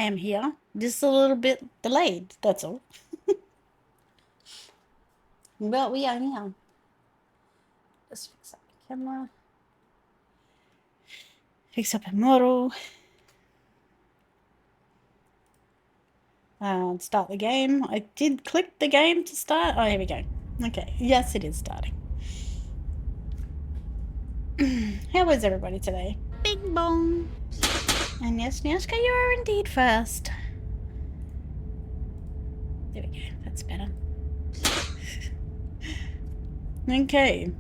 I am here. Just a little bit delayed, that's all. But we are here. Just fix up the camera. Fix up a model. Start the game. I did click the game to start. Oh, here we go. Okay. Yes, it is starting. How was everybody today? Bing bong. And yes, Nyaska, you are indeed first. There we go. That's better. Okay.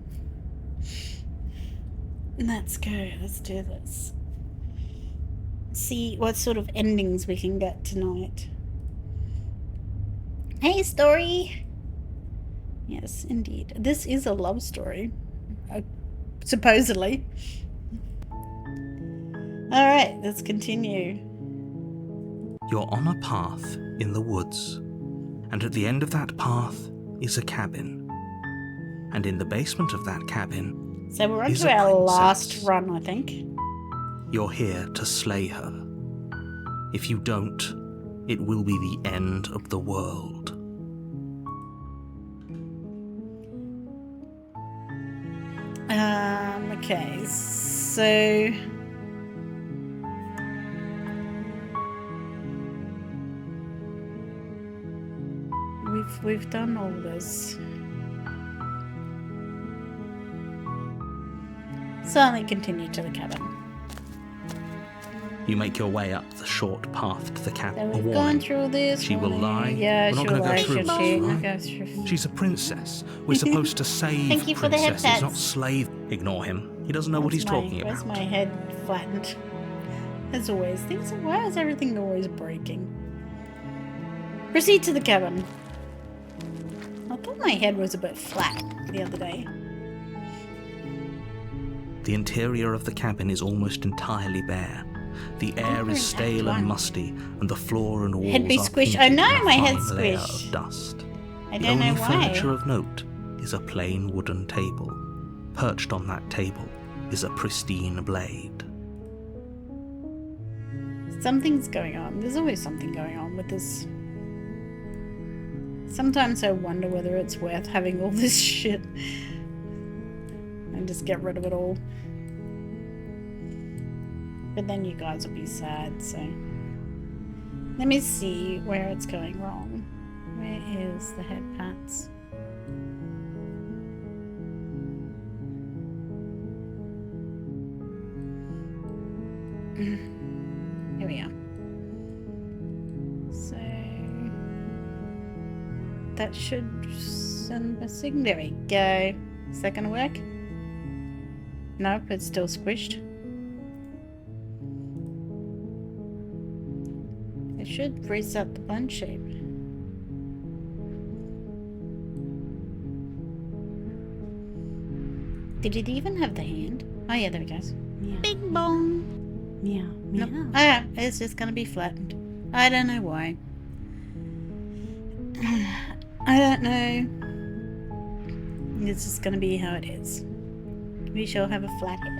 Let's go. Let's do this. See what sort of endings we can get tonight. Hey, story. Yes, indeed. This is a love story. Supposedly. Alright, let's continue. You're on a path in the woods, and at the end of that path is a cabin. And in the basement of that cabin So we're on is to a our princess. last run, I think. You're here to slay her. If you don't, it will be the end of the world. Okay, so... We've done all this. Certainly continue to the cabin. You make your way up the short path to the So cabin. we've gone through this. She will lie. Yeah, We're not she'll gonna go lie, through she'll this, cheat, right? go through. She's a princess. We're supposed to save Thank you for the princesses, headsets. not slave. Ignore him. He doesn't know what he's talking Where's about. my head flattened? As always, why is everything always breaking? Proceed to the cabin. I thought my head was a bit flat the other day. The interior of the cabin is almost entirely bare. The air we're in is stale Act and 1. musty, and the floor and walls Head be are squished. painted I know, in a my head's fine layer squished. of dust. I The don't know only why. furniture of note is a plain wooden table. Perched on that table is a pristine blade. Something's going on. There's always something going on with this. Sometimes I wonder whether it's worth having all this shit and just get rid of it all. But then you guys will be sad, so... Let me see where it's going wrong. Where is the head pats? Here we are. So... That should send a signal. There we go. Is that gonna work? Nope, it's still squished. It should reset the bun shape. Did it even have the hand? Oh yeah, there it goes. Meow. Bing bong! Meow, meow. Nope. Ah, it's just gonna be flattened. I don't know why. I don't know. It's just gonna be how it is. We shall have a flat head.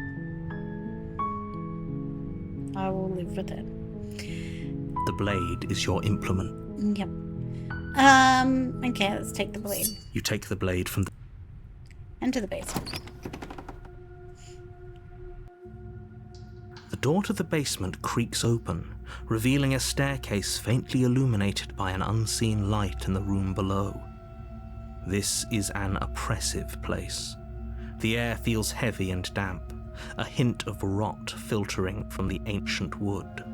I will live with it. The blade is your implement. Yep. Okay, let's take the blade. You take the blade from the... Into the basement. The door to the basement creaks open, revealing a staircase faintly illuminated by an unseen light in the room below. This is an oppressive place. The air feels heavy and damp, a hint of rot filtering from the ancient wood.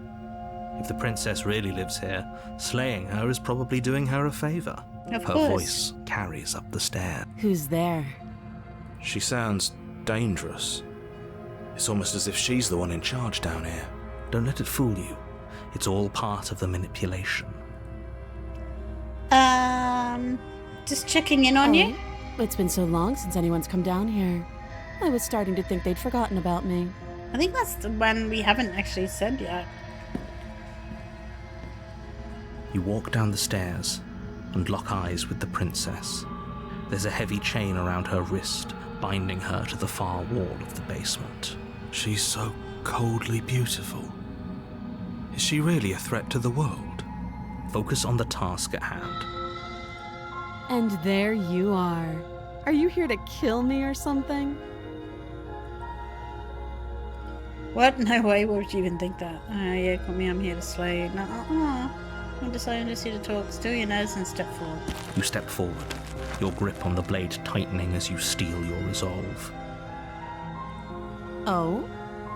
If the princess really lives here, slaying her is probably doing her a favor. Of Her course. voice carries up the stairs. Who's there? She sounds dangerous. It's almost as if she's the one in charge down here. Don't let it fool you. It's all part of the manipulation. Just checking in on you. It's been so long since anyone's come down here. I was starting to think they'd forgotten about me. I think that's the one we haven't actually said yet. You walk down the stairs and lock eyes with the princess. There's a heavy chain around her wrist, binding her to the far wall of the basement. She's so coldly beautiful. Is she really a threat to the world? Focus on the task at hand. And there you are. Are you here to kill me or something? What? No way would you even think that. Oh, yeah, call me, I'm here to slay. No, I'm just here to talk. Still your nose and step forward. You step forward, your grip on the blade tightening as you steel your resolve. Oh?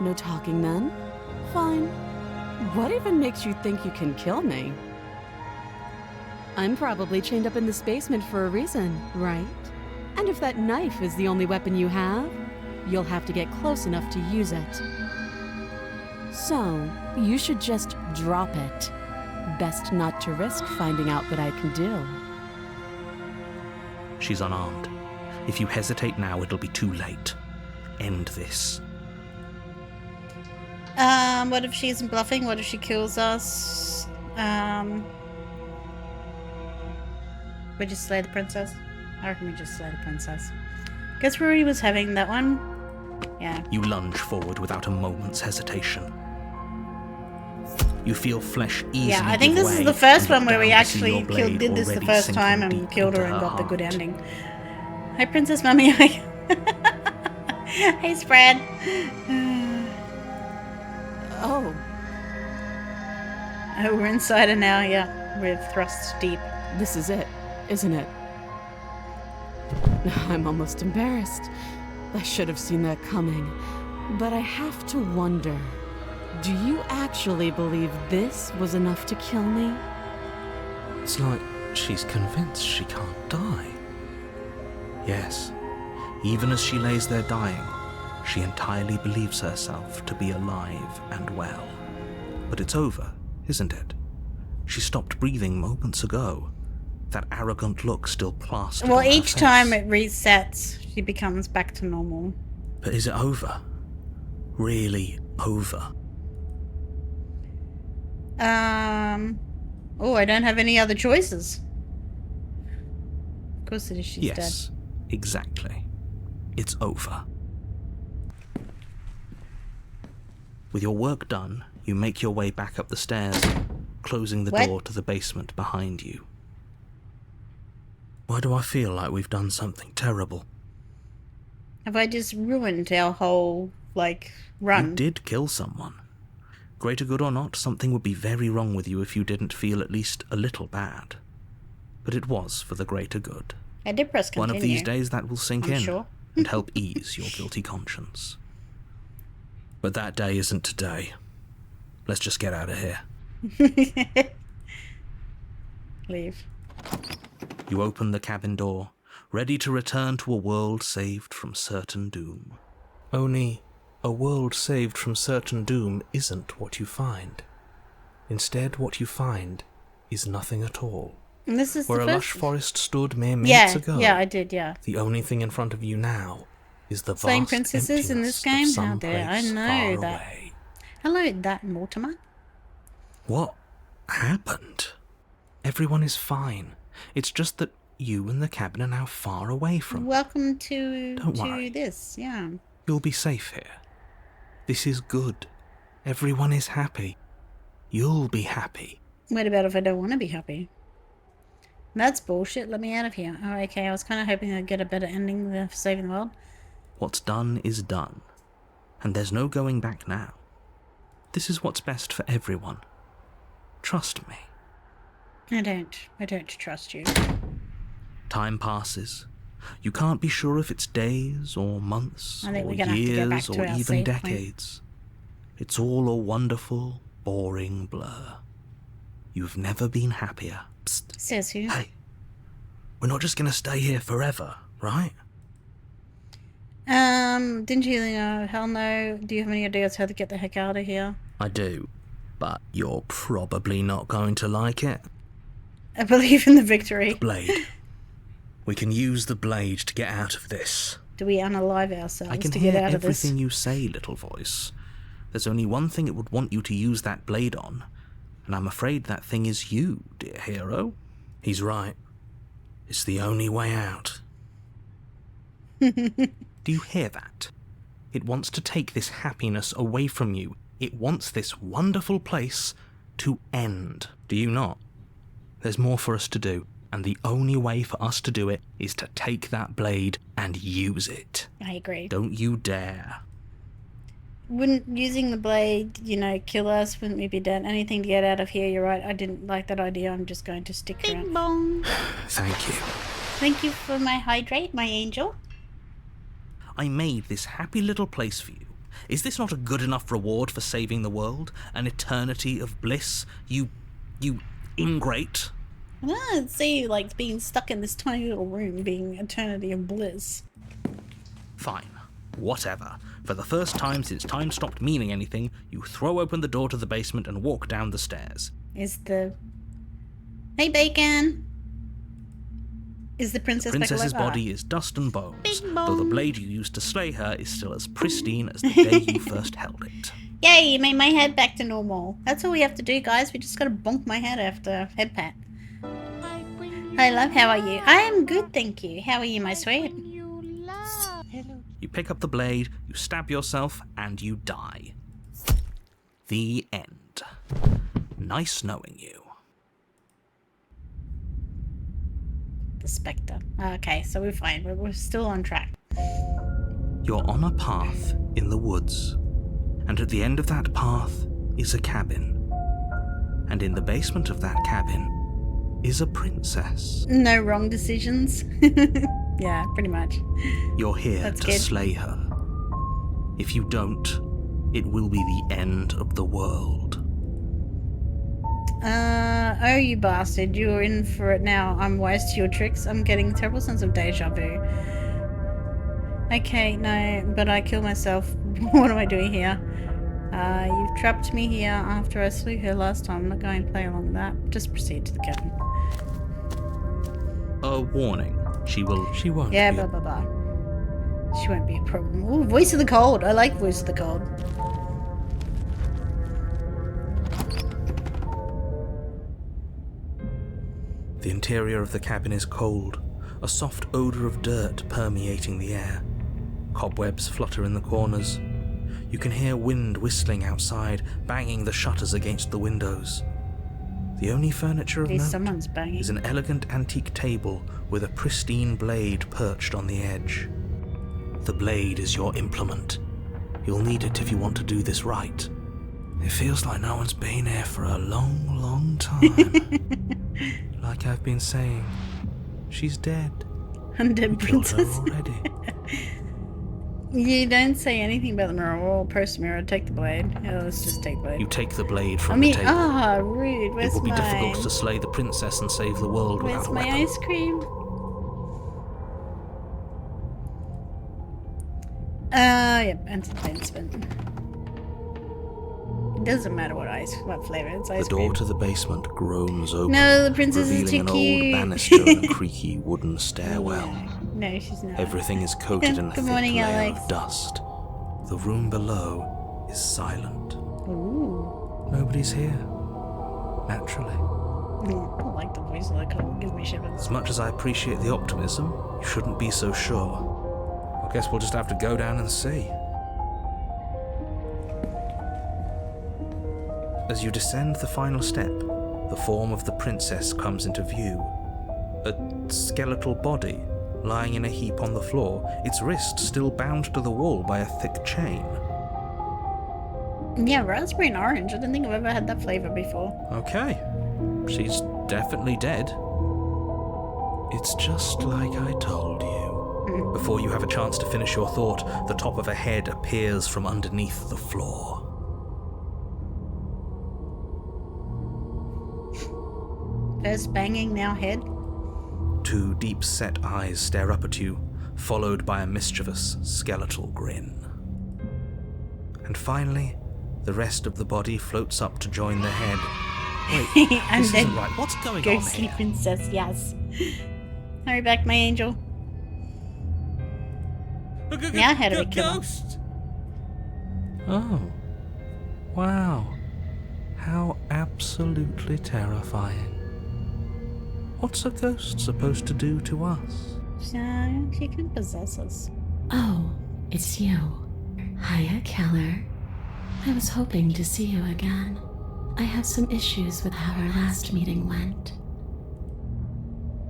No talking then? Fine. What even makes you think you can kill me? I'm probably chained up in this basement for a reason, right? And if that knife is the only weapon you have, you'll have to get close enough to use it. So, you should just drop it. Best not to risk finding out what I can do. She's unarmed. If you hesitate now, it'll be too late. End this. What if she isn't bluffing? What if she kills us? We just slay the princess? I reckon we just slay the princess. Guess Rory was having that one. Yeah. You lunge forward without a moment's hesitation. You feel flesh easily Yeah, I think give this is way the first and one where look we down to see actually your blade did this the already first sinking time deep and killed her into and got the good heart. ending. Hi, Princess Mummy. Hey, Spread. Oh, Oh, we're inside her now, yeah. We're thrust deep. this is it, isn't it? I'm almost embarrassed. I should have seen that coming. But I have to wonder, do you actually believe this was enough to kill me? It's like she's convinced she can't die. Yes, even as she lays there dying, she entirely believes herself to be alive and well. But it's over, isn't it? She stopped breathing moments ago. That arrogant look still plastered Well, on her each face. time it resets, she becomes back to normal. But is it over? Really over? Oh, I don't have any other choices. Of course it is, she's dead. Yes, exactly. It's over. With your work done, you make your way back up the stairs, closing the What? door to the basement behind you. Why do I feel like we've done something terrible? Have I just ruined our whole, run? You did kill someone. Greater good or not, something would be very wrong with you if you didn't feel at least a little bad. But it was for the greater good. I did press continue. One of these days that will sink I'm in sure. and help ease your guilty conscience. But that day isn't today. Let's just get out of here. Leave. You open the cabin door, ready to return to a world saved from certain doom. Only, a world saved from certain doom isn't what you find. Instead, what you find is nothing at all. And this is Where the a first... lush forest stood mere minutes ago, Yeah, I did, yeah. the only thing in front of you now is the Slaying vast princesses in this emptiness game? of How some dare I place know far that. away. Hello, that Mortimer. What happened? Everyone is fine. It's just that you and the cabin are now far away from. Welcome to Don't worry. this, yeah. You'll be safe here. This is good. Everyone is happy. You'll be happy. What about if I don't want to be happy? That's bullshit. Let me out of here. Oh, okay. I was kind of hoping I'd get a better ending than saving the world. What's done is done. And there's no going back now. This is what's best for everyone. Trust me. I don't trust you. Time passes. You can't be sure if it's days or months I think or we're gonna have to get back years to or our even save point. decades. It's all a wonderful, boring blur. You've never been happier. Psst. Says who? Hey, we're not just gonna stay here forever, right? Didn't you know? Hell no. Do you have any ideas how to get the heck out of here? I do, but you're probably not going to like it. I believe in the victory. Blade. We can use the blade to get out of this. Do we unalive ourselves I can to hear get out of this? everything you say, little voice. There's only one thing it would want you to use that blade on, and I'm afraid that thing is you, dear hero. He's right. It's the only way out. Do you hear that? It wants to take this happiness away from you. It wants this wonderful place to end, do you not? There's more for us to do, and the only way for us to do it is to take that blade and use it. I agree. Don't you dare. Wouldn't using the blade, kill us? Wouldn't we be dead? Anything to get out of here, you're right. I didn't like that idea. I'm just going to stick around. Bing bong. Thank you. Thank you for my hydrate, my angel. I made this happy little place for you. Is this not a good enough reward for saving the world? An eternity of bliss? You ingrate? I don't see you like being stuck in this tiny little room being eternity of bliss. Fine. Whatever. For the first time since time stopped meaning anything, you throw open the door to the basement and walk down the stairs. Hey, Bacon! Is the princess The princess's back alive? body is dust and bones, Bing though the bong. blade you used to slay her is still as pristine as the day you first held it. Yay, you made my head back to normal. That's all we have to do, guys. We just gotta bonk my head after head pat. Hi, love. How are you? I am good, thank you. How are you, my sweet? You pick up the blade, you stab yourself, and you die. The end. Nice knowing you. The Spectre. Okay, so we're fine. We're still on track. You're on a path in the woods, and at the end of that path is a cabin. And in the basement of that cabin is a princess. No wrong decisions. Yeah, pretty much. You're here That's to good. slay her. If you don't, it will be the end of the world. Oh, you bastard. You're in for it now. I'm wise to your tricks. I'm getting a terrible sense of deja vu. Okay, no, but I killed myself. What am I doing here? You've trapped me here after I slew her last time. I'm not going to play along with that. Just proceed to the cabin. A warning. She won't Yeah, be. blah, blah, blah. She won't be a problem. Ooh, Voice of the Cold. I like Voice of the Cold. The interior of the cabin is cold, a soft odour of dirt permeating the air. Cobwebs flutter in the corners. You can hear wind whistling outside, banging the shutters against the windows. The only furniture of At least note someone's banging. is an elegant antique table with a pristine blade perched on the edge. The blade is your implement. You'll need it if you want to do this right. It feels like no one's been here for a long, long time. Like I've been saying, she's dead. Undead We killed her princess. already. You don't say anything about the mirror. Well, press mirror, take the blade. Yeah, let's just take blade. You take the blade from I mean, the table. rude. It Where's will be mine? difficult to slay the princess and save the world Where's without a my weapon. ice cream? Yep, entertainment spent. It doesn't matter what flavor, it's ice The door cream. to the basement groans open, No, the princess is revealing too an cute. old banister and a creaky wooden stairwell. No, she's not. Everything is coated in a Good thick morning, layer Alex. of dust. The room below is silent. Ooh. Nobody's here. Naturally. I don't like the voice of the cold. Gives me shivers. As much as I appreciate the optimism, you shouldn't be so sure. I guess we'll just have to go down and see. As you descend the final step, the form of the princess comes into view. A skeletal body, lying in a heap on the floor, its wrist still bound to the wall by a thick chain. Yeah, raspberry and orange. I don't think I've ever had that flavor before. Okay, she's definitely dead. It's just like I told you. Before you have a chance to finish your thought, the top of a head appears from underneath the floor. First banging, now head. Two deep-set eyes stare up at you, followed by a mischievous, skeletal grin. And finally, the rest of the body floats up to join the head. Wait, And this then isn't right. What's going on ghostly here? princess, yes. Hurry back, my angel. Now how do we kill him? Oh. Wow. How absolutely terrifying. What's a ghost supposed to do to us? She can possess us. Oh, it's you. Hiya, Keller. I was hoping to see you again. I have some issues with how our last meeting went.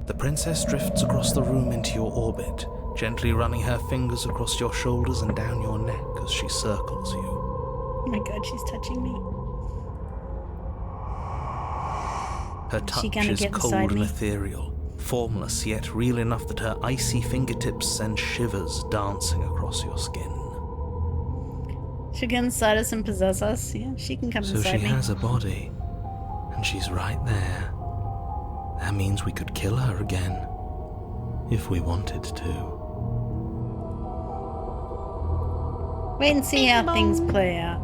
The princess drifts across the room into your orbit, gently running her fingers across your shoulders and down your neck as she circles you. Oh my god, she's touching me. Her She touch gonna is get cold beside and me? ethereal, formless yet real enough that her icy fingertips send shivers dancing across your skin. She'll get inside us and possess us. Yeah, she can come So inside she me. has a body, and she's right there. That means we could kill her again, if we wanted to. Wait and see how things play out.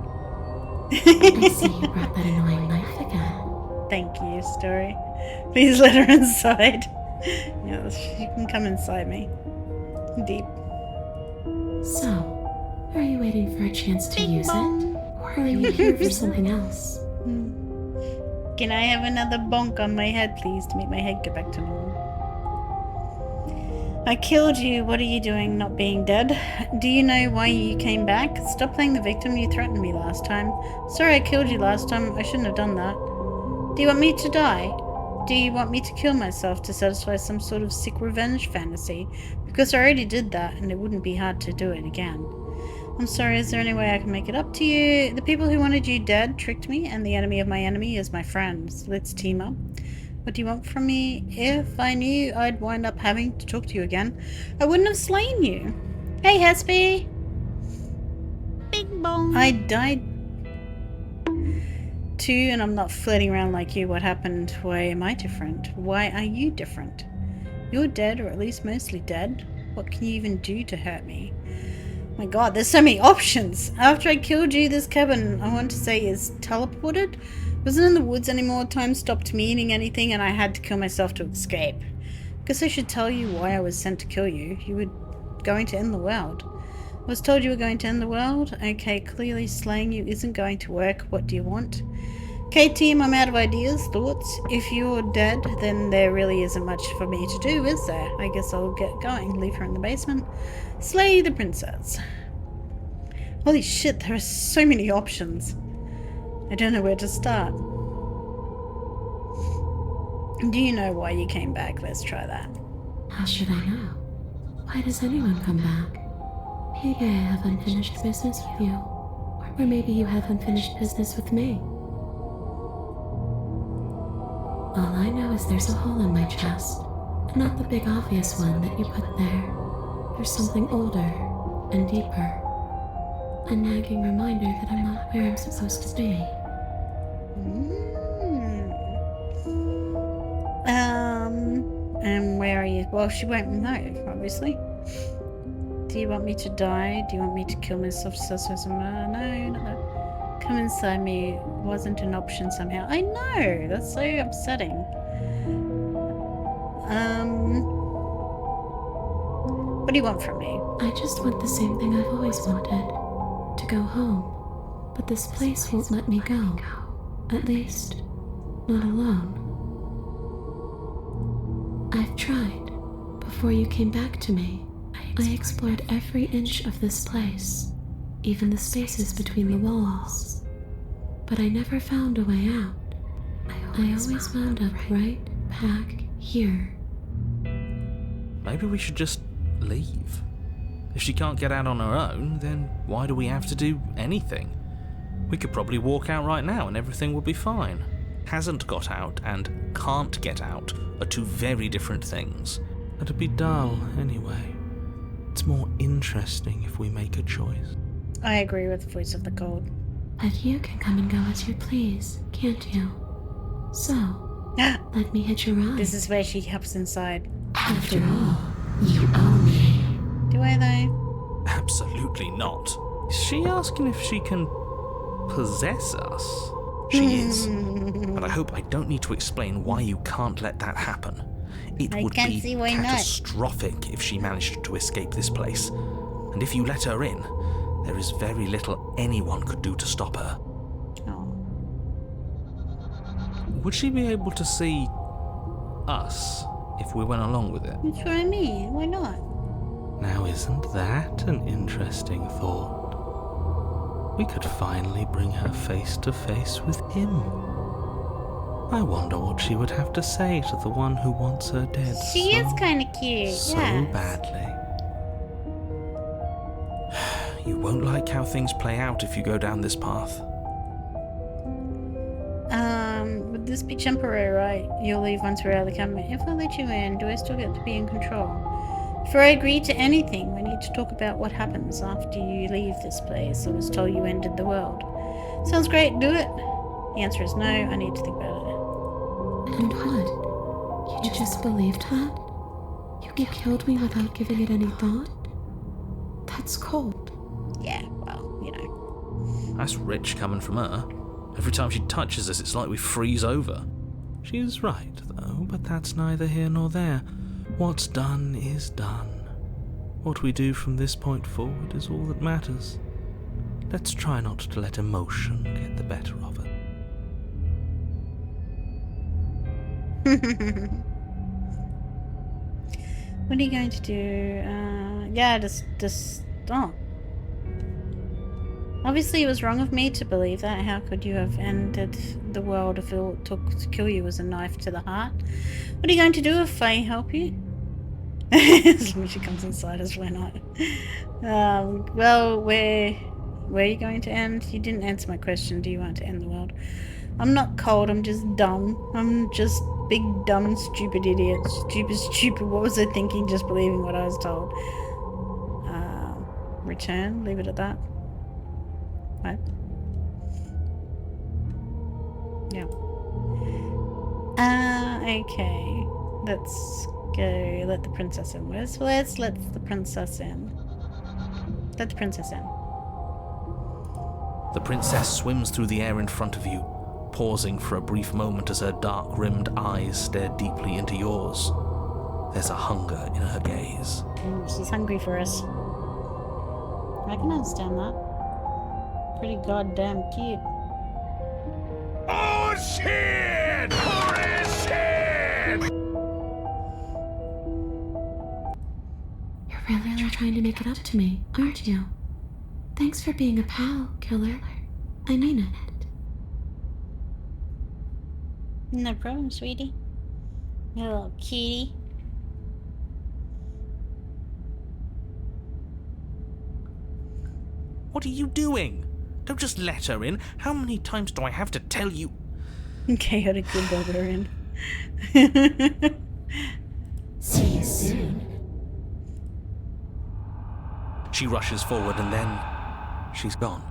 I see you brought that annoying knife again. Thank you, Story. Please let her inside. Yeah, she can come inside me. Deep. So, are you waiting for a chance to use it? Or are you here for something else? Can I have another bonk on my head, please, to make my head go back to normal? I killed you. What are you doing not being dead? Do you know why you came back? Stop playing the victim. You threatened me last time. Sorry I killed you last time. I shouldn't have done that. Do you want me to die? Do you want me to kill myself to satisfy some sort of sick revenge fantasy? Because I already did that and it wouldn't be hard to do it again. I'm sorry, is there any way I can make it up to you? The people who wanted you dead tricked me, and the enemy of my enemy is my friends. Let's team up. What do you want from me? If I knew I'd wind up having to talk to you again, I wouldn't have slain you. Hey, Hespe! Bing bong! I died too, and I'm not flirting around like you. What happened? Why am I different? Why are you different? You're dead, or at least mostly dead. What can you even do to hurt me? My god, there's so many options. After I killed you, this cabin, I want to say, is teleported. Wasn't in the woods anymore. Time stopped meaning anything, and I had to kill myself to escape. Guess I should tell you why I was sent to kill you. You were going to end the world. I was told you were going to end the world. Okay, clearly slaying you isn't going to work. What do you want? Okay, team, I'm out of ideas, thoughts. If you're dead, then there really isn't much for me to do, is there? I guess I'll get going. Leave her in the basement. Slay the princess. Holy shit, there are so many options. I don't know where to start. Do you know why you came back? Let's try that. How should I know? Why does anyone come back? Maybe I have unfinished business with you. Or maybe you have unfinished business with me. All I know is there's a hole in my chest. Not the big obvious one that you put there. There's something older and deeper. A nagging reminder that I'm not where I'm supposed to be. And where are you? Well, she won't know, obviously. Do you want me to die? Do you want me to kill myself? No, not that. Come inside me wasn't an option somehow. I know! That's so upsetting. What do you want from me? I just want the same thing I've always wanted. To go home. But this place won't let me go. At least, not alone. I've tried. Before you came back to me, I explored every inch of this place, even the spaces between the walls. But I never found a way out. I always wound up right back here. Maybe we should just leave. If she can't get out on her own, then why do we have to do anything? We could probably walk out right now and everything would be fine. Hasn't got out and can't get out are two very different things. It'd be dull anyway. It's more interesting if we make a choice. I agree with Voice of the Cold. But you can come and go as you please, can't you? So, let me hit your eye. This is where she hops inside. After all, you owe me. Do I though? Absolutely not. Is she asking if she can possess us? She is. But I hope I don't need to explain why you can't let that happen. It I would can't be see why not. catastrophic if she managed to escape this place. And if you let her in, there is very little anyone could do to stop her. Oh. Would she be able to see us if we went along with it? That's what I mean. Why not? Now, isn't that an interesting thought? We could finally bring her face to face with him. I wonder what she would have to say to the one who wants her dead She so, is kind of cute. so yes. badly. You won't like how things play out if you go down this path. Would this be temporary, right? You'll leave once we're out of the cabin. If I let you in, do I still get to be in control? Before I agree to anything, we need to talk about what happens after you leave this place. I was told you ended the world. Sounds great, do it. The answer is no, I need to think about it. And what? You just believed that? You killed me without giving it any thought? That's cold. Yeah, well, you know. That's rich coming from her. Every time she touches us, it's like we freeze over. She's right, though, but that's neither here nor there. What's done is done. What we do from this point forward is all that matters. Let's try not to let emotion get the better of it. What are you going to do? Yeah, oh. Obviously it was wrong of me to believe that. How could you have ended the world if all it took to kill you was a knife to the heart? What are you going to do if I help you? As long as she comes inside us, why not? Well, where are you going to end? You didn't answer my question. Do you want to end the world? I'm not cold, I'm just dumb. I'm just big, dumb, and stupid idiot. Stupid. What was I thinking? Just believing what I was told. Return? Leave it at that. What? Yeah. Okay. Let's go let the princess in. Let's let the princess in. Let the princess in. The princess swims through the air in front of you, pausing for a brief moment as her dark-rimmed eyes stare deeply into yours. There's a hunger in her gaze. She's hungry for us. I can understand that. Pretty goddamn cute. Oh shit! Holy shit! You're really trying to make it up to me, aren't you? Thanks for being a pal, killer. I mean it. No problem, sweetie. You little kitty. What are you doing? Don't just let her in. How many times do I have to tell you? Chaotic good barbarian. See you soon. She rushes forward and then she's gone.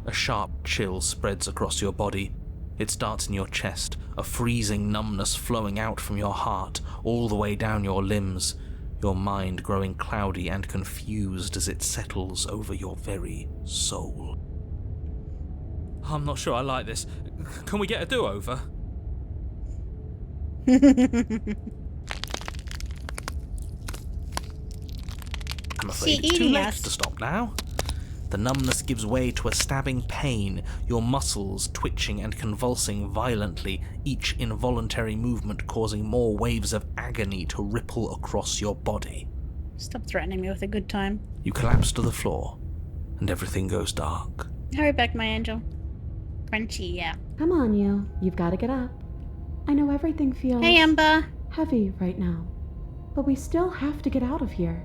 A sharp chill spreads across your body. It starts in your chest, a freezing numbness flowing out from your heart, all the way down your limbs, your mind growing cloudy and confused as it settles over your very soul. I'm not sure I like this. Can we get a do-over? I'm afraid it's too eating late us. to stop now. The numbness gives way to a stabbing pain, your muscles twitching and convulsing violently, each involuntary movement causing more waves of agony to ripple across your body. Stop threatening me with a good time. You collapse to the floor, and everything goes dark. Hurry back, my angel. Crunchy, yeah. Come on, you. You've got to get up. I know everything feels Hey, Ember. heavy right now, but we still have to get out of here.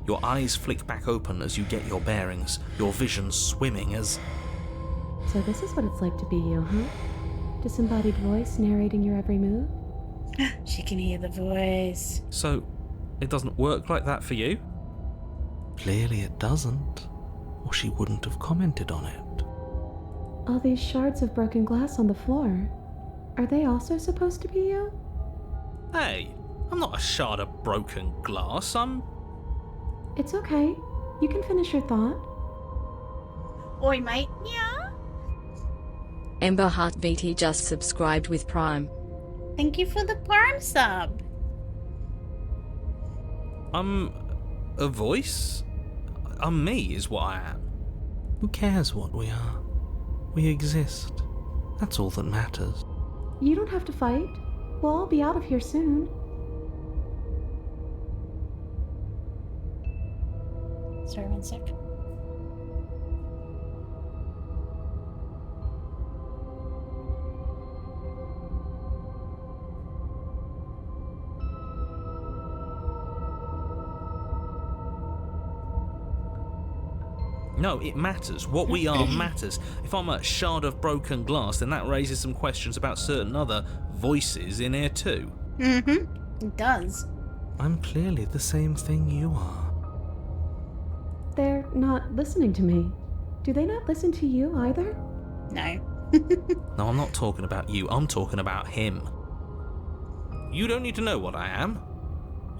Your eyes flick back open as you get your bearings, your vision swimming as... So this is what it's like to be you, huh? Disembodied voice narrating your every move? She can hear the voice. So, it doesn't work like that for you? Clearly it doesn't, or she wouldn't have commented on it. All these shards of broken glass on the floor. Are they also supposed to be you? Hey, I'm not a shard of broken glass, I'm... It's okay. You can finish your thought. Oi, mate. Yeah? Ember Heart BT just subscribed with Prime. Thank you for the Prime sub. I'm a voice? I'm me is what I am. Who cares what we are? We exist. That's all that matters. You don't have to fight. We'll all be out of here soon. Sorry, 1 sec. No, it matters. What we are matters. If I'm a shard of broken glass, then that raises some questions about certain other voices in here too. Mm-hmm. It does. I'm clearly the same thing you are. They're not listening to me. Do they not listen to you either? No. No, I'm not talking about you. I'm talking about him. You don't need to know what I am.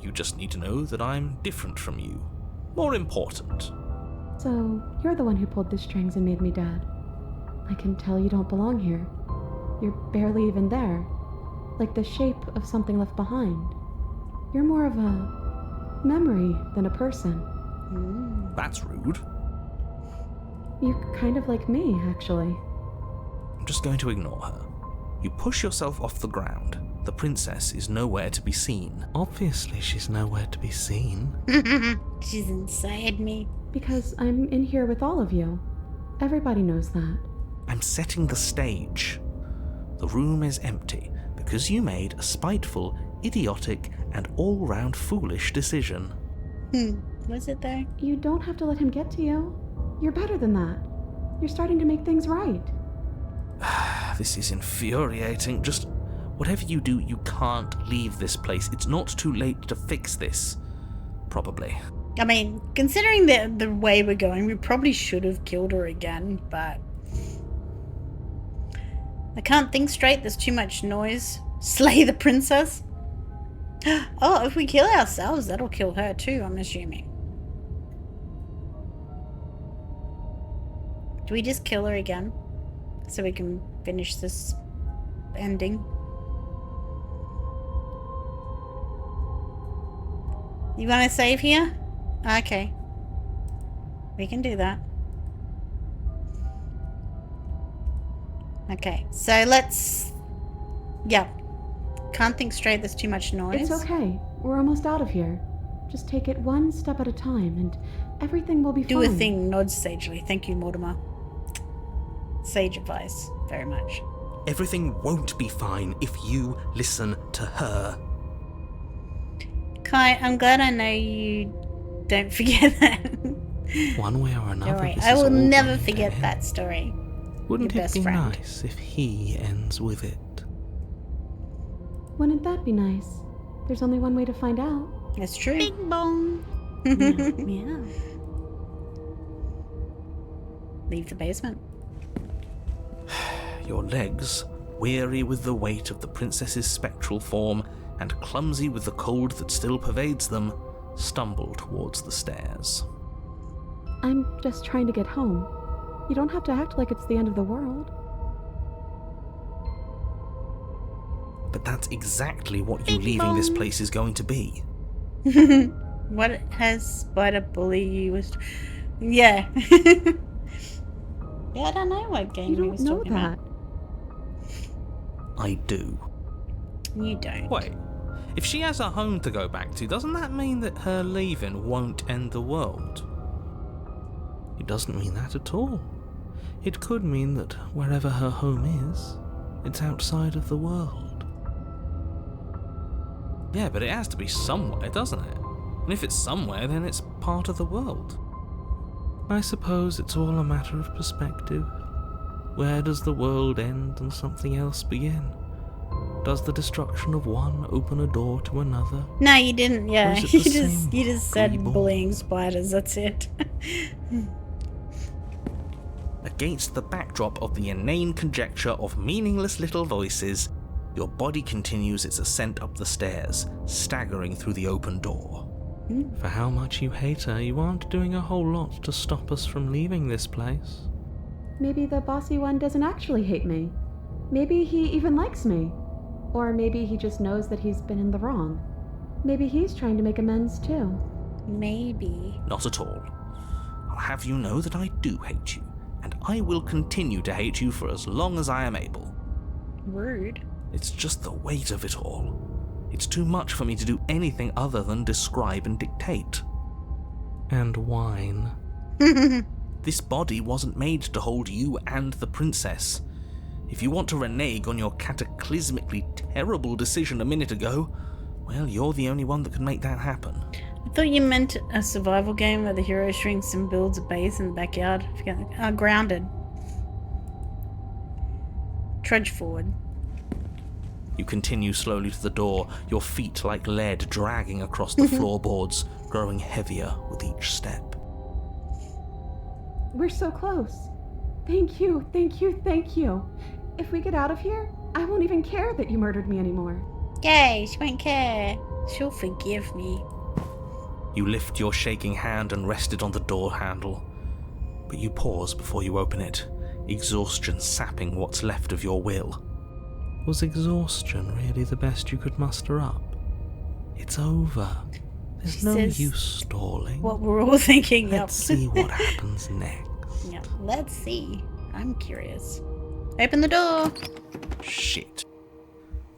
You just need to know that I'm different from you. More important. So, you're the one who pulled the strings and made me dead. I can tell you don't belong here. You're barely even there. Like the shape of something left behind. You're more of a memory than a person. That's rude. You're kind of like me, actually. I'm just going to ignore her. You push yourself off the ground. The princess is nowhere to be seen. Obviously, she's nowhere to be seen. She's inside me. Because I'm in here with all of you. Everybody knows that. I'm setting the stage. The room is empty because you made a spiteful, idiotic, and all-round foolish decision. Was it though? You don't have to let him get to you. You're better than that. You're starting to make things right. This is infuriating. Just whatever you do, you can't leave this place. It's not too late to fix this. Probably. I mean, considering the way we're going, we probably should have killed her again, but I can't think straight. There's too much noise. Slay the princess? Oh, if we kill ourselves, that'll kill her too, I'm assuming. Do we just kill her again? So we can finish this ending? You want to save here? Okay. We can do that. Okay, so let's... Yeah. Can't think straight, there's too much noise. It's okay. We're almost out of here. Just take it one step at a time and everything will be Do fine. a thing, nods sagely. Thank you, Mortimer. Sage advice, very much. Everything won't be fine if you listen to her. Kai, I'm glad I know you don't forget that. One way or another, Don't worry, this I is will all never going to forget end. that story. Wouldn't Your it best be friend. nice if he ends with it? Wouldn't that be nice? There's only one way to find out. It's true. Bing bong. Yeah. Leave the basement. Your legs, weary with the weight of the princess's spectral form and clumsy with the cold that still pervades them, stumble towards the stairs. I'm just trying to get home. You don't have to act like it's the end of the world. But that's exactly what you leaving this place is going to be. What has Spider Bully you was... Yeah. Yeah, I don't know what game You he don't was know talking that. about. I do. You don't. Wait, if she has a home to go back to, doesn't that mean that her leaving won't end the world? It doesn't mean that at all. It could mean that wherever her home is, it's outside of the world. Yeah, but it has to be somewhere, doesn't it? And if it's somewhere, then it's part of the world. I suppose it's all a matter of perspective. Where does the world end and something else begin? Does the destruction of one open a door to another? No, you didn't. Or Yeah, is it you the just same you just said reborn? bullying spiders. That's it. Against the backdrop of the inane conjecture of meaningless little voices, your body continues its ascent up the stairs, staggering through the open door. For how much you hate her, you aren't doing a whole lot to stop us from leaving this place. Maybe the bossy one doesn't actually hate me. Maybe he even likes me. Or maybe he just knows that he's been in the wrong. Maybe he's trying to make amends too. Maybe. Not at all. I'll have you know that I do hate you, and I will continue to hate you for as long as I am able. Rude. It's just the weight of it all. It's too much for me to do anything other than describe and dictate. And whine. This body wasn't made to hold you and the princess. If you want to renege on your cataclysmically terrible decision a minute ago, well, you're the only one that can make that happen. I thought you meant a survival game where the hero shrinks and builds a base in the backyard. Grounded. Trudge forward. You continue slowly to the door, your feet like lead dragging across the floorboards, growing heavier with each step. We're so close. Thank you, thank you, thank you. If we get out of here, I won't even care that you murdered me anymore. Yay, she won't care. She'll forgive me. You lift your shaking hand and rest it on the door handle, but you pause before you open it, exhaustion sapping what's left of your will. Was exhaustion really the best you could muster up? It's over. There's She no says use stalling. What we're all thinking. Let's see what happens next. Yeah, let's see. I'm curious. Open the door. Shit.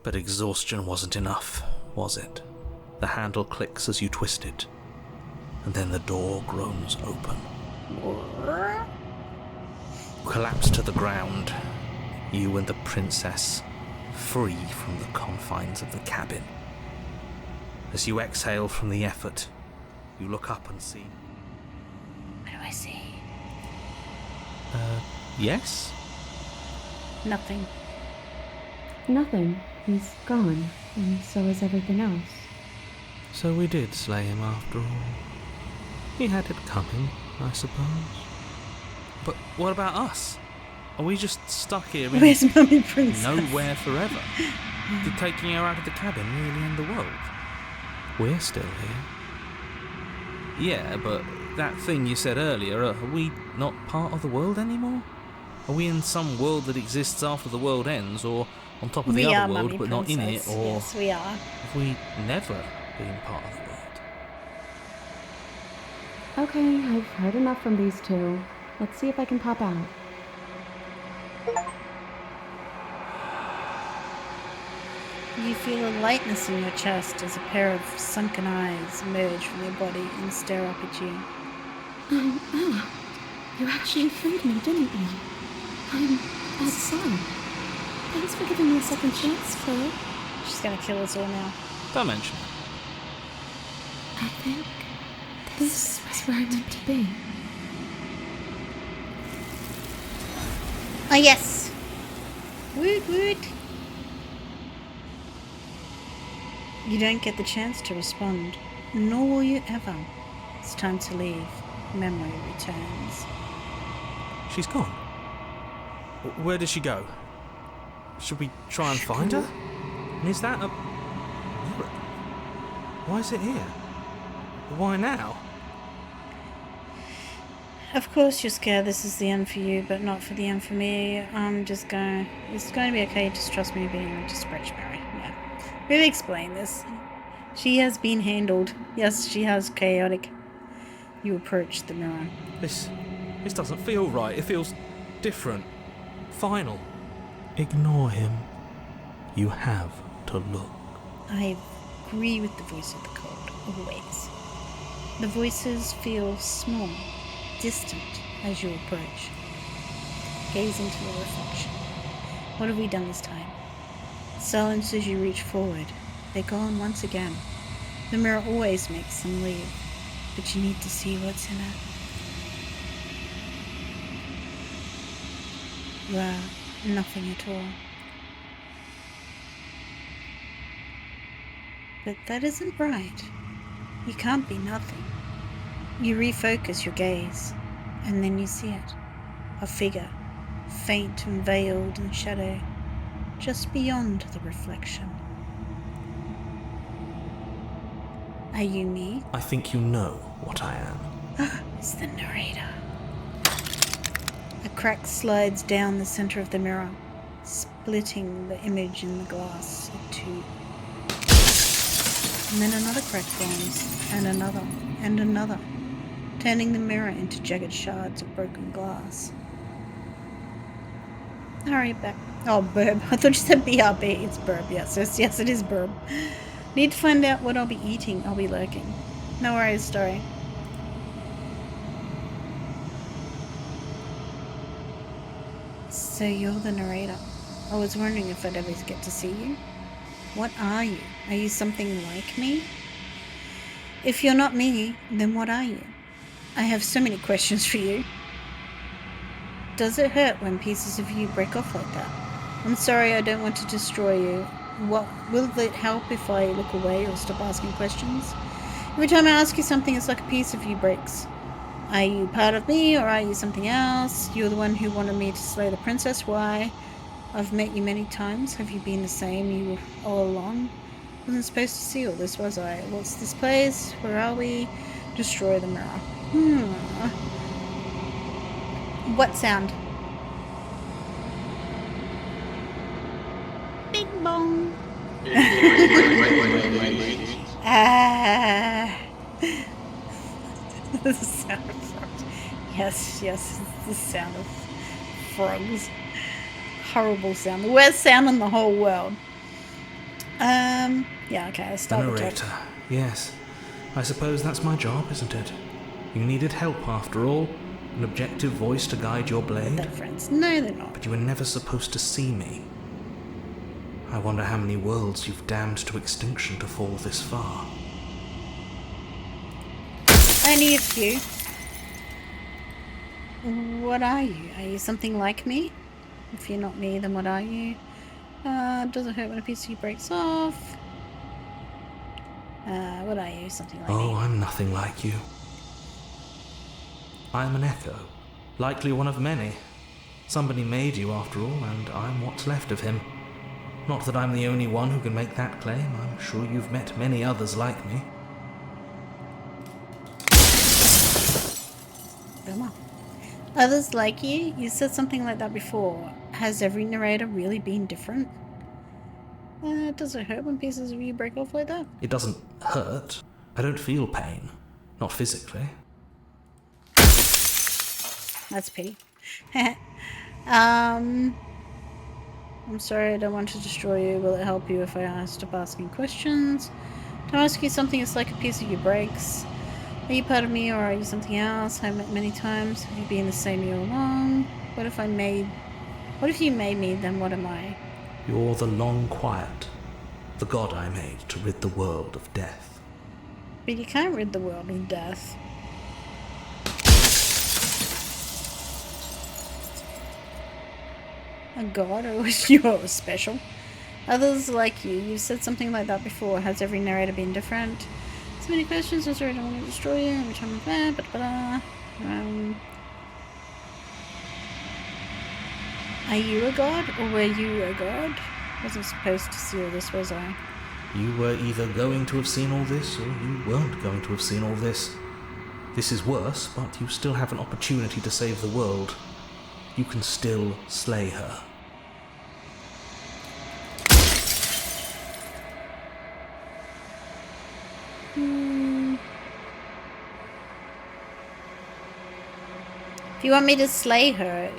But exhaustion wasn't enough, was it? The handle clicks as you twist it, and then the door groans open. You collapse to the ground, you and the princess, free from the confines of the cabin. As you exhale from the effort, you look up and see... What do I see? Yes? Nothing. Nothing. He's gone, and so is everything else. So we did slay him after all. He had it coming, I suppose. But what about us? Are we just stuck here in Where's Mummy Princess? nowhere forever? Did taking her out of the cabin really end the world? We're still here. Yeah, but that thing you said earlier, are we not part of the world anymore? Are we in some world that exists after the world ends, or on top of the We are other world Mummy but not in it, Princess. or Yes, we are. have we never been part of the world? Okay, I've heard enough from these two. Let's see if I can pop out. You feel a lightness in your chest as a pair of sunken eyes emerge from your body and stare up at you. Ella, you actually freed me, didn't you? I'm outside. Thanks for giving me a second chance, Chloe. She's gonna kill us all now. Don't mention it. I think this is where I meant to be. Oh yes! Woot woot! You don't get the chance to respond, nor will you ever. It's time to leave. Memory returns. She's gone. Where did she go? Should we try and find her? And is that a mirror? Why is it here? Why now? Of course you're scared this is the end for you, but not for the end for me. It's going to be okay, just trust me being a desperate Mary. Yeah. We've explained this. She has been handled. Yes, she has chaotic. You approach the mirror. This doesn't feel right. It feels different. Final. Ignore him. You have to look. I agree with the voice of the cold, always. The voices feel small, distant as you approach. Gaze into the reflection. What have we done this time? Silence as you reach forward. They're gone once again. The mirror always makes them leave, but you need to see what's in it. You are nothing at all. But that isn't right. You can't be nothing. You refocus your gaze, and then you see it. A figure, faint and veiled in shadow, just beyond the reflection. Are you me? I think you know what I am. It's the narrator. A crack slides down the center of the mirror, splitting the image in the glass in two. And then another crack forms, and another, turning the mirror into jagged shards of broken glass. Hurry back. Oh, burb. I thought you said BRB. It's burb. Yes, it is burb. Need to find out what I'll be eating. I'll be lurking. No worries, story. So you're the narrator. I was wondering if I'd ever get to see you. What are you? Are you something like me? If you're not me, then what are you? I have so many questions for you. Does it hurt when pieces of you break off like that? I'm sorry, I don't want to destroy you. What will it help if I look away or stop asking questions? Every time I ask you something, it's like a piece of you breaks. Are you part of me, or are you something else? You're the one who wanted me to slay the princess. Why? I've met you many times. Have you been the same you all along? Wasn't supposed to see all this, was I? What's this place? Where are we? Destroy the mirror. What sound? Bing bong. The sound of frogs. Yes, it's the sound of frogs. Horrible sound. The worst sound in the whole world. Yeah, okay, I'll The start with narrator. Yes. I suppose that's my job, isn't it? You needed help after all. An objective voice to guide your blade. They're friends. No, they're not. But you were never supposed to see me. I wonder how many worlds you've damned to extinction to fall this far. Only a few. What are you? Are you something like me? If you're not me, then what are you? Does it hurt when a piece of you breaks off? What are you? Something like me? Oh, I'm nothing like you. I'm an echo. Likely one of many. Somebody made you after all, and I'm what's left of him. Not that I'm the only one who can make that claim. I'm sure you've met many others like me. Bummer. Others like you? You said something like that before. Has every narrator really been different? Does it hurt when pieces of you break off like that? It doesn't hurt. I don't feel pain. Not physically. That's a pity. I'm sorry, I don't want to destroy you. Will it help you if I stop asking questions? To ask you something, it's like a piece of you breaks. Are you part of me, or are you something else? I've met many times. Have you been the same year along? What if you made me, then what am I? You're the long quiet. The god I made to rid the world of death. But you can't rid the world of death. A god? I wish you all was special. Others like you. You've said something like that before. Has every narrator been different? So many questions. I'm sorry, I don't want to destroy you. Every time I'm there, Are you a god, or were you a god? Wasn't supposed to see all this, was I? You were either going to have seen all this, or you weren't going to have seen all this. This is worse, but you still have an opportunity to save the world. You can still slay her. If you want me to slay her,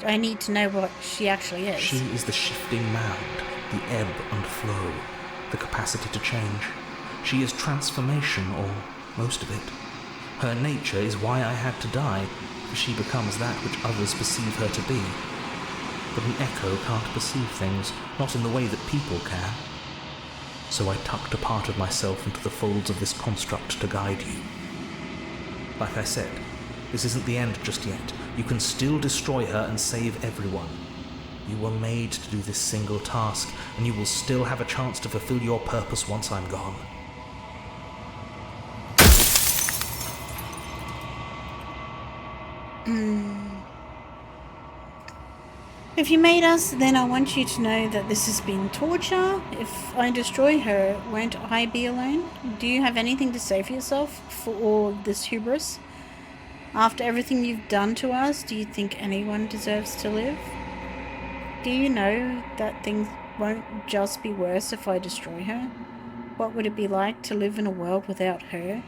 I need to know what she actually is. She is the shifting mound, the ebb and flow, the capacity to change. She is transformation, or most of it. Her nature is why I had to die, for she becomes that which others perceive her to be. But an echo can't perceive things, not in the way that people can. So I tucked a part of myself into the folds of this construct to guide you. Like I said, this isn't the end just yet. You can still destroy her and save everyone. You were made to do this single task, and you will still have a chance to fulfill your purpose once I'm gone. If you made us, then I want you to know that this has been torture. If I destroy her, won't I be alone? Do you have anything to say for yourself for all of this hubris? After everything you've done to us, do you think anyone deserves to live? Do you know that things won't just be worse if I destroy her? What would it be like to live in a world without her?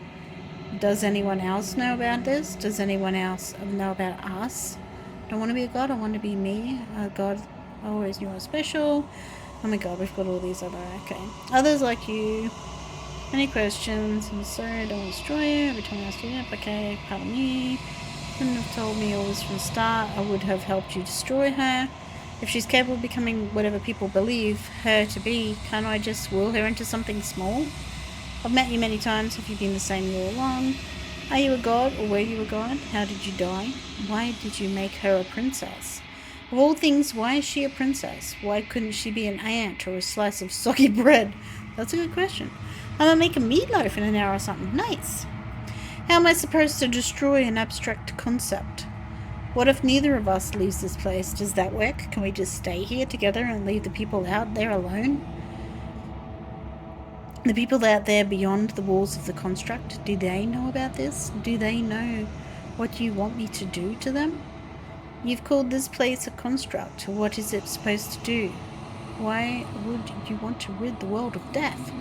Does anyone else know about this? Does anyone else know about us? I don't want to be a god, I want to be me. God, I always knew I was special. Oh my god, we've got all these other... Okay. Others like you. Any questions? I'm sorry, I don't want to destroy you. Every time I ask you, yep, okay, pardon me. Couldn't have told me all this from the start. I would have helped you destroy her. If she's capable of becoming whatever people believe her to be, can't I just will her into something small? I've met you many times. Have you been the same all along? Are you a god, or were you a god? How did you die? Why did you make her a princess? Of all things, why is she a princess? Why couldn't she be an ant or a slice of soggy bread? That's a good question. I'm gonna make a meatloaf in an hour or something. Nice. How am I supposed to destroy an abstract concept? What if neither of us leaves this place? Does that work? Can we just stay here together and leave the people out there alone? The people out there beyond the walls of the construct, do they know about this? Do they know what you want me to do to them? You've called this place a construct. What is it supposed to do? Why would you want to rid the world of death?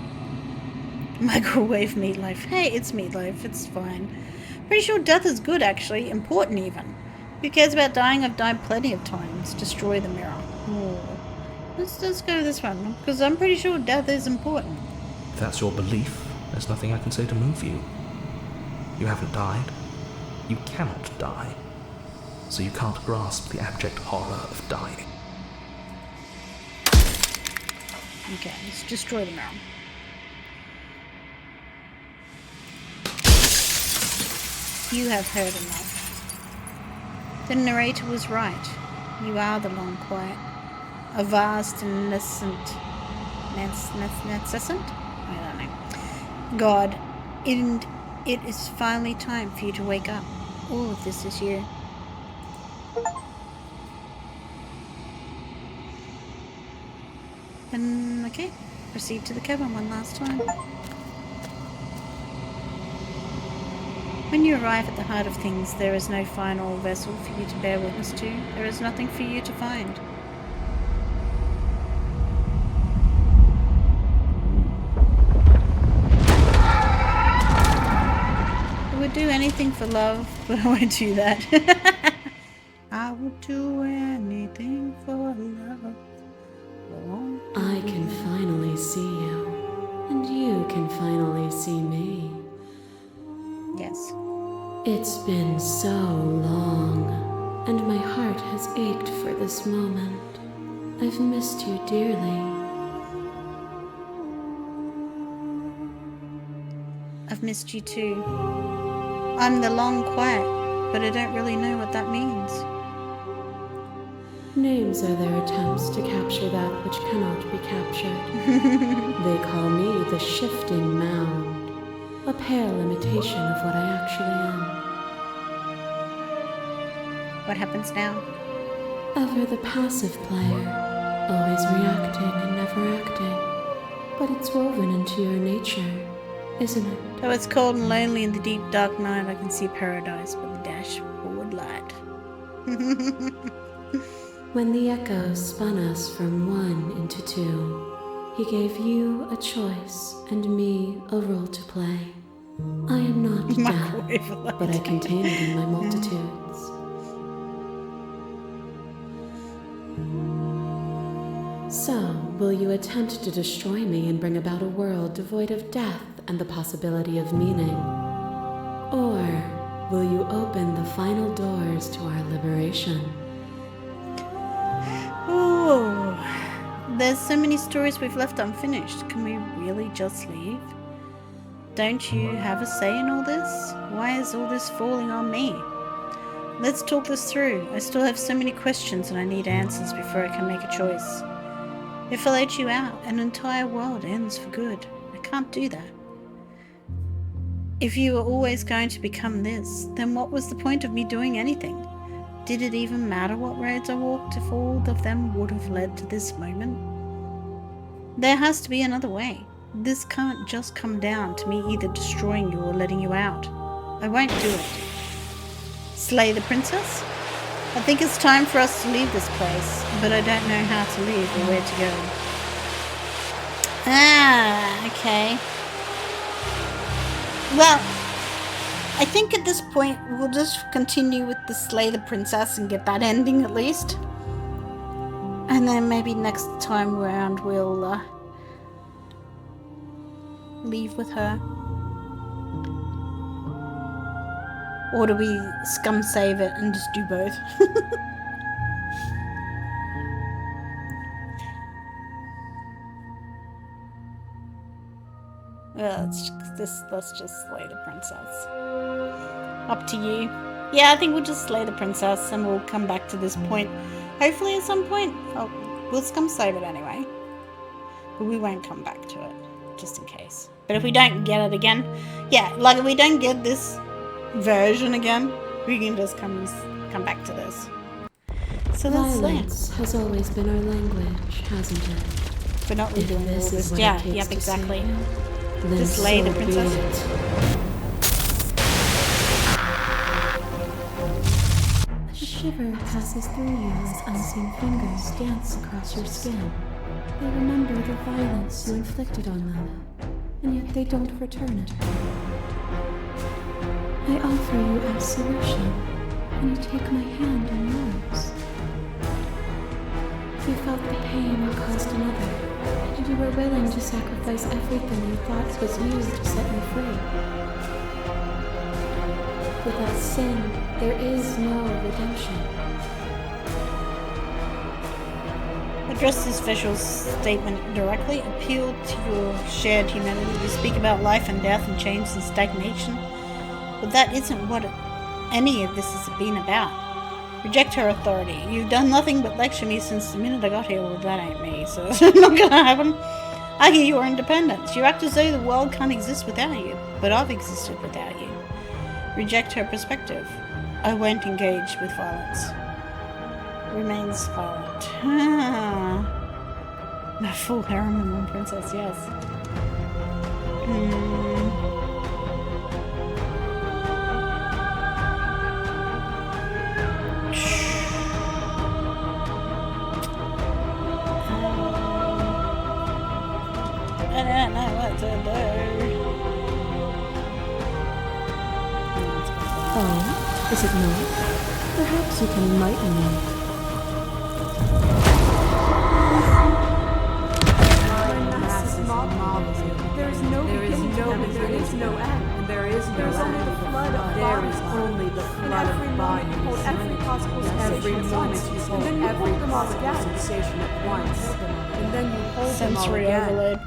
Microwave meatloaf. Hey, it's meatloaf. It's fine. Pretty sure death is good, actually. Important, even. Who cares about dying? I've died plenty of times. Destroy the mirror. Oh. Let's go with this one, because I'm pretty sure death is important. If that's your belief, there's nothing I can say to move you. You haven't died. You cannot die. So you can't grasp the abject horror of dying. Okay, let's destroy the mirror. You have heard enough. The narrator was right. You are the long quiet. A vast and nascent... I don't know. God, and it is finally time for you to wake up. All of this is you. And, okay, proceed to the cavern one last time. When you arrive at the heart of things, there is no final vessel for you to bear witness to. There is nothing for you to find. I would do anything for love, but I won't do that. I would do anything for love. I can finally see you, and you can finally see me. Yes. It's been so long, and my heart has ached for this moment. I've missed you dearly. I've missed you too. I'm the long quiet, but I don't really know what that means. Names are their attempts to capture that which cannot be captured. They call me the shifting mound, a pale imitation of what I actually am. What happens now? Ever the passive player, always reacting and never acting. But it's woven into your nature, isn't it? Though it's cold and lonely in the deep dark night, I can see paradise with the dashboard light. When the echo spun us from one into two, he gave you a choice and me a role to play. I am not death, but I contain it in my multitudes. So, will you attempt to destroy me and bring about a world devoid of death and the possibility of meaning? Or will you open the final doors to our liberation? Oh, there's so many stories we've left unfinished. Can we really just leave? Don't you have a say in all this? Why is all this falling on me? Let's talk this through. I still have so many questions and I need answers before I can make a choice. If I let you out, an entire world ends for good. I can't do that. If you were always going to become this, then what was the point of me doing anything? Did it even matter what roads I walked if all of them would have led to this moment? There has to be another way. This can't just come down to me either destroying you or letting you out. I won't do it. Slay the princess? I think it's time for us to leave this place, but I don't know how to leave or where to go. Ah, okay. Well, I think at this point we'll just continue with the Slay the Princess and get that ending at least. And then maybe next time around we'll leave with her. Or do we scum save it and just do both? Let's just slay the princess. Up to you. Yeah, I think we'll just slay the princess and we'll come back to this point. Hopefully at some point. Oh, we'll come save it anyway. But we won't come back to it, just in case. But if we don't get it again, yeah, like if we don't get this version again, we can just come back to this. So that's Violence has always been our language, hasn't it? We're not If redoing all this this. is what Yeah, it takes yep, to exactly. save it, then Just slay the so be princess. it. A shiver passes through you as unseen fingers dance across your skin. They remember the violence you inflicted on them, and yet they don't return it. I offer you absolution, and you take my hand in yours. You felt the pain you caused another, and you were willing to sacrifice everything you thought was yours to set me free. Without sin, there is no redemption. Address this visual statement directly. Appeal to your shared humanity. You speak about life and death and change and stagnation. But that isn't what any of this has been about. Reject her authority. You've done nothing but lecture me since the minute I got here. Well, that ain't me, so it's not gonna happen. Argue your independence. You act as though the world can't exist without you, but I've existed without you. Reject her perspective. I won't engage with violence. Remain silent. A full harem and one princess, yes. I don't know what to do. Oh, is it not? Perhaps you can enlighten me. There is no beginning, there is no end, and there is no end. Only the flood of there is only the flood of bodies. You hold every possible sensation at once, and then you hold them all again. Sensation at once, and then you hold them all Sensory again. overload.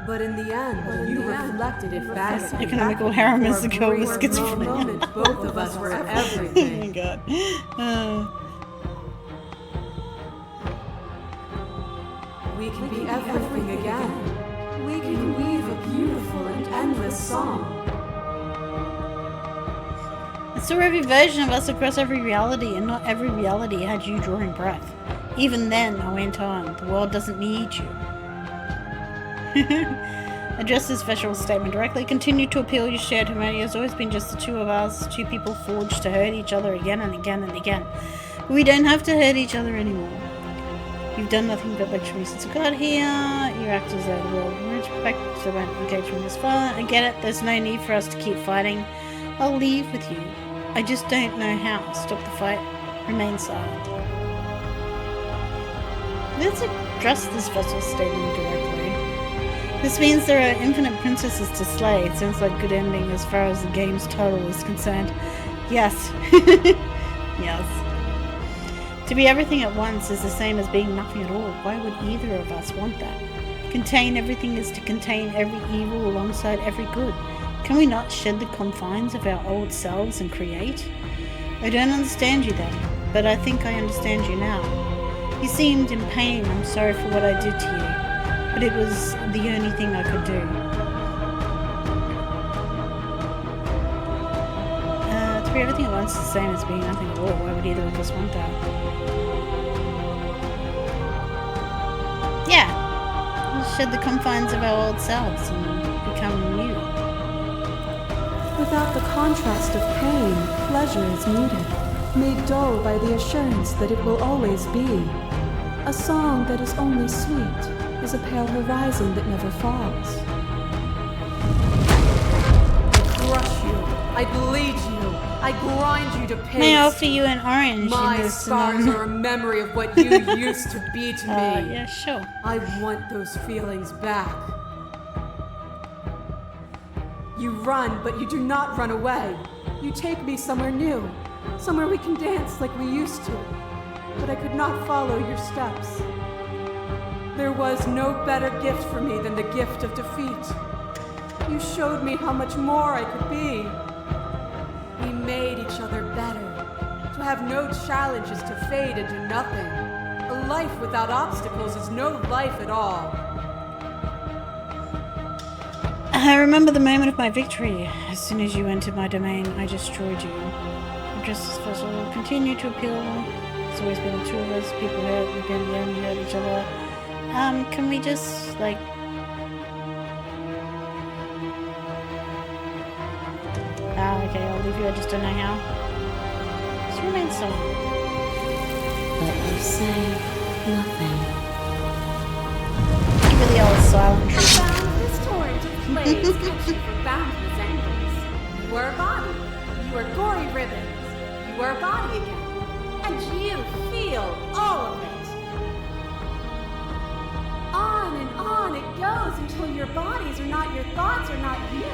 But in the end, you reflected it back. Economical harem is the girl with For a schizophrenia. moment, both of us were Oh my everything. god. We can be everything again. We can weave a beautiful and endless song. I saw every version of us across every reality, and not every reality had you drawing breath. Even then, I went on, the world doesn't need you. Address this visual statement directly. Continue to appeal your shared humanity. Has always been just the two of us, two people forged to hurt each other again and again and again. But we don't have to hurt each other anymore. You've done nothing but lecture me since I got here. You act as though the world won't respect, so won't engage from this far. I get it, there's no need for us to keep fighting. I'll leave with you. I just don't know how. Stop the fight. Remain silent. Let's address this vessel statement directly. This means there are infinite princesses to slay. It sounds like a good ending as far as the game's title is concerned. Yes. Yes. To be everything at once is the same as being nothing at all. Why would either of us want that? Contain everything is to contain every evil alongside every good. Can we not shed the confines of our old selves and create? I don't understand you then, but I think I understand you now. You seemed in pain. I'm sorry for what I did to you, but it was the only thing I could do. To be everything at once is the same as being nothing at all. Why would either of us want that? Yeah. Let's shed the confines of our old selves and become new. Without the contrast of pain, pleasure is muted, made dull by the assurance that it will always be. A song that is only sweet is a pale horizon that never falls. I crush you. I bleed you. I grind you to paste. May I offer you an orange My in this scars are a memory of what you used to be to me. yeah, sure. I want those feelings back. You run, but you do not run away. You take me somewhere new, somewhere we can dance like we used to. But I could not follow your steps. There was no better gift for me than the gift of defeat. You showed me how much more I could be. We made each other better. To have no challenges to fade into nothing. A life without obstacles is no life at all. I remember the moment of my victory. As soon as you entered my domain, I destroyed you. Justice Festival will continue to appeal. It's always been the two of us. People hurt, we've been there, we hurt each other. Can we just, like... okay, I'll leave you. I just don't know how. Just remain silent. But you say nothing. Give her the old silent treatment. This torrent of plays catch you for boundless angles. You are a body. You are gory ribbons. You are a body again. And you feel all of it. On it goes until your bodies are not your thoughts, are not you.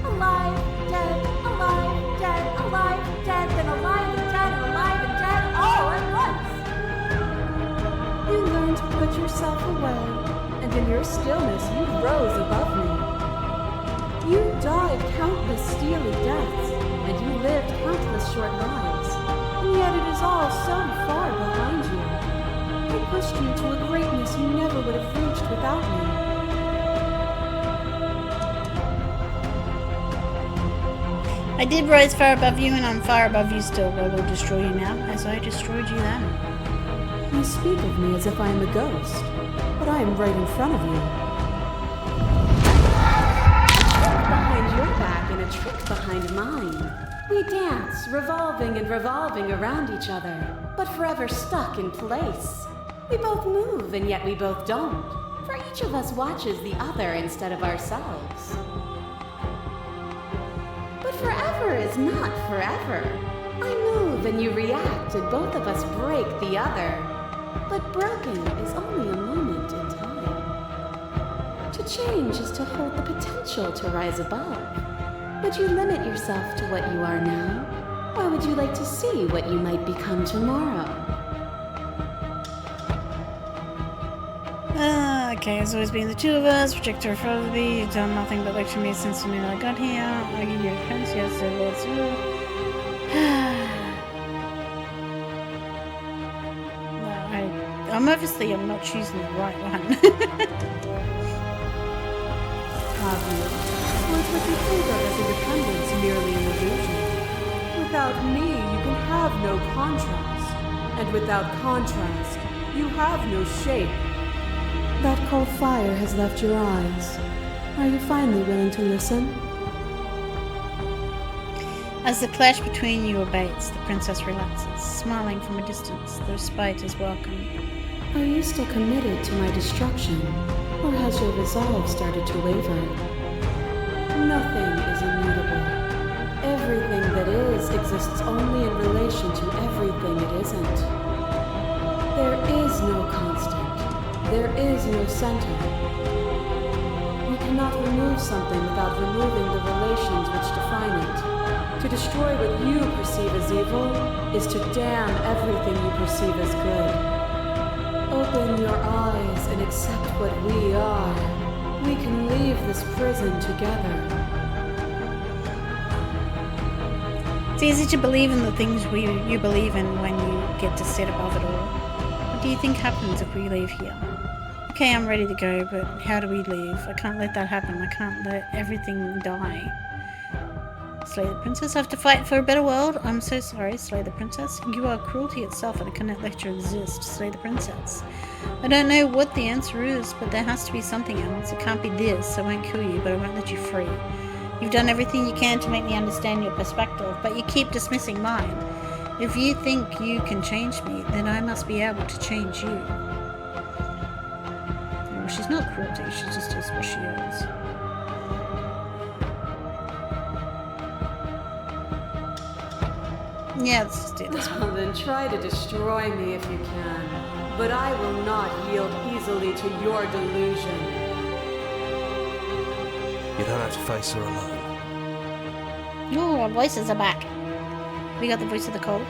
Alive, dead, alive, dead, alive, dead, then alive and dead, and alive and dead, all at once. You learned to put yourself away, and in your stillness you rose above me. You died countless steely deaths, and you lived countless short lives, and yet it is all so far behind you. I pushed you to a greatness you never would have reached without me. I did rise far above you, and I'm far above you still. I will destroy you now, as I destroyed you then. You speak of me as if I am a ghost, but I am right in front of you. Behind your back and a trick behind mine. We dance, revolving and revolving around each other, but forever stuck in place. We both move, and yet we both don't. For each of us watches the other instead of ourselves. But forever is not forever. I move and you react, and both of us break the other. But broken is only a moment in time. To change is to hold the potential to rise above. Would you limit yourself to what you are now? Or would you like to see what you might become tomorrow? Okay, it's always been the two of us. Projector in front of me. You've done nothing but lecture me since the minute I got here. I give you a pence, yes, so let's do it. I'm obviously not choosing the right one. Obvious. Was what you think of as independence merely an illusion? Without me, you can have no contrast. And without contrast, you have no shape. That cold fire has left your eyes. Are you finally willing to listen? As the clash between you abates, the princess relaxes, smiling from a distance. The respite is welcome. Are you still committed to my destruction? Or has your resolve started to waver? Nothing is immutable. Everything that is exists only in relation to everything it isn't. There is no constant. There is no center. You cannot remove something without removing the relations which define it. To destroy what you perceive as evil is to damn everything you perceive as good. Open your eyes and accept what we are. We can leave this prison together. It's easy to believe in the things you believe in when you get to sit above it all. What do you think happens if we leave here? Okay, I'm ready to go, but how do we leave? I can't let that happen. I can't let everything die. Slay the princess? I have to fight for a better world? I'm so sorry, Slay the princess. You are cruelty itself, and I cannot let you exist. Slay the princess. I don't know what the answer is, but there has to be something else. It can't be this. I won't kill you, but I won't let you free. You've done everything you can to make me understand your perspective, but you keep dismissing mine. If you think you can change me, then I must be able to change you. Well, she's not cruelty, she just is what she is. Yeah, let's just do this one. Well, then try to destroy me if you can. But I will not yield easily to your delusion. You don't have to face her alone. Ooh, our voices are back. We got the voice of the cold.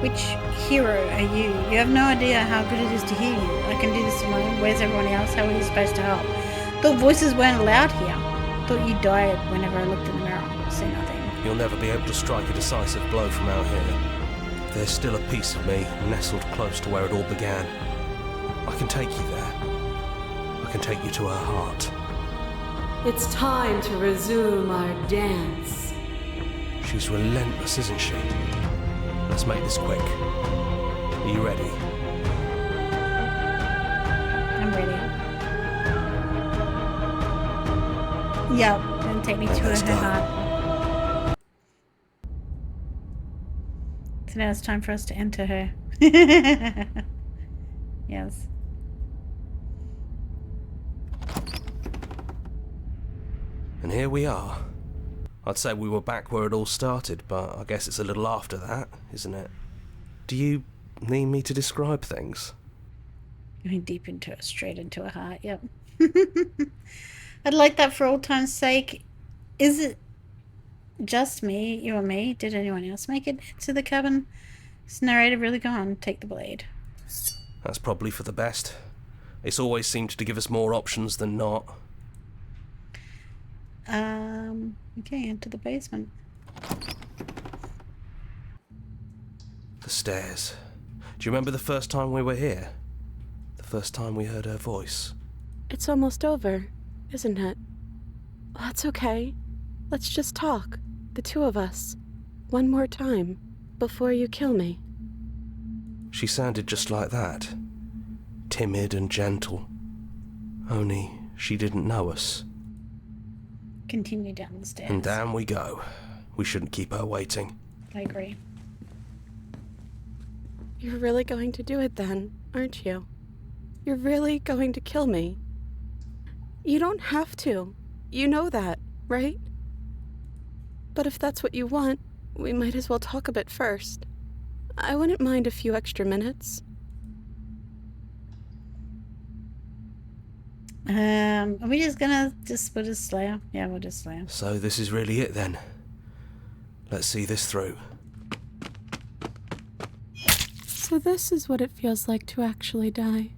Which hero are you? You have no idea how good it is to hear you. I can do this alone. Where's everyone else? How are you supposed to help? Thought voices weren't allowed here. Thought you died whenever I looked in the mirror. Say nothing. You'll never be able to strike a decisive blow from out here. There's still a piece of me nestled close to where it all began. I can take you there. I can take you to her heart. It's time to resume our dance. She's relentless, isn't she? Let's make this quick. Are you ready? I'm ready. Yep, then take me to Let's her go. heart. So now it's time for us to enter her. Yes. And here we are. I'd say we were back where it all started, but I guess it's a little after that, isn't it? Do you need me to describe things? Going deep into her, straight into her heart, yep. I'd like that for old time's sake. Is it just me, you and me? Did anyone else make it to the cabin? Is narrator really gone? Take the blade. That's probably for the best. It's always seemed to give us more options than not. Okay, into the basement. The stairs. Do you remember the first time we were here? The first time we heard her voice? It's almost over, isn't it? That's okay. Let's just talk, the two of us, one more time, before you kill me. She sounded just like that. Timid and gentle. Only she didn't know us. Continue down the stairs. And down we go. We shouldn't keep her waiting. I agree. You're really going to do it then, aren't you? You're really going to kill me. You don't have to. You know that, right? But if that's what you want, we might as well talk a bit first. I wouldn't mind a few extra minutes. Are we just gonna we'll just slay her? Yeah, we'll just slay her. So this is really it then. Let's see this through. So this is what it feels like to actually die.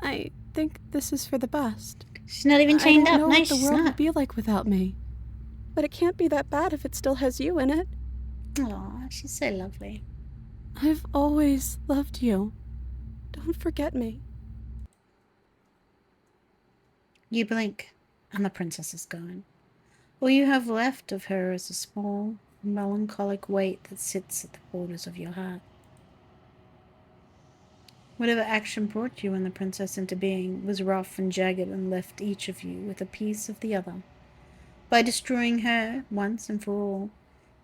I think this is for the best. She's not even chained I up. don't know Nice, what the she's world not. would be like without me. But it can't be that bad if it still has you in it. Aw, she's so lovely. I've always loved you. Don't forget me. You blink, and the princess is gone. All you have left of her is a small, melancholic weight that sits at the borders of your heart. Whatever action brought you and the princess into being was rough and jagged and left each of you with a piece of the other. By destroying her once and for all,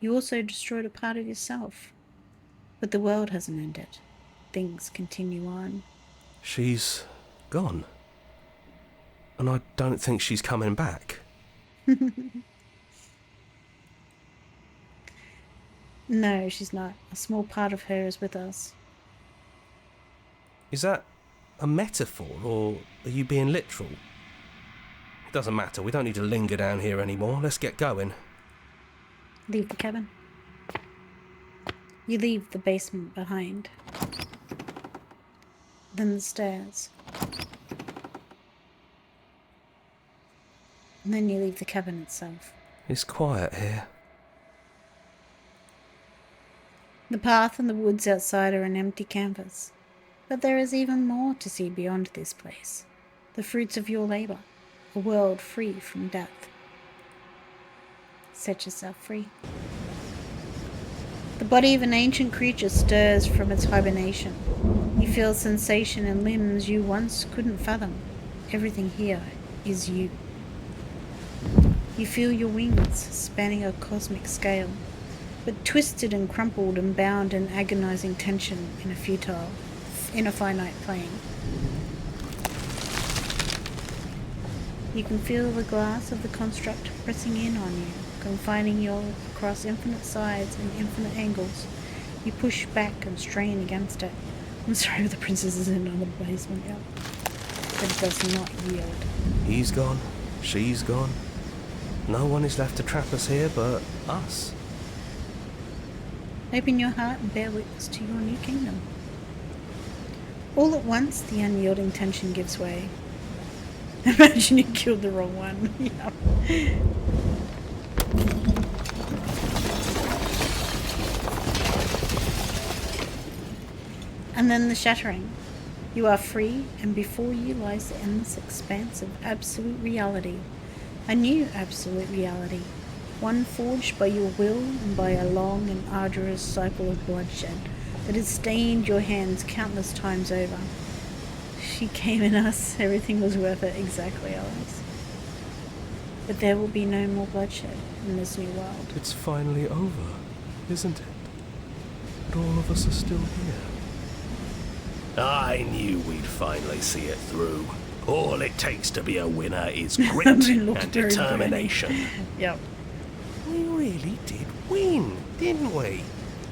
you also destroyed a part of yourself. But the world hasn't ended. Things continue on. She's gone. And I don't think she's coming back. No, she's not. A small part of her is with us. Is that a metaphor, or are you being literal? It doesn't matter, we don't need to linger down here anymore. Let's get going. Leave the cabin. You leave the basement behind. Then the stairs. And then you leave the cabin itself. It's quiet here. The path and the woods outside are an empty canvas. But there is even more to see beyond this place. The fruits of your labor. A world free from death. Set yourself free. The body of an ancient creature stirs from its hibernation. You feel sensation in limbs you once couldn't fathom. Everything here is you. You feel your wings spanning a cosmic scale, but twisted and crumpled and bound in agonizing tension in a finite plane. You can feel the glass of the construct pressing in on you, confining you across infinite sides and infinite angles. You push back and strain against it. I'm sorry, the princess is in on the basement, yeah. But it does not yield. He's gone. She's gone. No one is left to trap us here but us. Open your heart and bear witness to your new kingdom. All at once, the unyielding tension gives way. Imagine you killed the wrong one. Yeah. And then the shattering. You are free, and before you lies the endless expanse of absolute reality. A new absolute reality. One forged by your will and by a long and arduous cycle of bloodshed that has stained your hands countless times over. She came in us, everything was worth it, exactly, Alex. But there will be no more bloodshed in this new world. It's finally over, isn't it? But all of us are still here. I knew we'd finally see it through. All it takes to be a winner is grit and determination. Yep. We really did win, didn't we?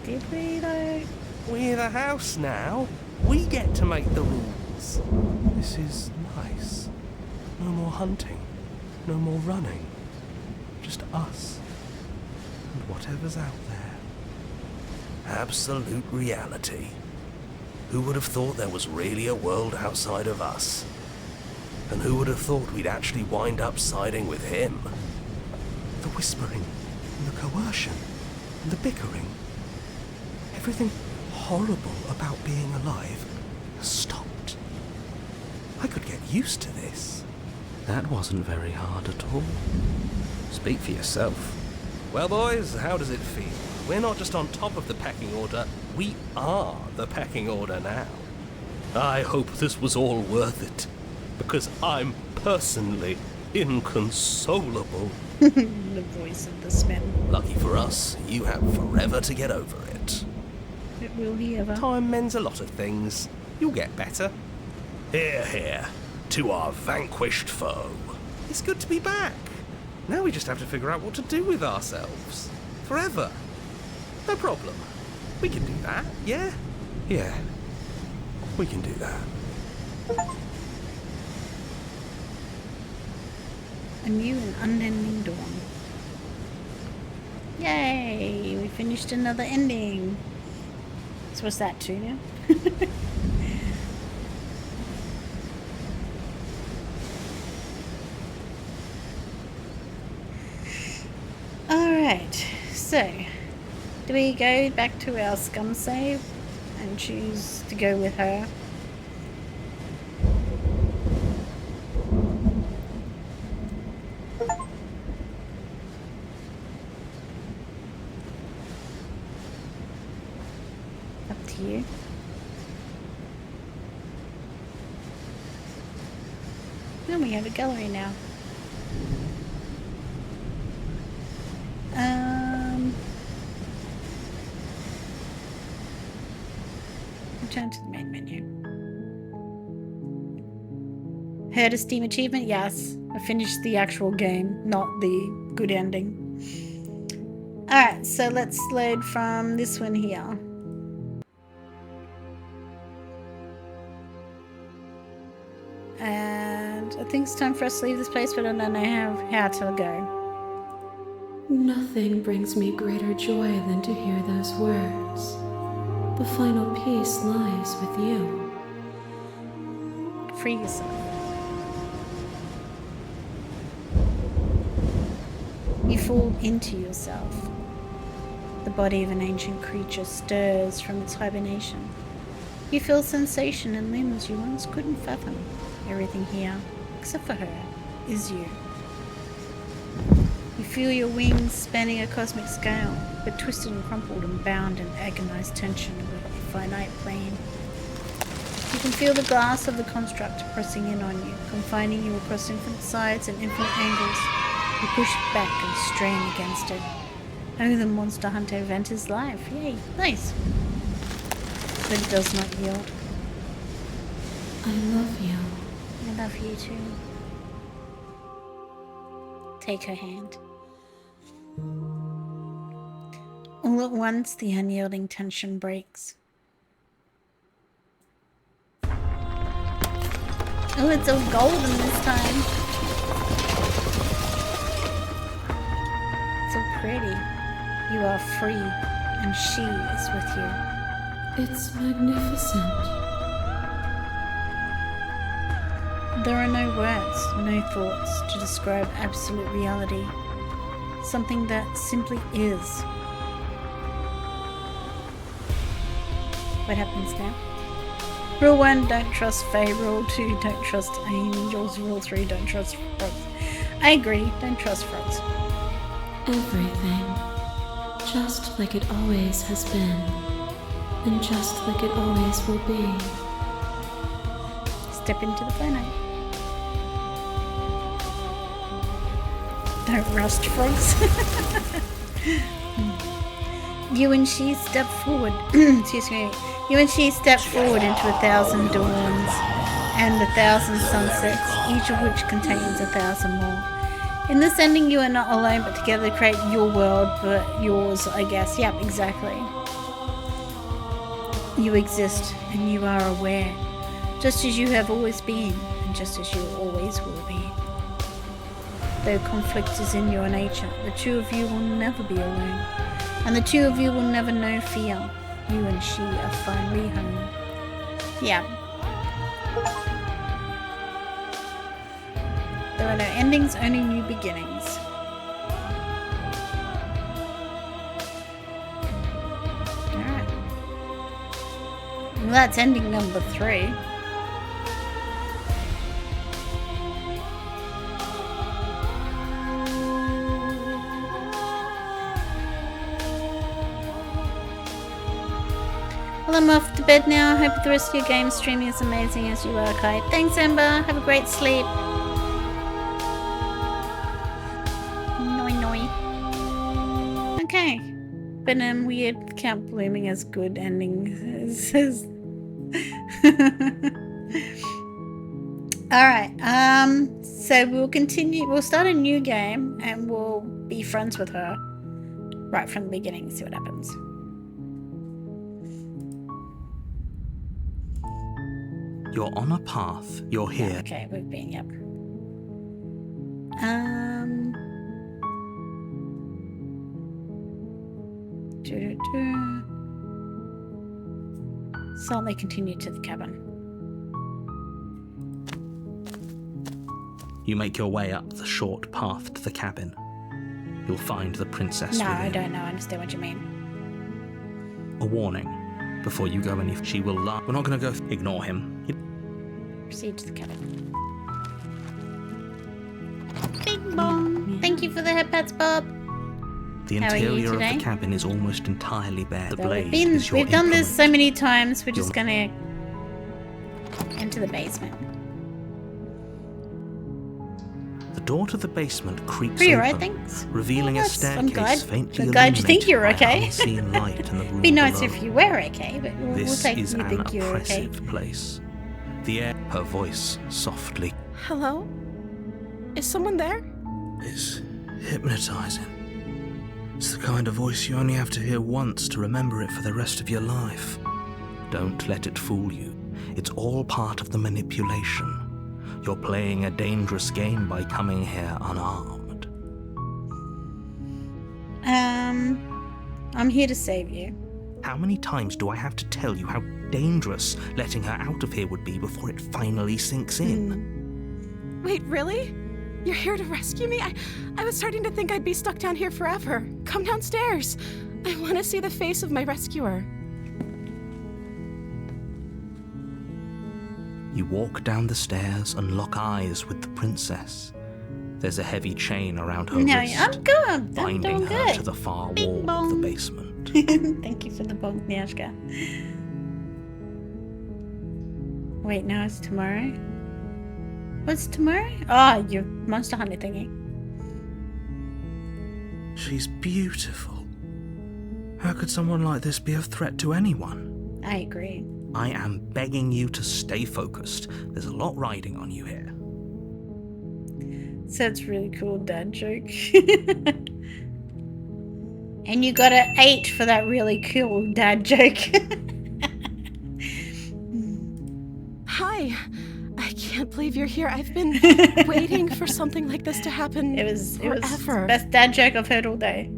Did we though? We're the house now. We get to make the rules. This is nice. No more hunting. No more running. Just us. And whatever's out there. Absolute reality. Who would have thought there was really a world outside of us? And who would have thought we'd actually wind up siding with him? The whispering, and the coercion, and the bickering. Everything horrible about being alive has stopped. I could get used to this. That wasn't very hard at all. Speak for yourself. Well, boys, how does it feel? We're not just on top of the pecking order, we are the pecking order now. I hope this was all worth it, because I'm personally inconsolable. The voice of the Smith. Lucky for us, you have forever to get over it. But will he ever? Time mends a lot of things. You'll get better. Hear, hear, to our vanquished foe. It's good to be back. Now we just have to figure out what to do with ourselves. Forever. No problem. We can do that, yeah? Yeah. We can do that. A new and unending dawn. Yay! We finished another ending. So what's that, 2 now? Alright, so do we go back to our scum save and choose to go with her? Up to you. And we have a gallery now. Return to the main menu. Heard a Steam achievement? Yes. I finished the actual game, not the good ending. Alright, so let's load from this one here. And I think it's time for us to leave this place, but I don't know how to go. Nothing brings me greater joy than to hear those words. The final peace lies with you. Free yourself. You fall into yourself. The body of an ancient creature stirs from its hibernation. You feel sensation in limbs you once couldn't fathom. Everything here, except for her, is you. You feel your wings spanning a cosmic scale, but twisted and crumpled and bound in agonized tension with a finite plane. You can feel the glass of the construct pressing in on you, confining you across infinite sides and infinite angles. You push back and strain against it. Oh, the Monster Hunter event is live. Yay, nice. But it does not yield. I love you. I love you too. Take her hand. All at once, the unyielding tension breaks. Oh, it's all golden this time. So pretty. You are free. and she is with you. It's magnificent. There are no words, no thoughts to describe absolute reality. Something that simply is. What happens now? Rule 1, don't trust Fae. Rule 2, don't trust angels. Rule 3, don't trust frogs. I agree, don't trust frogs. Everything. Just like it always has been. And just like it always will be. Step into the planet. Don't rust frogs. You and she step forward. Excuse me. You and she step forward into 1,000 dawns and 1,000 sunsets, each of which contains 1,000 more. In this ending, you are not alone, but together create your world, but yours, I guess. Yep, exactly. You exist, and you are aware, just as you have always been, and just as you always will be. Though conflict is in your nature, the two of you will never be alone, and the two of you will never know fear. You and she are finally home. Yeah. There are no endings, only new beginnings. Alright. Well, that's ending number 3. Well, I'm off to bed now. I hope the rest of your game streaming is amazing as you are, Kai. Thanks, Ember. Have a great sleep. Noi noi. Okay. But weird Count Blooming as good ending. Alright. So we'll continue. We'll start a new game and we'll be friends with her right from the beginning. See what happens. You're on a path. You're here. Yeah, okay, we've been, yep. Slowly continue to the cabin. You make your way up the short path to the cabin. You'll find the princess No, within. I don't know. I understand what you mean. A warning. Before you go any, she will laugh. We're not going to go. Ignore him. Proceed to the cabin. Bing bong. Thank you for the head pats, Bob. The How are you interior of today? the cabin is almost entirely bare. The So blaze is your we've done this so implement. many times. We're just gonna enter the basement. The door to the basement creaks Are you open, right? Thanks. revealing Oh, a that's- I'm staircase glad. faintly I'm glad you think illuminated you're by okay. unseen light in the room Be nice below. if you were okay, but we'll This take is you an think you're okay. oppressive place. The air, her voice softly. Hello? Is someone there? It's hypnotizing. It's the kind of voice you only have to hear once to remember it for the rest of your life. Don't let it fool you. It's all part of the manipulation. You're playing a dangerous game by coming here unarmed. I'm here to save you. How many times do I have to tell you how dangerous letting her out of here would be before it finally sinks in? Wait, really? You're here to rescue me? I was starting to think I'd be stuck down here forever. Come downstairs. I want to see the face of my rescuer. You walk down the stairs and lock eyes with the princess. There's a heavy chain around her No, wrist, I'm good. I'm binding doing her good. to the far Bing wall of the bong. basement. Thank you for the bogniashka. Wait, no, it's tomorrow. What's tomorrow? Oh, your Monster Hunter thingy. She's beautiful. How could someone like this be a threat to anyone? I agree. I am begging you to stay focused. There's a lot riding on you here. So it's really cool dad joke. And you got an 8 for that really cool dad joke. Hi. I can't believe you're here. I've been waiting for something like this to happen It was the forever. best dad joke I've heard all day.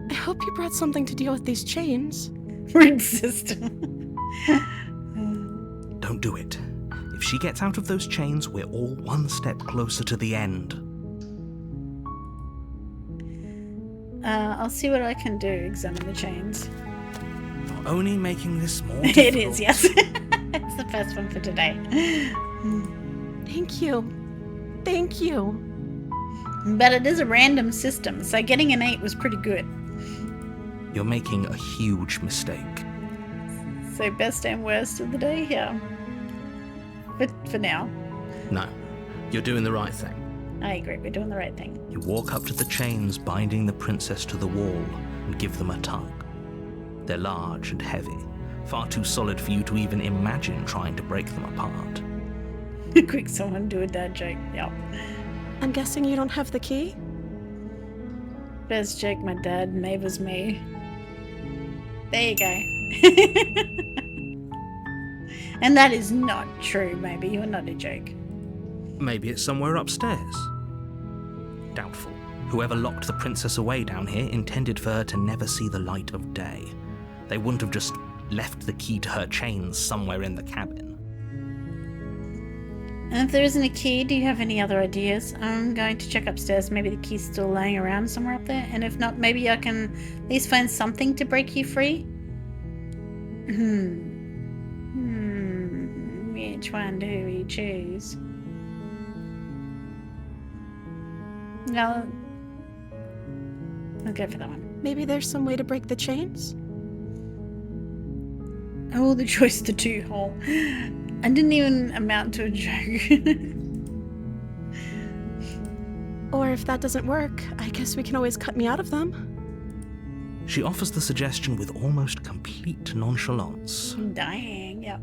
I hope you brought something to deal with these chains. Ring system. Don't do it. If she gets out of those chains, we're all one step closer to the end. I'll see what I can do. Examine the chains. You're only making this more difficult. It is, yes. It's the first one for today. Thank you. Thank you. But it is a random system, so getting an 8 was pretty good. You're making a huge mistake. So best and worst of the day here. But for now. No, you're doing the right thing. I agree, we're doing the right thing. You walk up to the chains binding the princess to the wall and give them a tug. They're large and heavy, far too solid for you to even imagine trying to break them apart. Quick, someone do a dad joke. Yep. I'm guessing you don't have the key? Best joke my dad neighbors me. There you go. And that is not true, maybe. You're not a joke. Maybe it's somewhere upstairs. Doubtful. Whoever locked the princess away down here intended for her to never see the light of day. They wouldn't have just left the key to her chains somewhere in the cabin. And if there isn't a key, do you have any other ideas? I'm going to check upstairs. Maybe the key's still laying around somewhere up there. And if not, maybe I can at least find something to break you free? Which one do we choose? No, I'll go for that one. Maybe there's some way to break the chains? Oh, the choice to 2-hole. I didn't even amount to a joke. Or if that doesn't work, I guess we can always cut me out of them. She offers the suggestion with almost complete nonchalance. Dying, yep.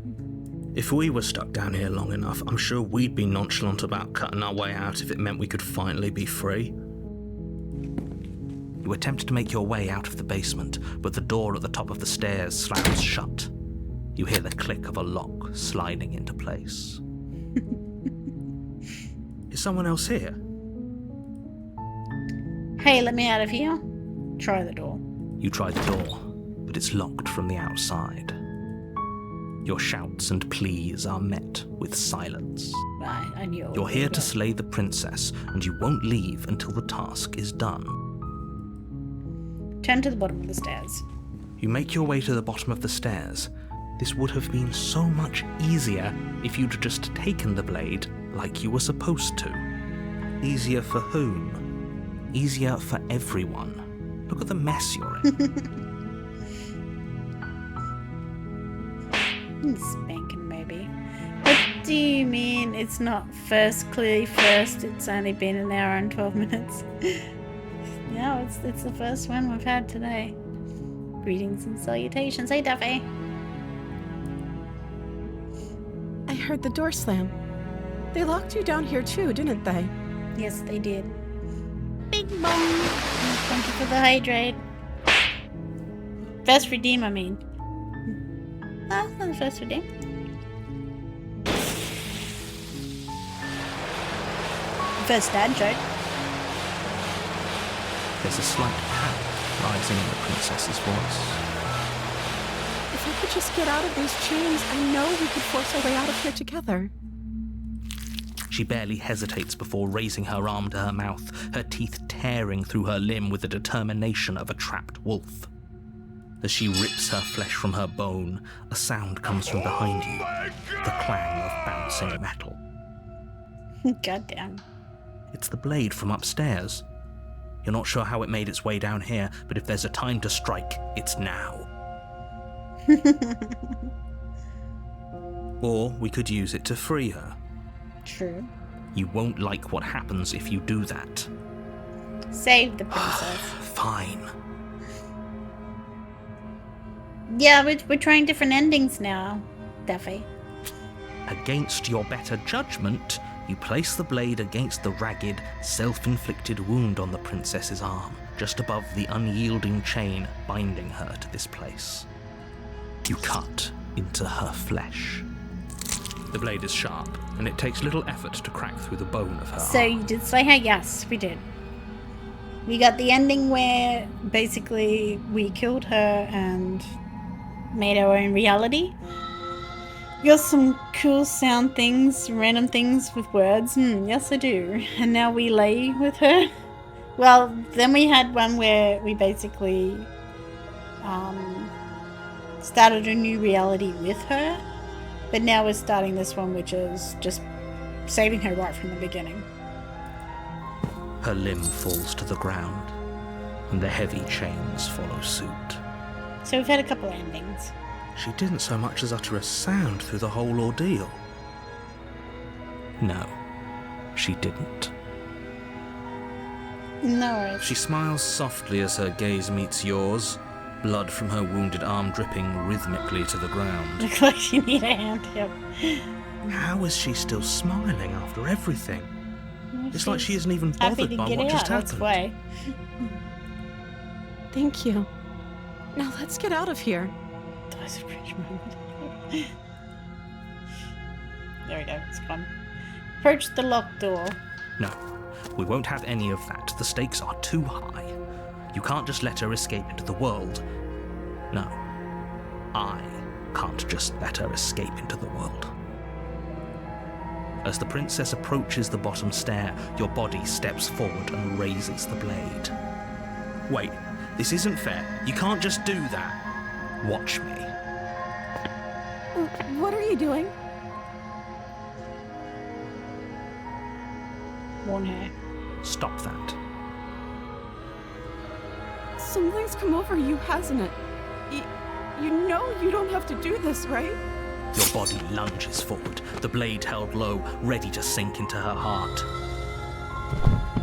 If we were stuck down here long enough, I'm sure we'd be nonchalant about cutting our way out if it meant we could finally be free. You attempt to make your way out of the basement, but the door at the top of the stairs slams shut. You hear the click of a lock sliding into place. Is someone else here? Hey, let me out of here. Try the door. You try the door, but it's locked from the outside. Your shouts and pleas are met with silence. Right, I knew. You're here to slay the princess, and you won't leave until the task is done. Turn to the bottom of the stairs. You make your way to the bottom of the stairs. This would have been so much easier if you'd just taken the blade like you were supposed to. Easier for whom? Easier for everyone. Look at the mess you're in. Spanking, maybe. What do you mean it's not clearly first? It's only been an hour and 12 minutes. No, it's the first one we've had today. Greetings and salutations. Hey, Duffy. I heard the door slam. They locked you down here too, didn't they? Yes, they did. Big bong. Thank you for the hydrate. First redeem, I mean. Oh, not the first redeem. First dad joke. There's a slight panic rising in the princess's voice. If I could just get out of these chains, I know we could force our way out of here together. She barely hesitates before raising her arm to her mouth, her teeth tearing through her limb with the determination of a trapped wolf. As she rips her flesh from her bone, a sound comes from behind you, the clang of bouncing metal. Goddamn. It's the blade from upstairs. You're not sure how it made its way down here, but if there's a time to strike, it's now. Or we could use it to free her. True. You won't like what happens if you do that. Save the princess. Fine. Yeah, we're trying different endings now, Duffy. Against your better judgment, you place the blade against the ragged, self-inflicted wound on the princess's arm, just above the unyielding chain binding her to this place. You cut into her flesh. The blade is sharp, and it takes little effort to crack through the bone of her So arm. you did say hey, yes, we did. We got the ending where basically we killed her and made our own reality. We got some cool sound things, random things with words. Yes, I do. And now we lay with her. Well, then we had one where we basically started a new reality with her. But now we're starting this one, which is just saving her right from the beginning. Her limb falls to the ground, and the heavy chains follow suit. So we've had a couple of endings. She didn't so much as utter a sound through the whole ordeal. No, she didn't. No. She smiles softly as her gaze meets yours, blood from her wounded arm dripping rhythmically to the ground. Looks like she needs a hand, yep. How is she still smiling after everything? It's like she isn't even happy bothered to by get what out, just that's happened. why. Thank you. Now let's get out of here. That was a bridge moment. There we go, it's gone. Approach the locked door. No, we won't have any of that. The stakes are too high. You can't just let her escape into the world. No, I can't just let her escape into the world. As the princess approaches the bottom stair, your body steps forward and raises the blade. Wait, this isn't fair. You can't just do that. Watch me. What are you doing? Warn her. Stop that. Something's come over you, hasn't it? You know you don't have to do this, right? Your body lunges forward, the blade held low, ready to sink into her heart.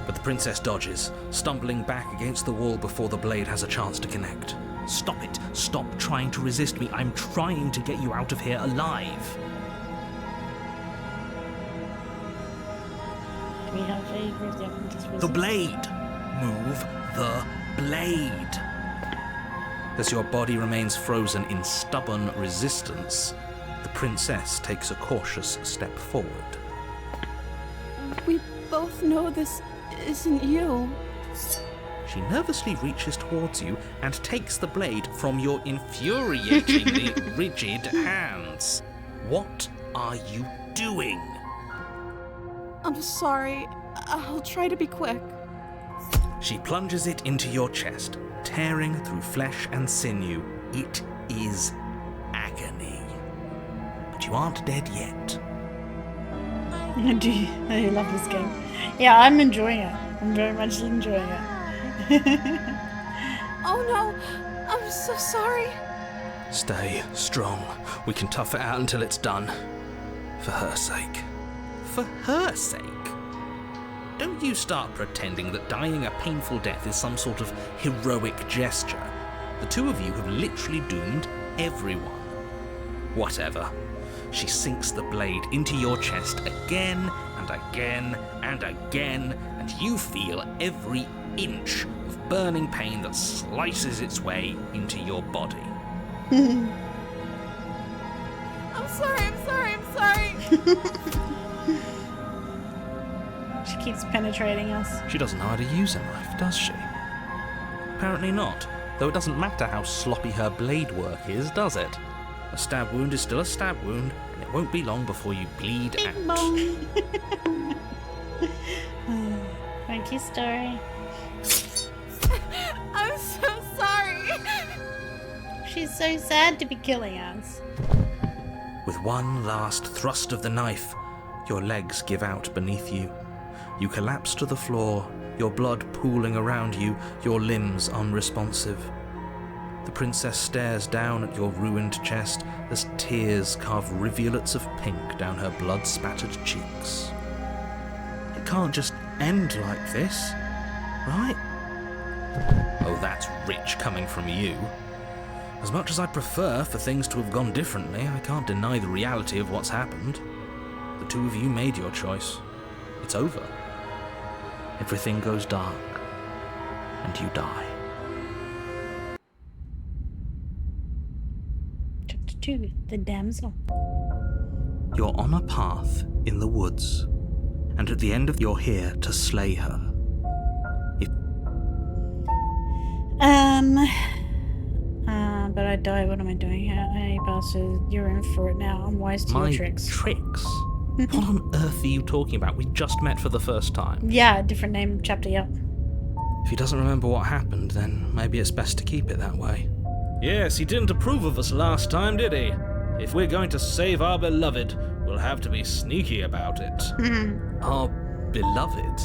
But the princess dodges, stumbling back against the wall before the blade has a chance to connect. Stop it. Stop trying to resist me. I'm trying to get you out of here alive. Do we have a... The blade! Move the blade! As your body remains frozen in stubborn resistance, the princess takes a cautious step forward. We both know this isn't you. She nervously reaches towards you and takes the blade from your infuriatingly rigid hands. What are you doing? I'm sorry. I'll try to be quick. She plunges it into your chest, tearing through flesh and sinew. It is agony. But you aren't dead yet. I love this game. Yeah, I'm enjoying it. I'm very much enjoying it. Oh no, I'm so sorry. Stay strong. We can tough it out until it's done. For her sake. For her sake? Don't you start pretending that dying a painful death is some sort of heroic gesture. The two of you have literally doomed everyone. Whatever. She sinks the blade into your chest again and again and again, and you feel every inch of burning pain that slices its way into your body. I'm sorry. She keeps penetrating us. She doesn't know how to use a knife, does she? Apparently not, though it doesn't matter how sloppy her blade work is, does it? A stab wound is still a stab wound, and it won't be long before you bleed Bing out. bong. Thank you, Story. I'm so sorry. She's so sad to be killing us. With one last thrust of the knife, your legs give out beneath you. You collapse to the floor, your blood pooling around you, your limbs unresponsive. The princess stares down at your ruined chest as tears carve rivulets of pink down her blood-spattered cheeks. It can't just end like this, right? Oh, that's rich coming from you. As much as I'd prefer for things to have gone differently, I can't deny the reality of what's happened. The two of you made your choice. It's over. Everything goes dark, and you die. Chapter 2, The Damsel. You're on a path in the woods, and at the end of you're here to slay her. But I die. What am I doing here? Hey, bastard, you're in for it now. I'm wise to My your tricks. tricks? What on earth are you talking about? We just met for the first time. Yeah, different name chapter, yeah. If he doesn't remember what happened, then maybe it's best to keep it that way. Yes, he didn't approve of us last time, did he? If we're going to save our beloved, we'll have to be sneaky about it. Our beloved?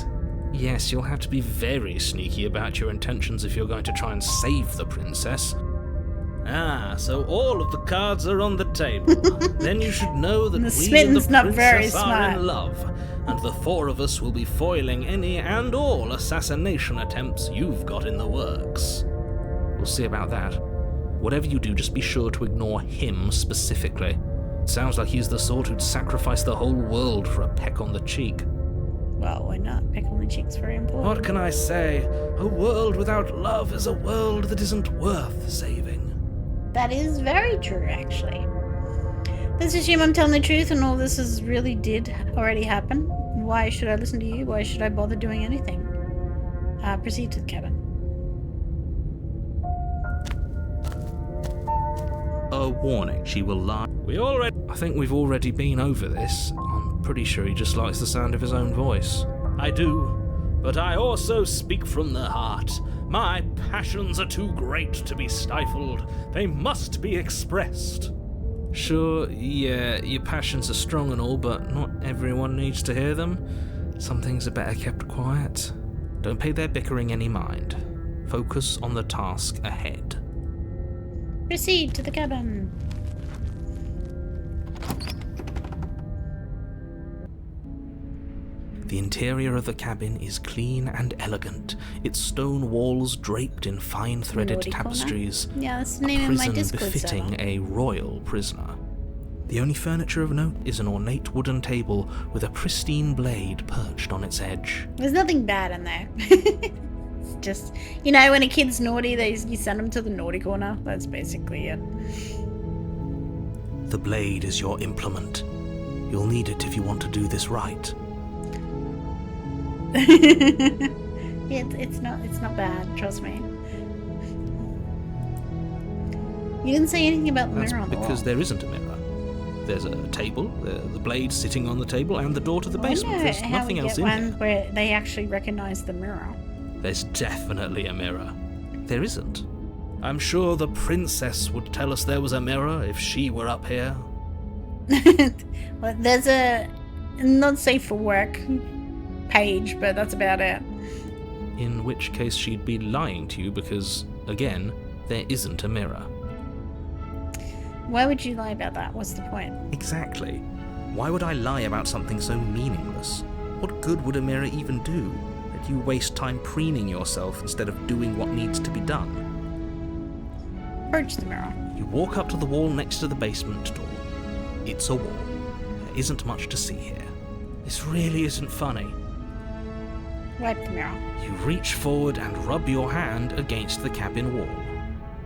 Yes, you'll have to be very sneaky about your intentions if you're going to try and save the princess. Ah, so all of the cards are on the table. Then you should know that The we and Smith's the not very princess are smart. in love, and the four of us will be foiling any and all assassination attempts you've got in the works. We'll see about that. Whatever you do, just be sure to ignore him specifically. It sounds like he's the sort who'd sacrifice the whole world for a peck on the cheek. Well, why not? Peck on the cheek's very important. What can I say? A world without love is a world that isn't worth saving. That is very true, actually. Let's assume I'm telling the truth and all this is really did already happen. Why should I listen to you? Why should I bother doing anything? Proceed to the cabin. A warning, she will lie. I think we've already been over this. I'm pretty sure he just likes the sound of his own voice. I do, but I also speak from the heart. My passions are too great to be stifled. They must be expressed. Sure, yeah, your passions are strong and all, but not everyone needs to hear them. Some things are better kept quiet. Don't pay their bickering any mind. Focus on the task ahead. Proceed to the cabin. The interior of the cabin is clean and elegant, its stone walls draped in fine threaded Naughty corner. tapestries. Yeah, that's the A name of my prison Discord befitting server. a royal prisoner. The only furniture of note is an ornate wooden table with a pristine blade perched on its edge. There's nothing bad in there. It's just, you know, when a kid's naughty, you send them to the naughty corner. That's basically it. The blade is your implement. You'll need it if you want to do this right. It's not bad, trust me. You didn't say anything about the That's mirror on the because wall. there isn't a mirror. There's a table, the blade sitting on the table, and the door to the I basement. wonder There's how nothing we else get in one there. where they actually recognize the mirror. There's definitely a mirror. There isn't. I'm sure the princess would tell us there was a mirror if she were up here. Well, there's a not safe for work page, but that's about it. In which case she'd be lying to you because, again, there isn't a mirror. Why would you lie about that? What's the point? Exactly. Why would I lie about something so meaningless? What good would a mirror even do? That you waste time preening yourself instead of doing what needs to be done. Approach the mirror. You walk up to the wall next to the basement door. It's a wall. There isn't much to see here. This really isn't funny. Wipe the mirror. You reach forward and rub your hand against the cabin wall.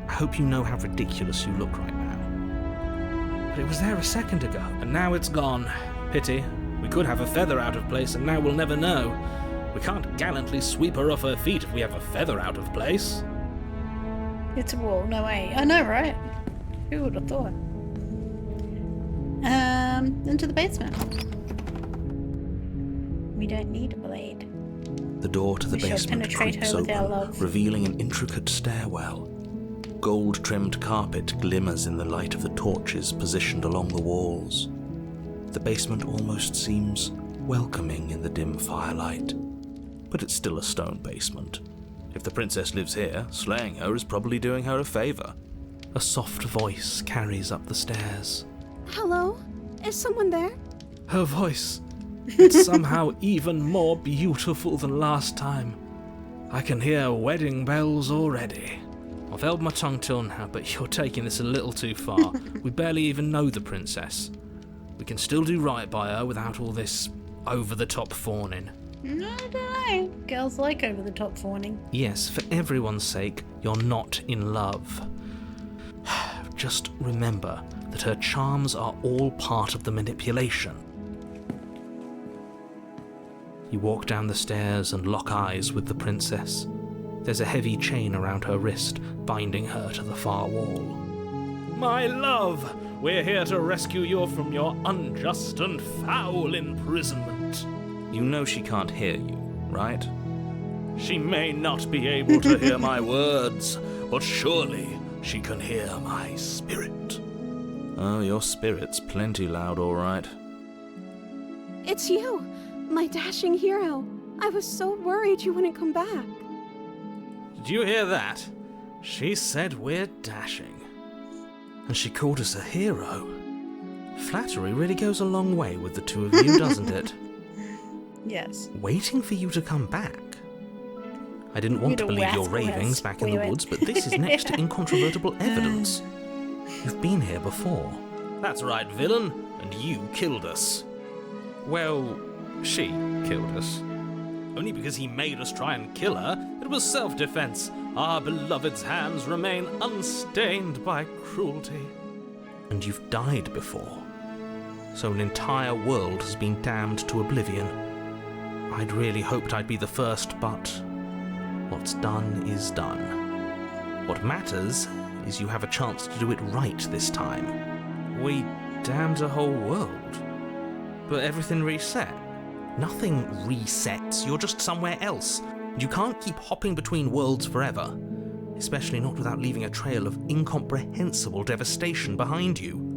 I hope you know how ridiculous you look right now. But it was there a second ago. And now it's gone. Pity. We could have a feather out of place, and now we'll never know. We can't gallantly sweep her off her feet if we have a feather out of place. It's a wall. No way. I know, right? Who would have thought? Into the basement. We don't need a blade. The door to the We shall basement penetrate creaks her with our open, love. revealing an intricate stairwell. Gold-trimmed carpet glimmers in the light of the torches positioned along the walls. The basement almost seems welcoming in the dim firelight. But it's still a stone basement. If the princess lives here, slaying her is probably doing her a favor. A soft voice carries up the stairs. Hello? Is someone there? Her voice. It's somehow even more beautiful than last time. I can hear wedding bells already. I've held my tongue till now, but you're taking this a little too far. We barely even know the princess. We can still do right by her without all this over-the-top fawning. No, I don't know. Girls like over-the-top fawning. Yes, for everyone's sake, you're not in love. Just remember that her charms are all part of the manipulation. You walk down the stairs and lock eyes with the princess. There's a heavy chain around her wrist, binding her to the far wall. My love, we're here to rescue you from your unjust and foul imprisonment. You know she can't hear you, right? She may not be able to hear my words, but surely she can hear my spirit. Oh, your spirit's plenty loud, all right. It's you, my dashing hero. I was so worried you wouldn't come back. Did you hear that? She said we're dashing. And she called us a hero. Flattery really goes a long way with the two of you, doesn't it? Yes. Waiting for you to come back. I didn't want to believe your ravings back in the woods, but this is next to incontrovertible evidence. You've been here before. That's right, villain, and you killed us. Well, she killed us. Only because he made us try and kill her. It was self-defense. Our beloved's hands remain unstained by cruelty. And you've died before. So an entire world has been damned to oblivion. I'd really hoped I'd be the first, but what's done is done. What matters is you have a chance to do it right this time. We damned a whole world. But everything reset. Nothing resets, you're just somewhere else. You can't keep hopping between worlds forever. Especially not without leaving a trail of incomprehensible devastation behind you.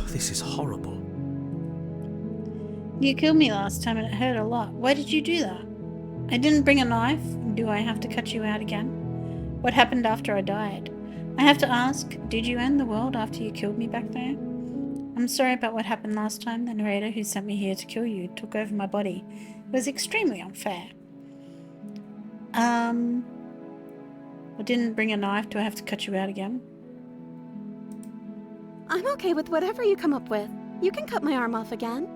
This is horrible. You killed me last time and it hurt a lot. Why did you do that? I didn't bring a knife. Do I have to cut you out again? What happened after I died? I have to ask, did you end the world after you killed me back there? I'm sorry about what happened last time. The narrator who sent me here to kill you took over my body. It was extremely unfair. I didn't bring a knife. Do I have to cut you out again? I'm okay with whatever you come up with. You can cut my arm off again.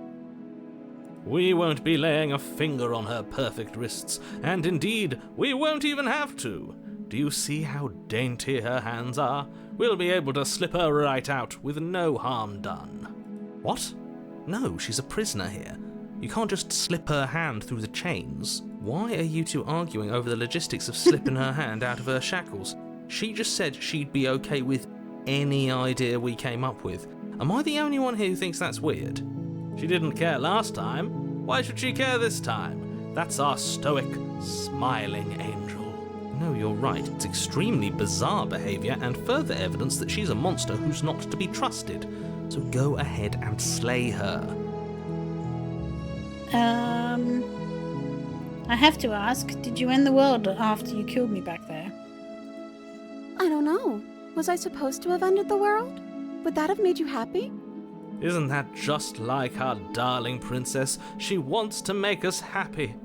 We won't be laying a finger on her perfect wrists, and indeed, we won't even have to. Do you see how dainty her hands are? We'll be able to slip her right out with no harm done. What? No, she's a prisoner here. You can't just slip her hand through the chains. Why are you two arguing over the logistics of slipping her hand out of her shackles? She just said she'd be okay with any idea we came up with. Am I the only one here who thinks that's weird? She didn't care last time. Why should she care this time? That's our stoic, smiling angel. No, you're right. It's extremely bizarre behaviour and further evidence that she's a monster who's not to be trusted. So go ahead and slay her. I have to ask, did you end the world after you killed me back there? I don't know. Was I supposed to have ended the world? Would that have made you happy? Isn't that just like our darling princess? She wants to make us happy.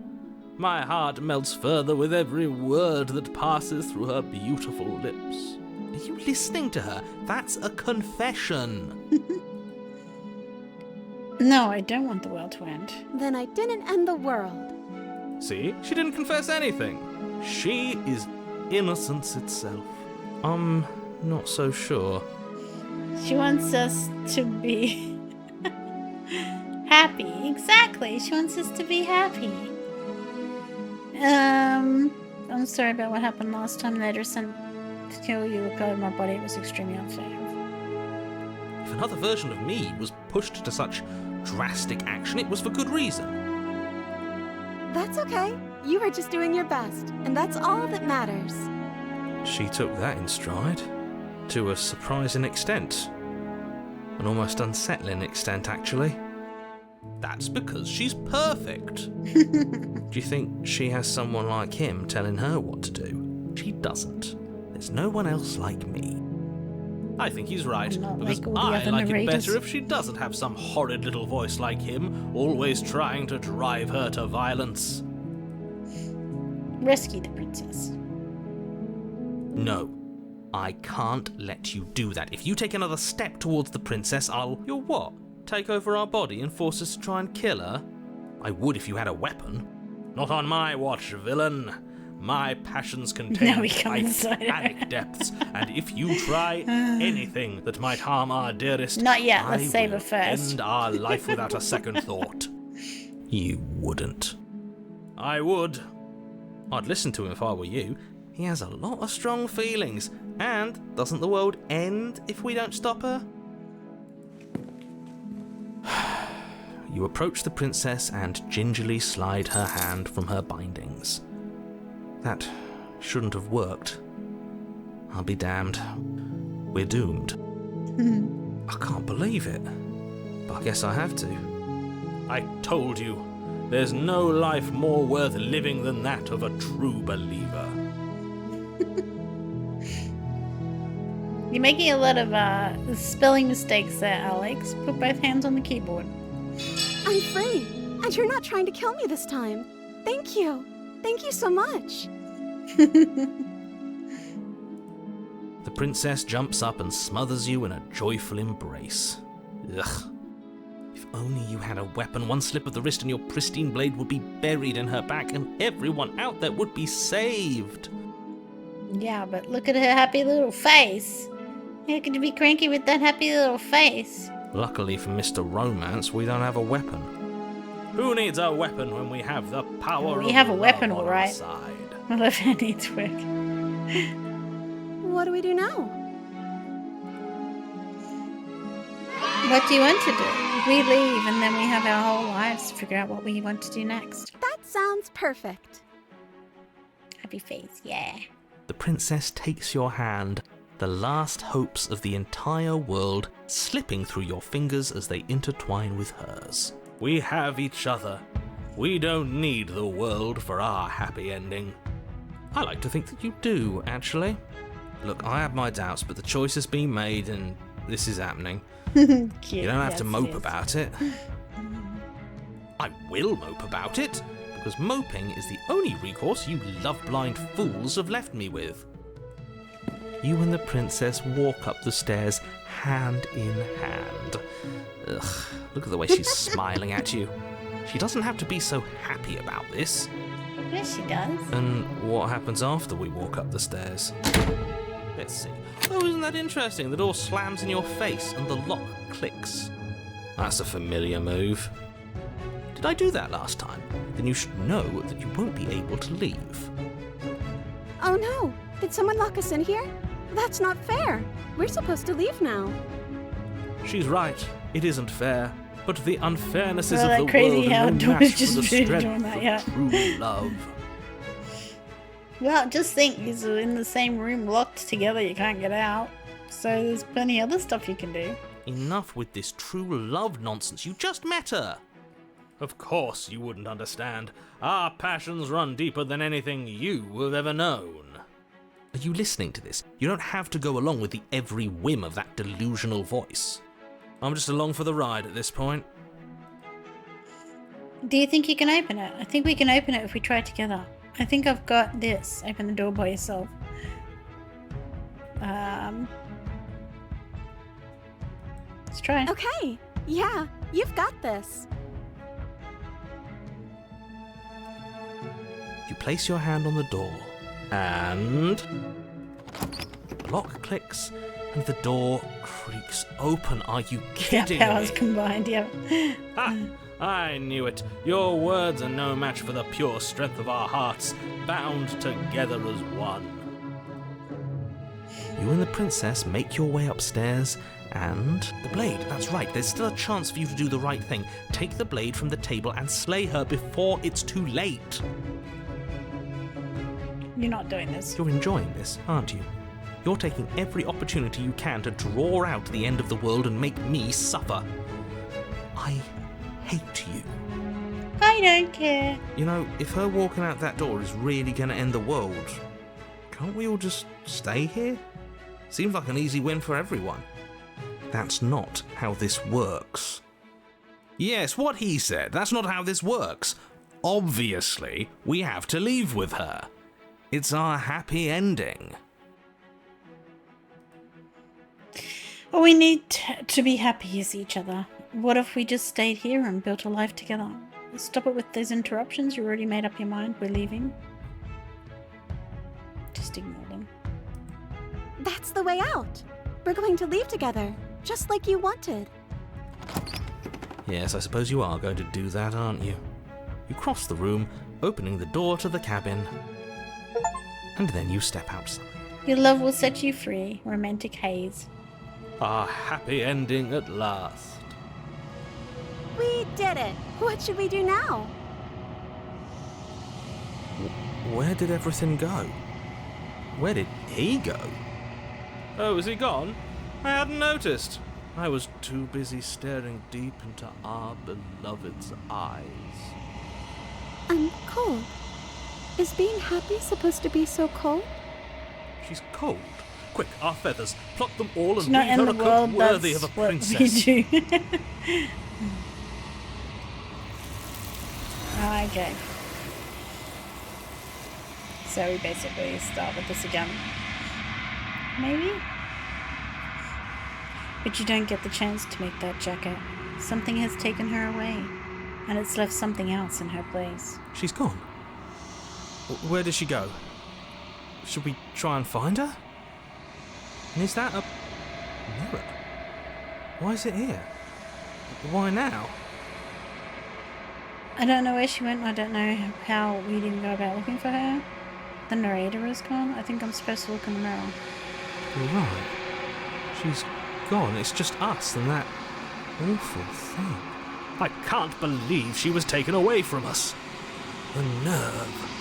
My heart melts further with every word that passes through her beautiful lips. Are you listening to her? That's a confession. No, I don't want the world to end. Then I didn't end the world. See? She didn't confess anything. She is innocence itself. I'm not so sure. She wants us to be happy. Exactly. She wants us to be happy. I'm sorry about what happened last time. They just sent to kill you with God in my body. It was extremely unfair. If another version of me was pushed to such drastic action, it was for good reason. That's okay. You were just doing your best, and that's all that matters. She took that in stride. To a surprising extent. An almost unsettling extent, actually. That's because she's perfect. Do you think she has someone like him telling her what to do? She doesn't. There's no one else like me. I think he's right, because like all the I other like it narrators. better if she doesn't have some horrid little voice like him, always trying to drive her to violence. Rescue the princess. No. I can't let you do that. If you take another step towards the princess, I'll... You'll what? Take over our body and force us to try and kill her? I would if you had a weapon. Not on my watch, villain. My passions contain titanic depths, and if you try anything that might harm our dearest, Not yet. Let's save her will first. end our life without a second thought. You wouldn't. I would. I'd listen to him if I were you. He has a lot of strong feelings. And doesn't the world end if we don't stop her? You approach the princess and gingerly slide her hand from her bindings. That shouldn't have worked. I'll be damned. We're doomed. I can't believe it. But I guess I have to. I told you, there's no life more worth living than that of a true believer. You're making a lot of spelling mistakes there, Alex. Put both hands on the keyboard. I'm free, and you're not trying to kill me this time. Thank you. Thank you so much. The princess jumps up and smothers you in a joyful embrace. Ugh. If only you had a weapon, one slip of the wrist and your pristine blade would be buried in her back and everyone out there would be saved. Yeah, but look at her happy little face. How could you be cranky with that happy little face? Luckily for Mr. Romance, we don't have a weapon. Who needs a weapon when we have the power We have a of weapon, love on all our right. side? Well, if it needs work. What do we do now? What do you want to do? We leave and then we have our whole lives to figure out what we want to do next. That sounds perfect. Happy face, yeah. The princess takes your hand, the last hopes of the entire world slipping through your fingers as they intertwine with hers. We have each other. We don't need the world for our happy ending. I like to think that you do, actually. Look, I have my doubts, but the choice has been made and this is happening. Cute. You don't have to Yes, mope yes. about it. I will mope about it, because moping is the only recourse you love-blind fools have left me with. You and the princess walk up the stairs, hand in hand. Ugh, look at the way she's smiling at you. She doesn't have to be so happy about this. Yes, she does. And what happens after we walk up the stairs? Let's see. Oh, isn't that interesting? The door slams in your face and the lock clicks. That's a familiar move. Did I do that last time? Then you should know that you won't be able to leave. Oh no! Did someone lock us in here? That's not fair. We're supposed to leave now. She's right. It isn't fair. But the unfairnesses Well, that of the crazy world are no outdoors match for just the doing strength that, of yeah. true love. Well, just think, you're in the same room locked together, you can't get out. So there's plenty other stuff you can do. Enough with this true love nonsense. You just met her. Of course you wouldn't understand. Our passions run deeper than anything you have ever known. Are you listening to this? You don't have to go along with the every whim of that delusional voice. I'm just along for the ride at this point. Do you think you can open it? I think we can open it if we try together. I think I've got this. Open the door by yourself. Let's try. Okay. Yeah, you've got this. You place your hand on the door, And the lock clicks, and the door creaks open. Are you Yeah, kidding powers me? combined, yeah. ha! I knew it. Your words are no match for the pure strength of our hearts, bound together as one. You and the princess make your way upstairs, and the blade. That's right, there's still a chance for you to do the right thing. Take the blade from the table and slay her before it's too late. You're not doing this. You're enjoying this, aren't you? You're taking every opportunity you can to draw out the end of the world and make me suffer. I hate you. I don't care. You know, if her walking out that door is really going to end the world, can't we all just stay here? Seems like an easy win for everyone. That's not how this works. Yes, what he said. That's not how this works. Obviously, we have to leave with her. It's our happy ending. All we need to be happy is each other. What if we just stayed here and built a life together? Stop it with those interruptions. You already made up your mind. We're leaving. Just ignore them. That's the way out. We're going to leave together, just like you wanted. Yes, I suppose you are going to do that, aren't you? You cross the room, opening the door to the cabin, and then you step outside. Your love will set you free. Romantic haze. A happy ending at last. We did it! What should we do now? Where did everything go? Where did he go? Oh, is he gone? I hadn't noticed. I was too busy staring deep into our beloved's eyes. I'm cold. Is being happy supposed to be so cold? She's cold. Quick, our feathers. Pluck them all It's and not weave in her the a world, coat worthy that's of a what princess. we do. Okay. So we basically start with this again. Maybe? But you don't get the chance to make that jacket. Something has taken her away, and it's left something else in her place. She's gone. Where did she go? Should we try and find her? And is that a mirror? Why is it here? Why now? I don't know where she went. I don't know how we didn't go about looking for her. The narrator is gone. I think I'm supposed to look in the mirror. You're right. She's gone. It's just us and that awful thing. I can't believe she was taken away from us. The nerve.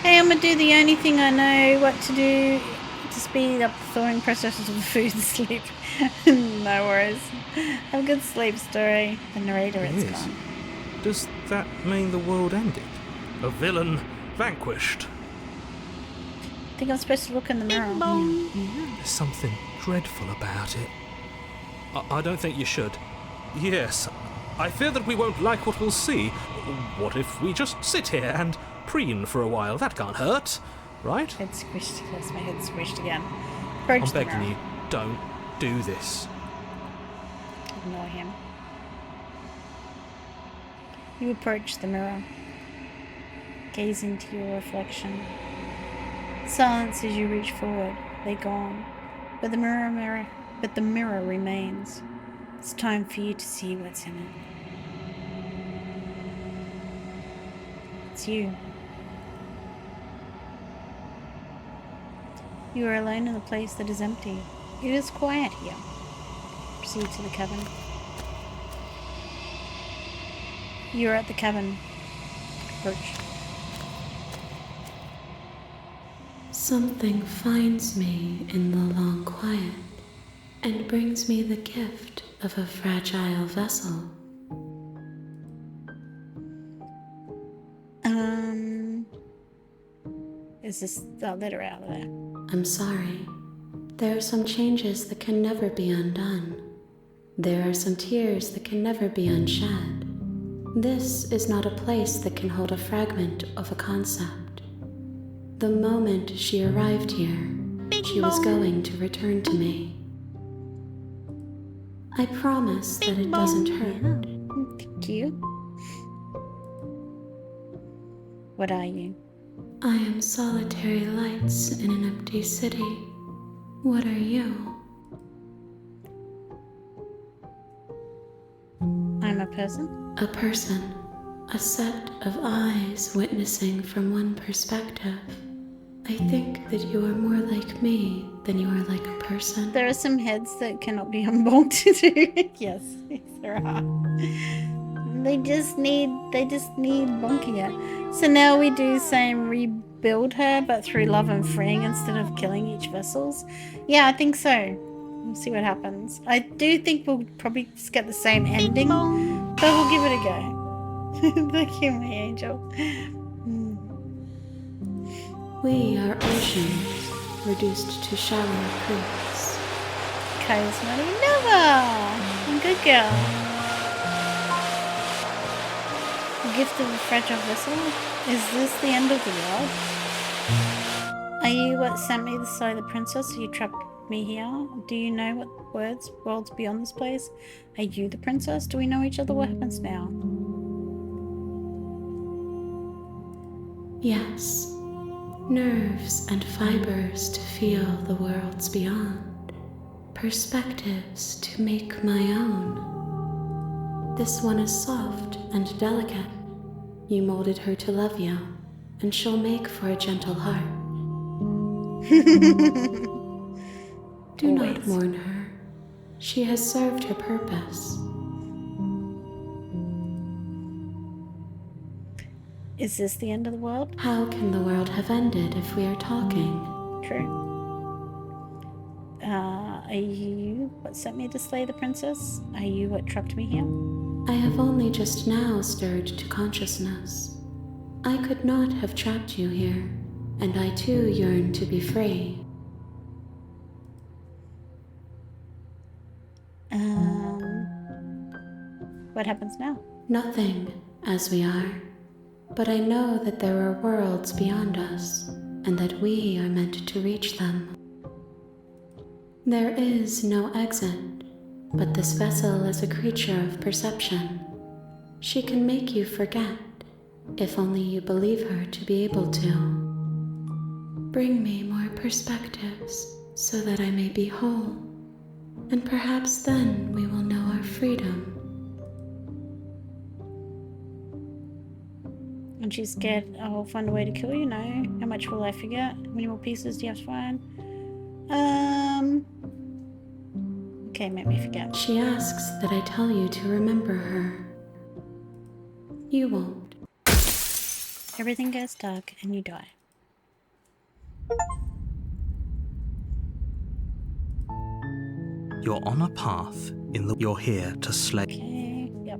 Hey, I'm gonna do the only thing I know what to do to speed up the thawing process of the food and sleep. No worries. Have a good sleep, story. The narrator is It is. gone. Does that mean the world ended? A villain vanquished. I think I'm supposed to look in the mirror. There's something dreadful about it. I don't think you should. Yes, I fear that we won't like what we'll see. What if we just sit here and preen for a while? That can't hurt, right? Head squished. Yes, my head squished again. Approach I'm the begging mirror. you, don't do this. Ignore him. You approach the mirror. Gaze into your reflection. Silence as you reach forward. They're gone. But the mirror remains. It's time for you to see what's in it. It's you. You are alone in a place that is empty. It is quiet here. Proceed to the cabin. You are at the cabin. Approach. Something finds me in the long quiet and brings me the gift of a fragile vessel. Is this the letter out of there? I'm sorry. There are some changes that can never be undone. There are some tears that can never be unshed. This is not a place that can hold a fragment of a concept. The moment she arrived here, she was going to return to me. I promise that it doesn't hurt. Thank you. What are you? I am solitary lights in an empty city. What are you? I'm a person. A person. A set of eyes witnessing from one perspective. I think that you are more like me than you are like a person. There are some heads that cannot be unbonked. Yes, there are. They just need bonking it. So now we do same rebuild her, but through love and freeing instead of killing each vessels. Yeah, I think so. We'll see what happens. I do think we'll probably just get the same ending, but we'll give it a go. Thank you, my angel. We are oceans, reduced to shallow creeks. Kai's money. Never! Good girl. The gift of a fragile vessel? Is this the end of the world? Are you what sent me to slay the princess? You trapped me here? Do you know what worlds beyond this place? Are you the princess? Do we know each other? What happens now? Yes. Nerves and fibers to feel the worlds beyond. Perspectives to make my own. This one is soft and delicate. You molded her to love you, and she'll make for a gentle heart. Do not Always. mourn her. She has served her purpose. Is this the end of the world? How can the world have ended if we are talking? True. Are you what sent me to slay the princess? Are you what trapped me here? I have only just now stirred to consciousness. I could not have trapped you here, and I too yearn to be free. What happens now? Nothing, as we are. But I know that there are worlds beyond us, and that we are meant to reach them. There is no exit, but this vessel is a creature of perception. She can make you forget, if only you believe her to be able to. Bring me more perspectives, so that I may be whole, and perhaps then we will know our freedom. And she's scared I'll find a way to kill you? No. How much will I forget? How many more pieces do you have to find? Okay, make me forget. She asks that I tell you to remember her. You won't. Everything goes dark and you die. You're on a path in the. You're here to slay. Okay, yep.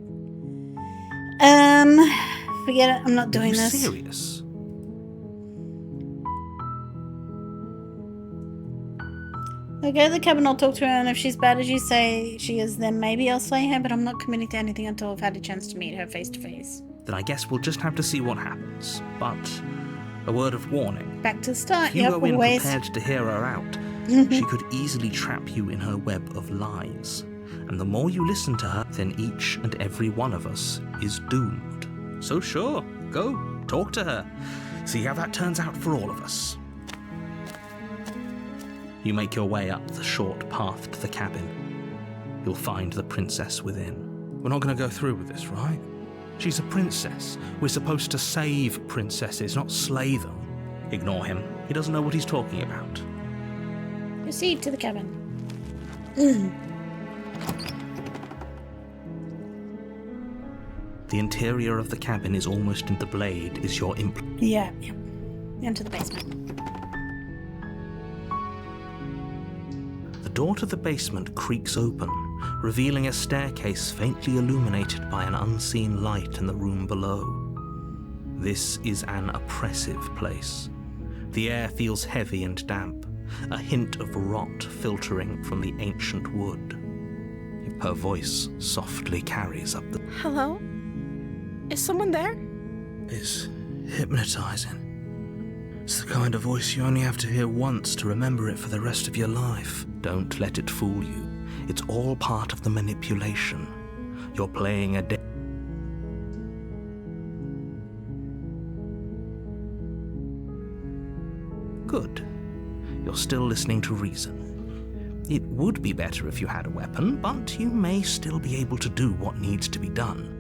Forget it, I'm not doing Are you this. serious? I'll go to the cabin, I'll talk to her, and if she's bad as you say she is, then maybe I'll slay her, but I'm not committing to anything until I've had a chance to meet her face to face. Then I guess we'll just have to see what happens. But a word of warning. Back to the start, If you yep, go in always. prepared to hear her out, she could easily trap you in her web of lies. And the more you listen to her, then each and every one of us is doomed. So sure, go, talk to her. See how that turns out for all of us. You make your way up the short path to the cabin. You'll find the princess within. We're not going to go through with this, right? She's a princess. We're supposed to save princesses, not slay them. Ignore him. He doesn't know what he's talking about. Proceed to the cabin. The interior of the cabin is almost in the blade is your Yeah. Into the basement. The door to the basement creaks open, revealing a staircase faintly illuminated by an unseen light in the room below. This is an oppressive place. The air feels heavy and damp, a hint of rot filtering from the ancient wood. Her voice softly carries up the... Hello? Is someone there? It's hypnotizing. It's the kind of voice you only have to hear once to remember it for the rest of your life. Don't let it fool you. It's all part of the manipulation. You're playing a Good. You're still listening to reason. It would be better if you had a weapon, but you may still be able to do what needs to be done.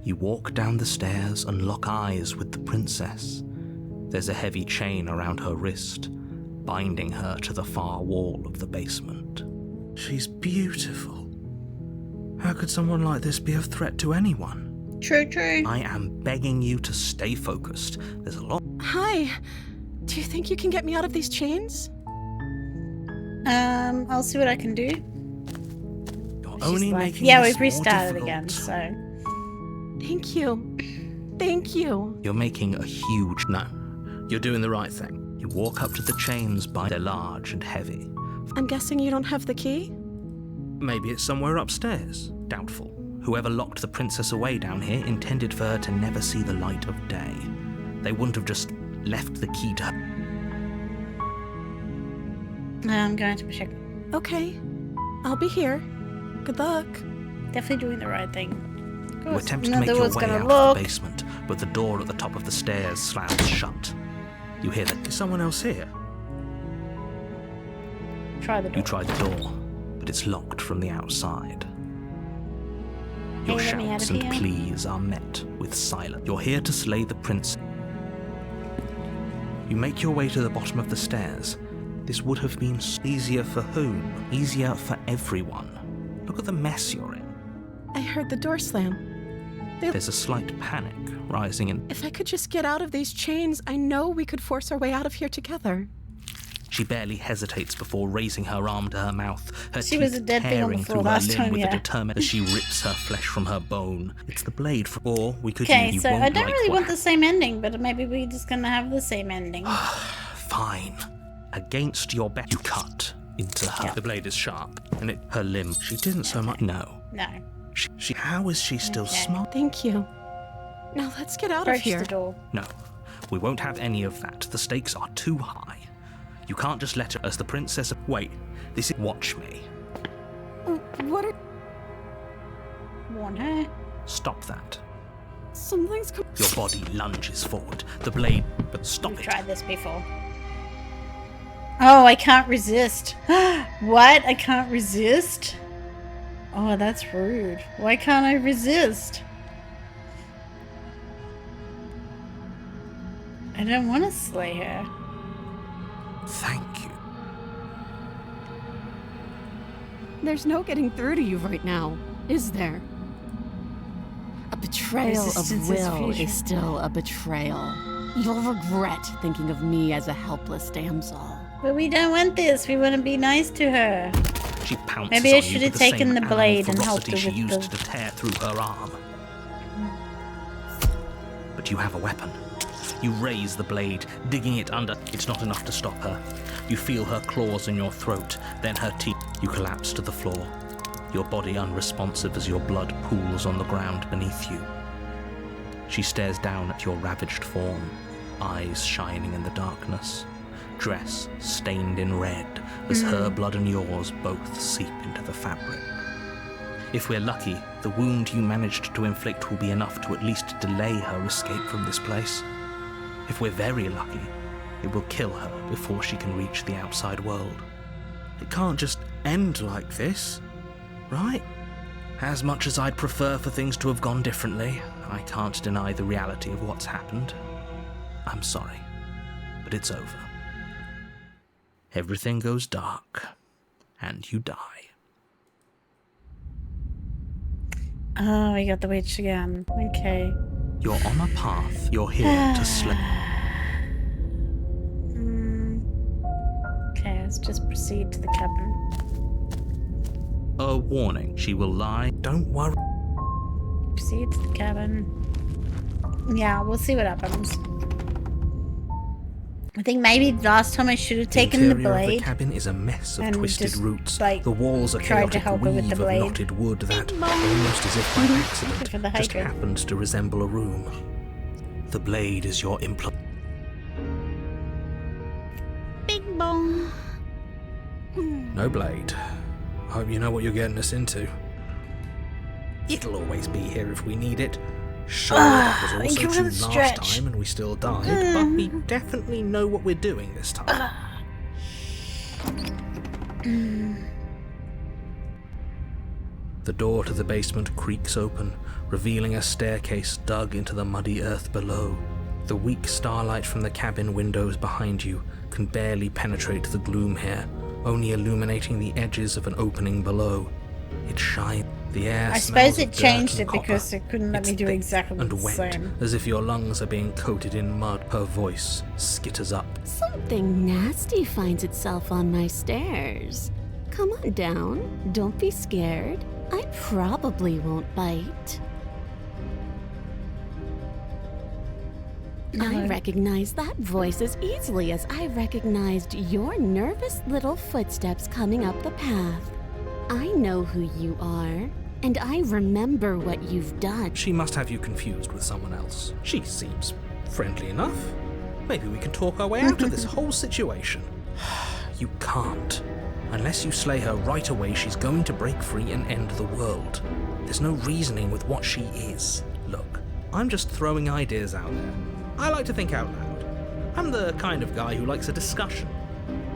You walk down the stairs and lock eyes with the princess. There's a heavy chain around her wrist, binding her to the far wall of the basement. She's beautiful. How could someone like this be a threat to anyone? True. I am begging you to stay focused. There's a lot. Hi. Do you think you can get me out of these chains? I'll see what I can do. You're She's only like, making yeah, this we've restarted more again, difficult. so... Thank you. Thank you. You're making a huge. No, you're doing the right thing. You walk up to the chains by. They're large and heavy. I'm guessing you don't have the key? Maybe it's somewhere upstairs. Doubtful. Whoever locked the princess away down here intended for her to never see the light of day. They wouldn't have just left the key to her. I'm going to check. Okay. I'll be here. Good luck. Definitely doing the right thing. Of You course, attempt to none make of your us way gonna out look. of the basement, but the door at the top of the stairs slams shut. You hear that. Is someone else here? Try the door. You try the door, but it's locked from the outside. Your Hey, let me out shouts of and here. pleas are met with silence. You're here to slay the prince. You make your way to the bottom of the stairs. This would have been easier for whom? Easier for everyone. Look at the mess you're in. I heard the door slam. There's a slight panic rising in. If I could just get out of these chains, I know we could force our way out of here together. She barely hesitates before raising her arm to her mouth, her She teeth was a dead thing on the tearing floor through her last limb time, with yeah. a determined as she rips her flesh from her bone. It's the blade for, or we could. Okay, you so won't I don't like really what want the same ending, but maybe we're just gonna have the same ending. Fine. Against your bet, you cut into her. Yeah. The blade is sharp, and her limb. She didn't so much. No. No. She. How is she still Okay. smart? Thank you. Now let's get out Approach of here. the door. No. We won't have any of that. The stakes are too high. You can't just let her as the princess. Wait. This is. Watch me. What are... Warn her. Stop that. Something's Your body lunges forward. The blade. But stop We've it. tried this before. Oh, I can't resist. What? I can't resist? Oh, that's rude. Why can't I resist? I don't want to slay her. Thank you. There's no getting through to you right now, is there? A betrayal Resistance of is will future. is still a betrayal. You'll regret thinking of me as a helpless damsel. But we don't want this. We want to be nice to her. She pounces Maybe I on you should with have taken same the animal blade and helped ferocity her she with used the- to tear through her arm. But you have a weapon. You raise the blade, digging it under. It's not enough to stop her. You feel her claws in your throat, then her teeth. You collapse to the floor, your body unresponsive as your blood pools on the ground beneath you. She stares down at your ravaged form, eyes shining in the darkness, dress stained in red as her blood and yours both seep into the fabric. If we're lucky, the wound you managed to inflict will be enough to at least delay her escape from this place. If we're very lucky, it will kill her before she can reach the outside world. It can't just end like this, right? As much as I'd prefer for things to have gone differently, I can't deny the reality of what's happened. I'm sorry, but it's over. Everything goes dark, and you die. Oh, we got the witch again. Okay. You're on a path. You're here to slay. Okay, let's just proceed to the cabin. A warning. She will lie. Don't worry. Proceed to the cabin. Yeah, we'll see what happens. I think maybe last time I should have taken the interior of blade. the cabin is a mess of and twisted just, roots. like, The walls are tried to chaotic help her with weave the of blade. knotted wood that, almost as if by For accident, the just hydrant. happens to resemble a room. The blade is your Big bong. No blade. Hope you know what you're getting us into. It'll always be here if we need it. Sure, that was thank you also for true the last stretch. time and we still died, but we definitely know what we're doing this time. The door to the basement creaks open, revealing a staircase dug into the muddy earth below. The weak starlight from the cabin windows behind you can barely penetrate the gloom here, only illuminating the edges of an opening below. It shines. The air I smells suppose of it dirt changed and it because copper. it couldn't let It's me do thick exactly and the wet, same. as if your lungs are being coated in mud. Her voice skitters up. Something nasty finds itself on my stairs. Come on down. Don't be scared. I probably won't bite. I recognize that voice as easily as I recognized your nervous little footsteps coming up the path. I know who you are, and I remember what you've done. She must have you confused with someone else. She seems friendly enough. Maybe we can talk our way out of this whole situation. You can't. Unless you slay her right away, she's going to break free and end the world. There's no reasoning with what she is. Look, I'm just throwing ideas out there. I like to think out loud. I'm the kind of guy who likes a discussion.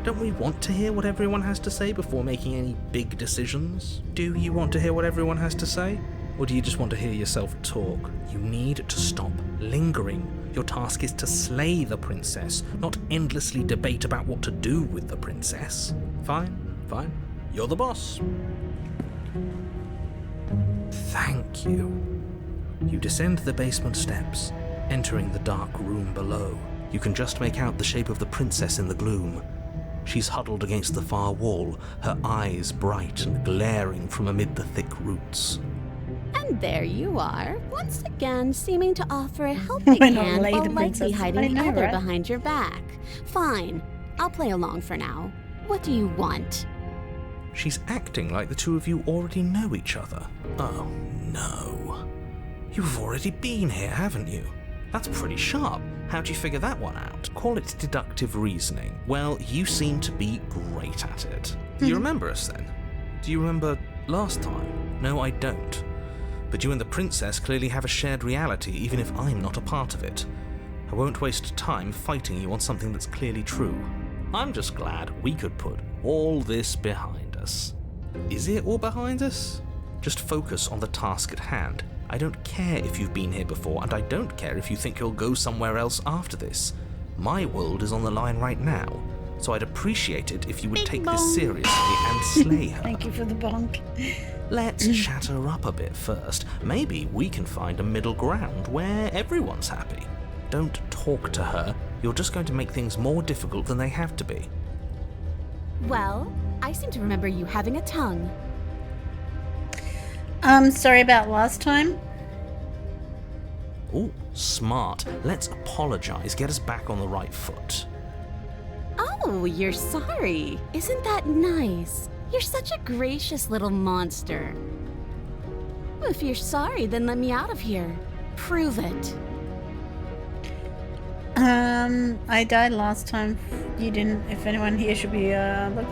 Don't we want to hear what everyone has to say before making any big decisions? Do you want to hear what everyone has to say? Or do you just want to hear yourself talk? You need to stop lingering. Your task is to slay the princess, not endlessly debate about what to do with the princess. Fine. You're the boss. Thank you. You descend the basement steps, entering the dark room below. You can just make out the shape of the princess in the gloom. She's huddled against the far wall, her eyes bright and glaring from amid the thick roots. And there you are, once again seeming to offer a helping Why not hand lay while the lightly princess? hiding I the know, other right? behind your back. Fine, I'll play along for now. What do you want? She's acting like the two of you already know each other. Oh, no. You've already been here, haven't you? That's pretty sharp. How'd you figure that one out? Call it deductive reasoning. Well, you seem to be great at it. Do you remember us then? Do you remember last time? No, I don't. But you and the princess clearly have a shared reality, even if I'm not a part of it. I won't waste time fighting you on something that's clearly true. I'm just glad we could put all this behind us. Is it all behind us? Just focus on the task at hand. I don't care if you've been here before, and I don't care if you think you'll go somewhere else after this. My world is on the line right now, so I'd appreciate it if you would take this seriously and slay her. Thank you for the bonk. Let's chat her up a bit first. Maybe we can find a middle ground where everyone's happy. Don't talk to her. You're just going to make things more difficult than they have to be. Well, I seem to remember you having a tongue. Sorry about last time. Oh, smart. Let's apologize. Get us back on the right foot. Oh, you're sorry. Isn't that nice? You're such a gracious little monster. Well, if you're sorry, then let me out of here. Prove it. I died last time. You didn't. If anyone here should be, look,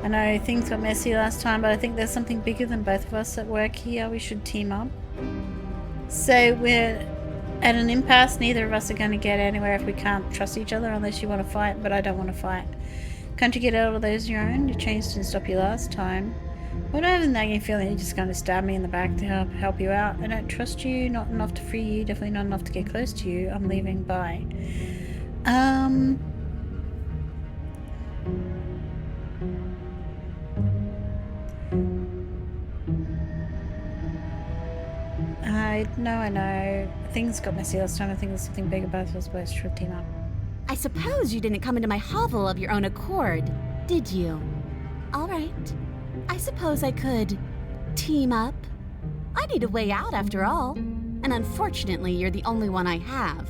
I know things got messy last time, but I think there's something bigger than both of us at work here. We should team up. So we're at an impasse. Neither of us are going to get anywhere if we can't trust each other, unless you want to fight, but I don't want to fight. Can't you get out of those on your own? Your chains didn't stop you last time. But I have a nagging feeling you're just going to stab me in the back to help you out. I don't trust you, not enough to free you, definitely not enough to get close to you. I'm leaving, bye. I know. Things got messy last time. I think there's something big about us, but should team up. I suppose you didn't come into my hovel of your own accord, did you? All right. I suppose I could team up. I need a way out after all. And unfortunately, you're the only one I have.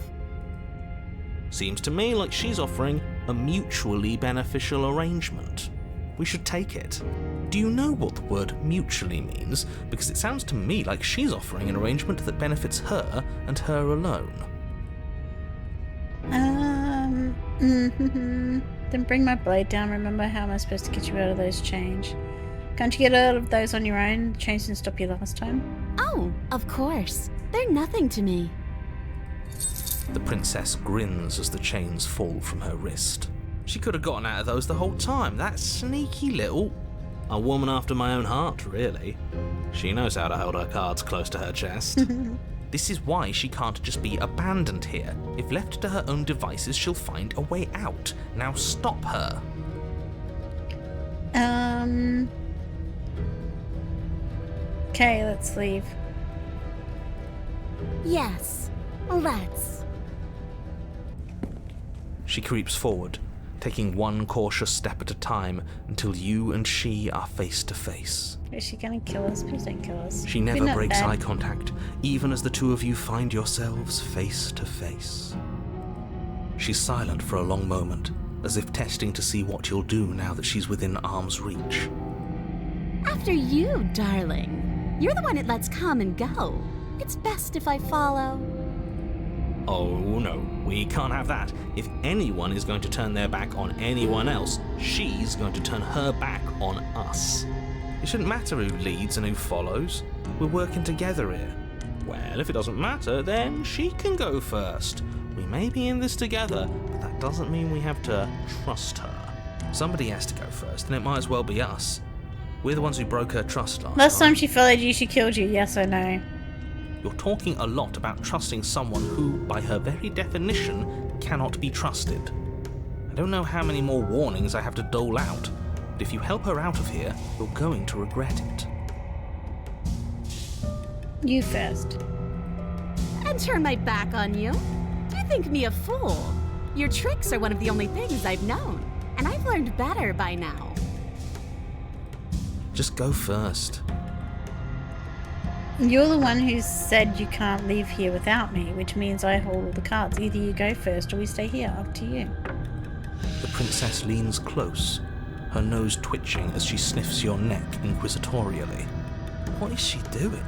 Seems to me like she's offering a mutually beneficial arrangement. We should take it. Do you know what the word mutually means? Because it sounds to me like she's offering an arrangement that benefits her and her alone. Then bring my blade down. Remember, how am I supposed to get you out of those chains? Can't you get out of those on your own? The chains didn't stop you last time. Oh, of course. They're nothing to me. The princess grins as the chains fall from her wrist. She could have gotten out of those the whole time. That sneaky little... A woman after my own heart, really. She knows how to hold her cards close to her chest. This is why she can't just be abandoned here. If left to her own devices, she'll find a way out. Now stop her. Okay, let's leave. Yes, let's. She creeps forward, taking one cautious step at a time until you and she are face to face. Is she gonna kill us? Please don't kill us. She never breaks eye contact, even as the two of you find yourselves face to face. She's silent for a long moment, as if testing to see what you'll do now that she's within arm's reach. After you, darling. You're the one it lets come and go. It's best if I follow. Oh no, we can't have that. If anyone is going to turn their back on anyone else, she's going to turn her back on us. It shouldn't matter who leads and who follows. We're working together here. Well, if it doesn't matter, then she can go first. We may be in this together, but that doesn't mean we have to trust her. Somebody has to go first, and it might as well be us. We're the ones who broke her trust Last time she followed you, she killed you. Yes, I know. You're talking a lot about trusting someone who, by her very definition, cannot be trusted. I don't know how many more warnings I have to dole out, but if you help her out of here, you're going to regret it. You first. And turn my back on you? You think me a fool? Your tricks are one of the only things I've known, and I've learned better by now. Just go first. You're the one who said you can't leave here without me, which means I hold all the cards. Either you go first or we stay here. Up to you. The princess leans close, her nose twitching as she sniffs your neck inquisitorially. What is she doing?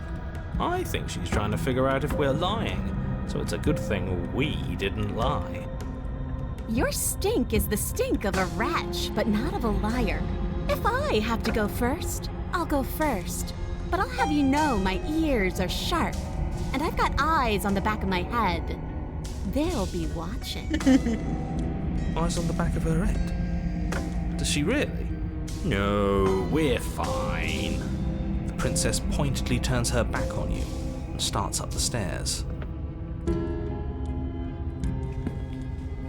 I think she's trying to figure out if we're lying, so it's a good thing we didn't lie. Your stink is the stink of a wretch, but not of a liar. If I have to go first, I'll go first. But I'll have you know my ears are sharp, and I've got eyes on the back of my head. They'll be watching. Eyes on the back of her head? Does she really? No, we're fine. The princess pointedly turns her back on you and starts up the stairs.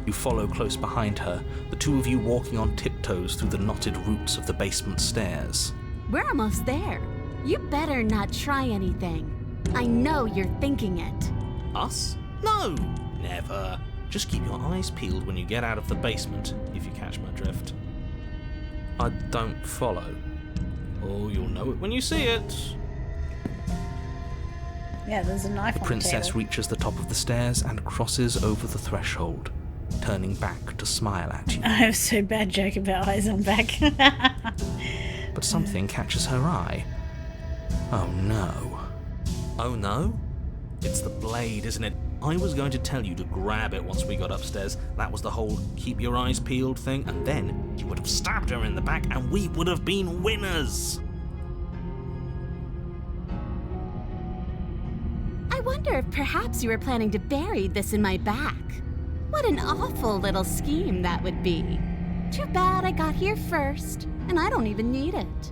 You follow close behind her, the two of you walking on tiptoes through the knotted roots of the basement stairs. We're almost there. You better not try anything. I know you're thinking it. Us? No! Never. Just keep your eyes peeled when you get out of the basement, if you catch my drift. I don't follow. Oh, you'll know it when you see it. Yeah, there's a knife The on the princess table. reaches the top of the stairs and crosses over the threshold, turning back to smile at you. I have so bad joke about eyes on back. But something catches her eye. Oh no. Oh no? It's the blade, isn't it? I was going to tell you to grab it once we got upstairs. That was the whole keep your eyes peeled thing, and then you would have stabbed her in the back and we would have been winners. I wonder if perhaps you were planning to bury this in my back. What an awful little scheme that would be. Too bad I got here first, and I don't even need it.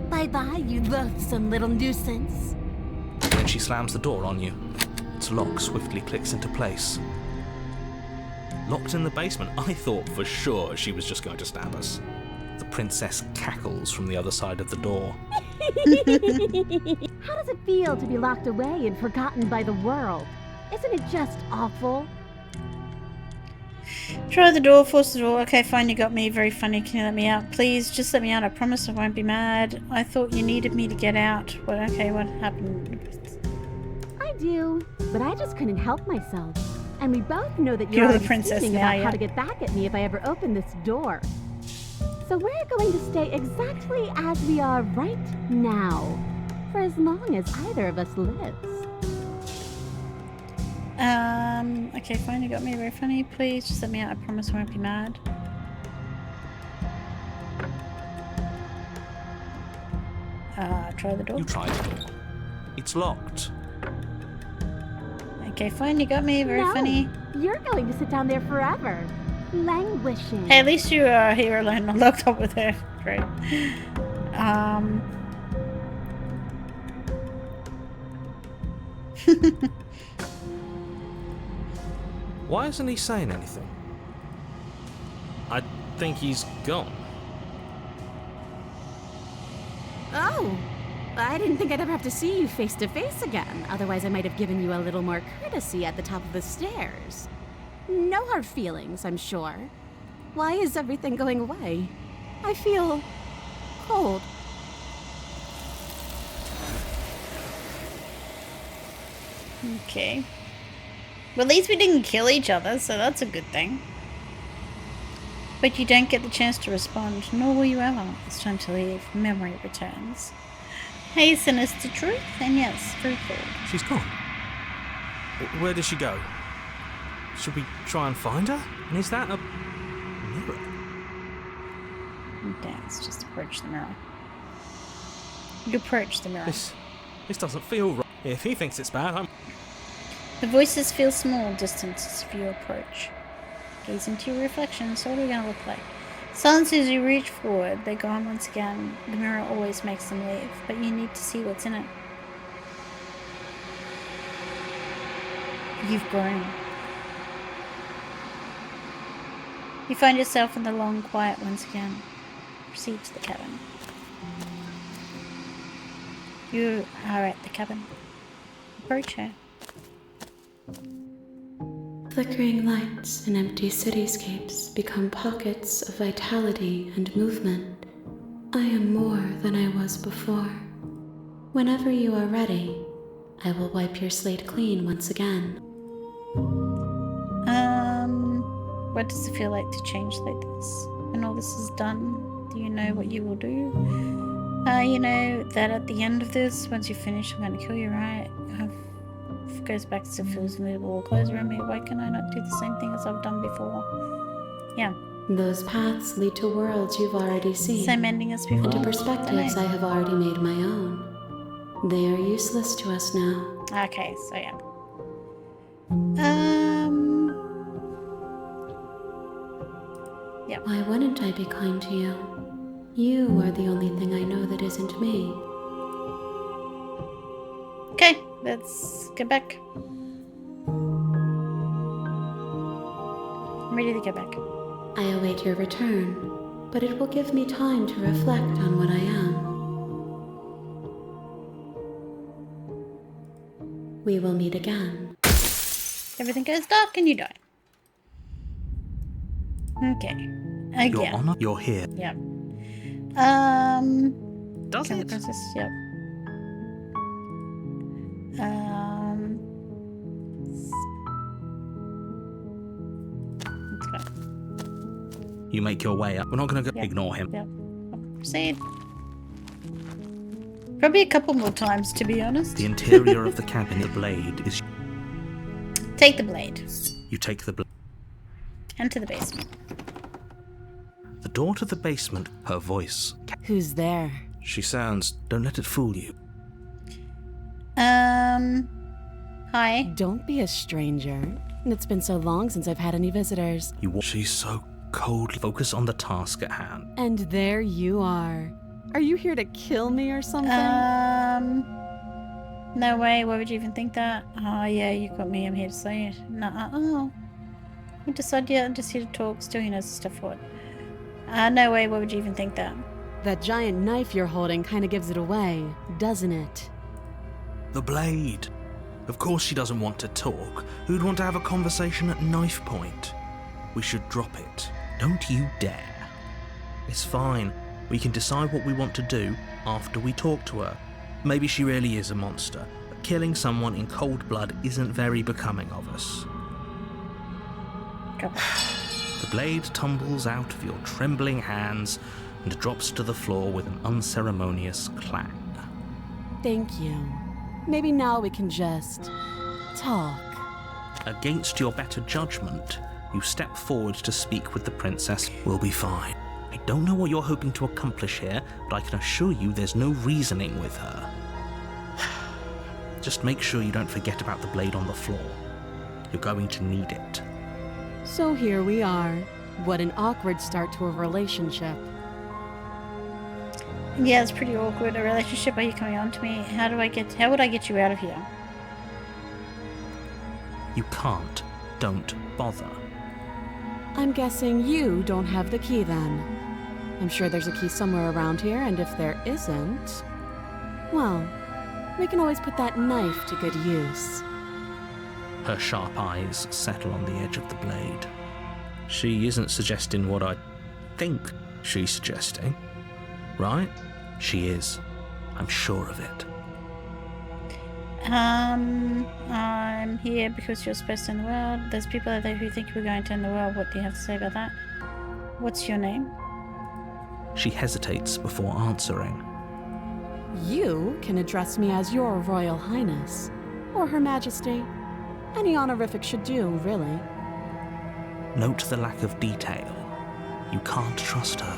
Bye-bye, you loathsome little nuisance. Then she slams the door on you. Its lock swiftly clicks into place. Locked in the basement, I thought for sure she was just going to stab us. The princess cackles from the other side of the door. How does it feel to be locked away and forgotten by the world? Isn't it just awful? Try the door, force the door. Okay, fine, you got me. Very funny. Can you let me out? Please, just let me out. I promise I won't be mad. I thought you needed me to get out. Well, okay, what happened? I do, but I just couldn't help myself. And we both know that You're you're the already princess scheming now, about yeah. how to get back at me if I ever open this door. So we're going to stay exactly as we are right now, for as long as either of us lives. Okay, fine, you got me. Very funny. Please, just let me out. I promise I won't be mad. Try the door. You try the door. It's locked. Okay, fine, you got me. Very No, funny. You're going to sit down there forever, languishing. Hey, at least you are here alone, not locked up with her. Great. Why isn't he saying anything? I think he's gone. Oh, I didn't think I'd ever have to see you face to face again. Otherwise, I might have given you a little more courtesy at the top of the stairs. No hard feelings, I'm sure. Why is everything going away? I feel cold. Okay. Well, at least we didn't kill each other, so that's a good thing. But you don't get the chance to respond, nor will you ever. It's time to leave. Memory returns. Hey, sinister truth, and yes, very cool. She's gone. Where did she go? Should we try and find her? And is that a mirror? Dance, just approach the mirror. You approach the mirror. This doesn't feel right. If he thinks it's bad, I'm... The voices feel small, distant as you approach. Gaze into your reflection, so what are we going to look like? Silence as you reach forward, they're gone once again. The mirror always makes them leave, but you need to see what's in it. You've grown. You find yourself in the long quiet once again. Proceed to the cabin. You are at the cabin. Approach her. Flickering lights and empty cityscapes become pockets of vitality and movement. I am more than I was before. Whenever you are ready, I will wipe your slate clean once again. What does it feel like to change like this? When all this is done, do you know what you will do? You know that at the end of this, once you finish, I'm going to kill you, right? Goes back to Phil's invisible clothes around me. Why can I not do the same thing as I've done before? Yeah. Those paths lead to worlds you've already seen. Same ending as before. And to perspectives I have already made my own. They are useless to us now. Okay, so yeah. Yep. Why wouldn't I be kind to you? You are the only thing I know that isn't me. Okay, let's get back. I'm ready to get back. I await your return, but it will give me time to reflect on what I am. We will meet again. Everything goes dark and you die. Okay. Again. You're here. Yep. Does Kill the it? princess, yep. Let's go. You make your way up. We're not going to go. Yep. Ignore him. Yep. Proceed. Probably a couple more times, to be honest. The interior of the cabin, the blade is. Take the blade. You take the blade. Enter the basement. The door to the basement, her voice. Who's there? She sounds. Don't let it fool you. Hi. Don't be a stranger. It's been so long since I've had any visitors. She's so cold. Focus on the task at hand. And there you are. Are you here to kill me or something? No way. Why would you even think that? Oh, yeah, you got me. I'm here to say it. No, you decided I'm just here to talk. Still, he knows the stuff for it. No way. Why would you even think that? That giant knife you're holding kind of gives it away, doesn't it? The blade. Of course she doesn't want to talk. Who'd want to have a conversation at knife point? We should drop it. Don't you dare. It's fine. We can decide what we want to do after we talk to her. Maybe she really is a monster, but killing someone in cold blood isn't very becoming of us. Drop it. The blade tumbles out of your trembling hands and drops to the floor with an unceremonious clang. Thank you. Maybe now we can just talk. Against your better judgment, you step forward to speak with the princess. We'll be fine. I don't know what you're hoping to accomplish here, but I can assure you there's no reasoning with her. Just make sure you don't forget about the blade on the floor. You're going to need it. So here we are. What an awkward start to a relationship. Yeah, it's pretty awkward. A relationship. Are you coming on to me? How would I get you out of here? You can't. Don't bother. I'm guessing you don't have the key then. I'm sure there's a key somewhere around here, and if there isn't, well, we can always put that knife to good use. Her sharp eyes settle on the edge of the blade. She isn't suggesting what I think she's suggesting, right? She is. I'm sure of it. I'm here because you're supposed to end the world. There's people out there who think we're going to end the world. What do you have to say about that? What's your name? She hesitates before answering. You can address me as Your Royal Highness, or Her Majesty. Any honorific should do, really. Note the lack of detail. You can't trust her.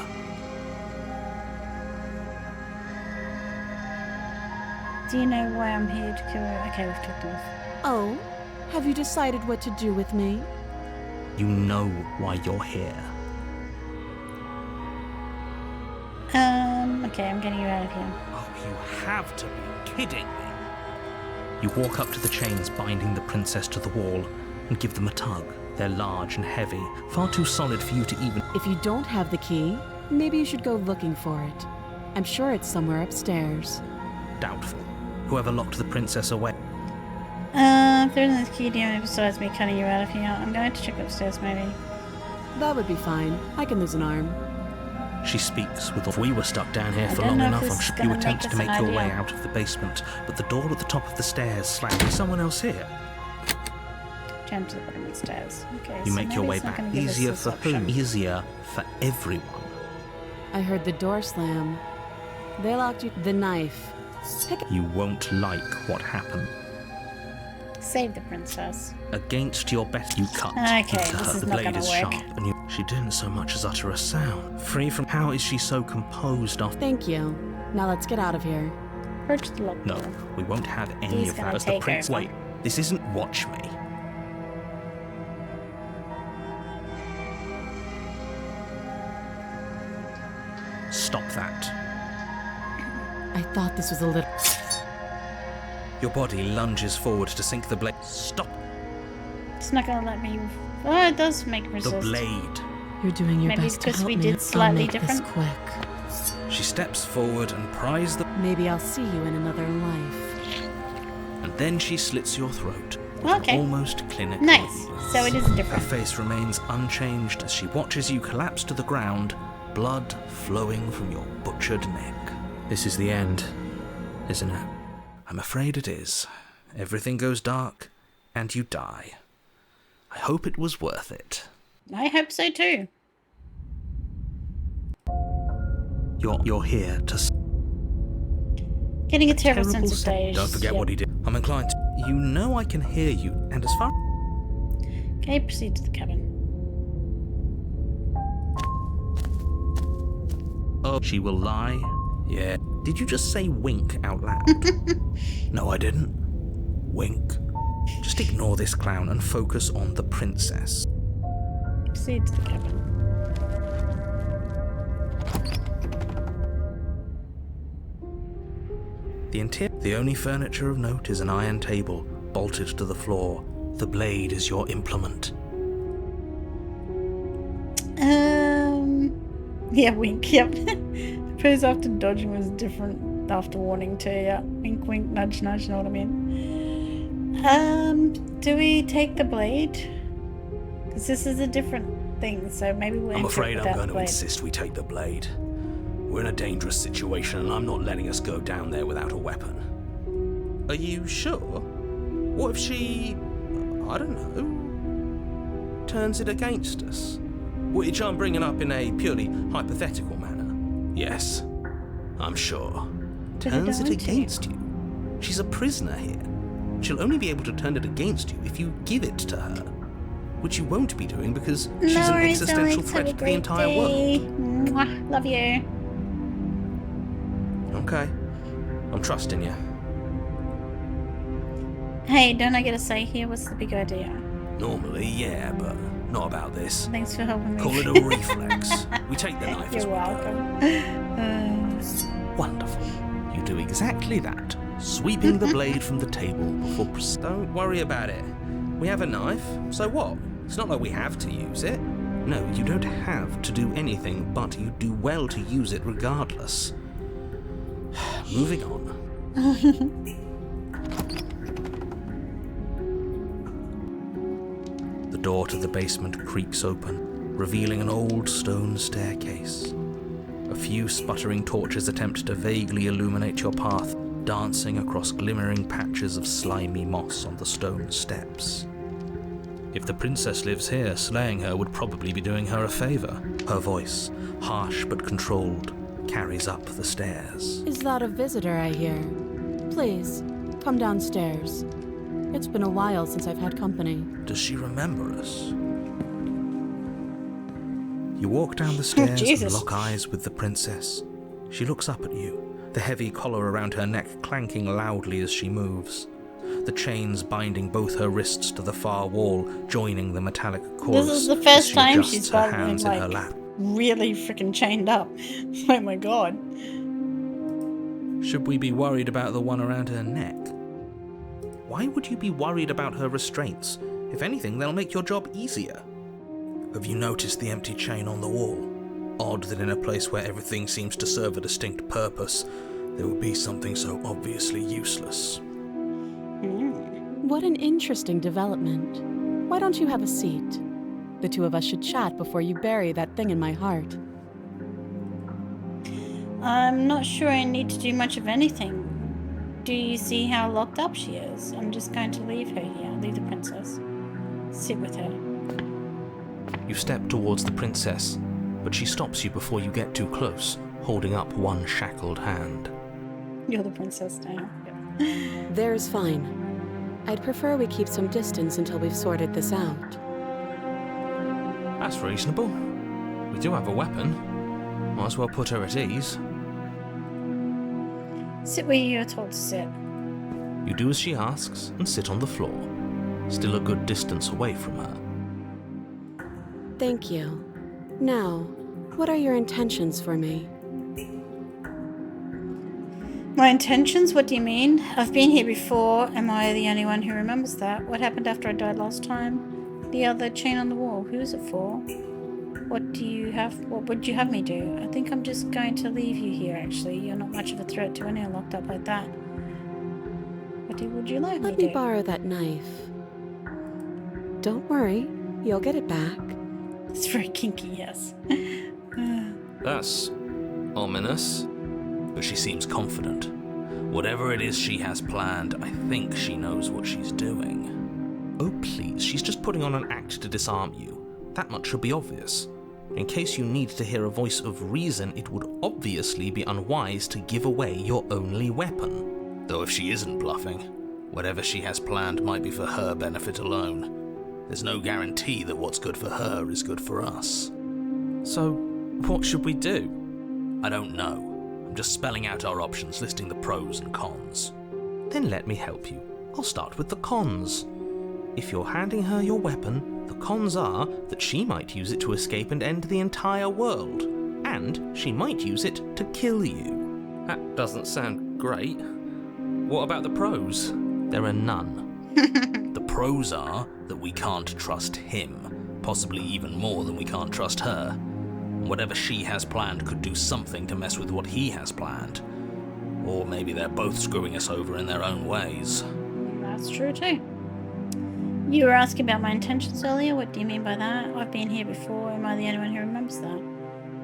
Do you know why I'm here to kill her? Okay, we've talked enough. Oh, have you decided what to do with me? You know why you're here. Okay, I'm getting you out of here. Oh, you have to be kidding me. You walk up to the chains binding the princess to the wall and give them a tug. They're large and heavy, far too solid for you to even... If you don't have the key, maybe you should go looking for it. I'm sure it's somewhere upstairs. Doubtful. Whoever locked the princess away... If there's no key damage besides me cutting you out of here, I'm going to check upstairs maybe. That would be fine. I can lose an arm. She speaks with... If we were stuck down here I for don't long know if enough, this I'm is sure you gonna attempt make to us make an your way idea. out of the basement, but the door at the top of the stairs slams. Is someone else here? Jump to the bottom of the stairs. Okay, You so make your maybe way it's not back. gonna give us Easier this for option. whom? Easier for everyone. I heard the door slam. They locked you. The knife. You won't like what happened. Save the princess. Against your best, you cut. Okay, into this her. is The not blade gonna is work. sharp, and she didn't so much as utter a sound. Free from... How is she so composed after... Thank you. Now let's get out of here. Purge the lock No, door. we won't have any He's of gonna that as the take prince... over. Wait, this isn't Watch Me. Stop that. I thought this was a little... Your body lunges forward to sink the blade. Stop It's not gonna let me. Oh, it does make resist. the blade. You're doing your Maybe best to because help we me. did I'll slightly make different. this quick. She steps forward and pries the... Maybe I'll see you in another life. And then she slits your throat. with Okay. an almost clinical Nice. ease. So it is Her different. face remains unchanged as she watches you collapse to the ground, blood flowing from your butchered neck. This is the end, isn't it? I'm afraid it is. Everything goes dark, and you die. I hope it was worth it. I hope so too. You're here to... Getting a terrible Terrible sense of step. stage. Don't forget Yep. what he did. I'm inclined to... You know I can hear you, and as far... Okay, proceed to the cabin. Oh, she will lie? Yeah. Did you just say wink out loud? No, I didn't. Wink. Just ignore this clown and focus on the princess. Proceed to the cabin. The only furniture of note is an iron table, bolted to the floor. The blade is your implement. Yeah, wink, yep. Suppose after dodging was different after warning too, yeah. Wink, wink, nudge, nudge, know what I mean? Do we take the blade? Because this is a different thing, so maybe we'll I'm enter afraid it I'm without going the to blade. insist we take the blade. We're in a dangerous situation, and I'm not letting us go down there without a weapon. Are you sure? What if she... I don't know... turns it against us? Which I'm bringing up in a purely hypothetical manner. Yes, I'm sure. Turns it don't against you? She's a prisoner here. She'll only be able to turn it against you if you give it to her. Which you won't be doing because she's No an worries, existential darlings. threat Have a to the great entire day. world. Mwah. Love you. Okay. I'm trusting you. Hey, don't I get a say here? What's the big idea? Normally, yeah, but not about this. Thanks for helping me. Call it a reflex. We take the knife as You're we welcome. go. Wonderful. You do exactly that, sweeping the blade from the table before... Don't worry about it. We have a knife, so what? It's not like we have to use it. No, you don't have to do anything, but you do well to use it regardless. Moving on. The door to the basement creaks open, revealing an old stone staircase. A few sputtering torches attempt to vaguely illuminate your path, dancing across glimmering patches of slimy moss on the stone steps. If the princess lives here, slaying her would probably be doing her a favor. Her voice, harsh but controlled, carries up the stairs. Is that a visitor I hear? Please, come downstairs. It's been a while since I've had company. Does she remember us? You walk down the stairs and Jesus. lock eyes with the princess. She looks up at you, the heavy collar around her neck clanking loudly as she moves. The chains binding both her wrists to the far wall, joining the metallic chorus. This is the as first she time adjusts she's her bothering, hands in her like, lap. really freaking chained up. Oh my god. Should we be worried about the one around her neck? Why would you be worried about her restraints? If anything, they'll make your job easier. Have you noticed the empty chain on the wall? Odd that in a place where everything seems to serve a distinct purpose, there would be something so obviously useless. What an interesting development. Why don't you have a seat? The two of us should chat before you bury that thing in my heart. I'm not sure I need to do much of anything. Do you see how locked up she is? I'm just going to leave her here, leave the princess. Sit with her. You step towards the princess, but she stops you before you get too close, holding up one shackled hand. You're the princess now. Yeah. There's fine. I'd prefer we keep some distance until we've sorted this out. That's reasonable. We do have a weapon. Might as well put her at ease. Sit where you're told to sit. You do as she asks and sit on the floor, still a good distance away from her. Thank you. Now, what are your intentions for me? My intentions? What do you mean? I've been here before. Am I the only one who remembers that? What happened after I died last time? The other chain on the wall. Who is it for? What would you have me do? I think I'm just going to leave you here, actually. You're not much of a threat to anyone locked up like that. What would you like me to do? Let me borrow that knife. Don't worry, you'll get it back. It's very kinky, yes. That's ominous. But she seems confident. Whatever it is she has planned, I think she knows what she's doing. Oh please, she's just putting on an act to disarm you. That much should be obvious. In case you need to hear a voice of reason, it would obviously be unwise to give away your only weapon. Though if she isn't bluffing, whatever she has planned might be for her benefit alone. There's no guarantee that what's good for her is good for us. So, what should we do? I don't know. I'm just spelling out our options, listing the pros and cons. Then let me help you. I'll start with the cons. If you're handing her your weapon, the cons are that she might use it to escape and end the entire world. And she might use it to kill you. That doesn't sound great. What about the pros? There are none. The pros are that we can't trust him, possibly even more than we can't trust her. Whatever she has planned could do something to mess with what he has planned. Or maybe they're both screwing us over in their own ways. That's true too. You were asking about my intentions earlier. What do you mean by that? I've been here before. Am I the only one who remembers that?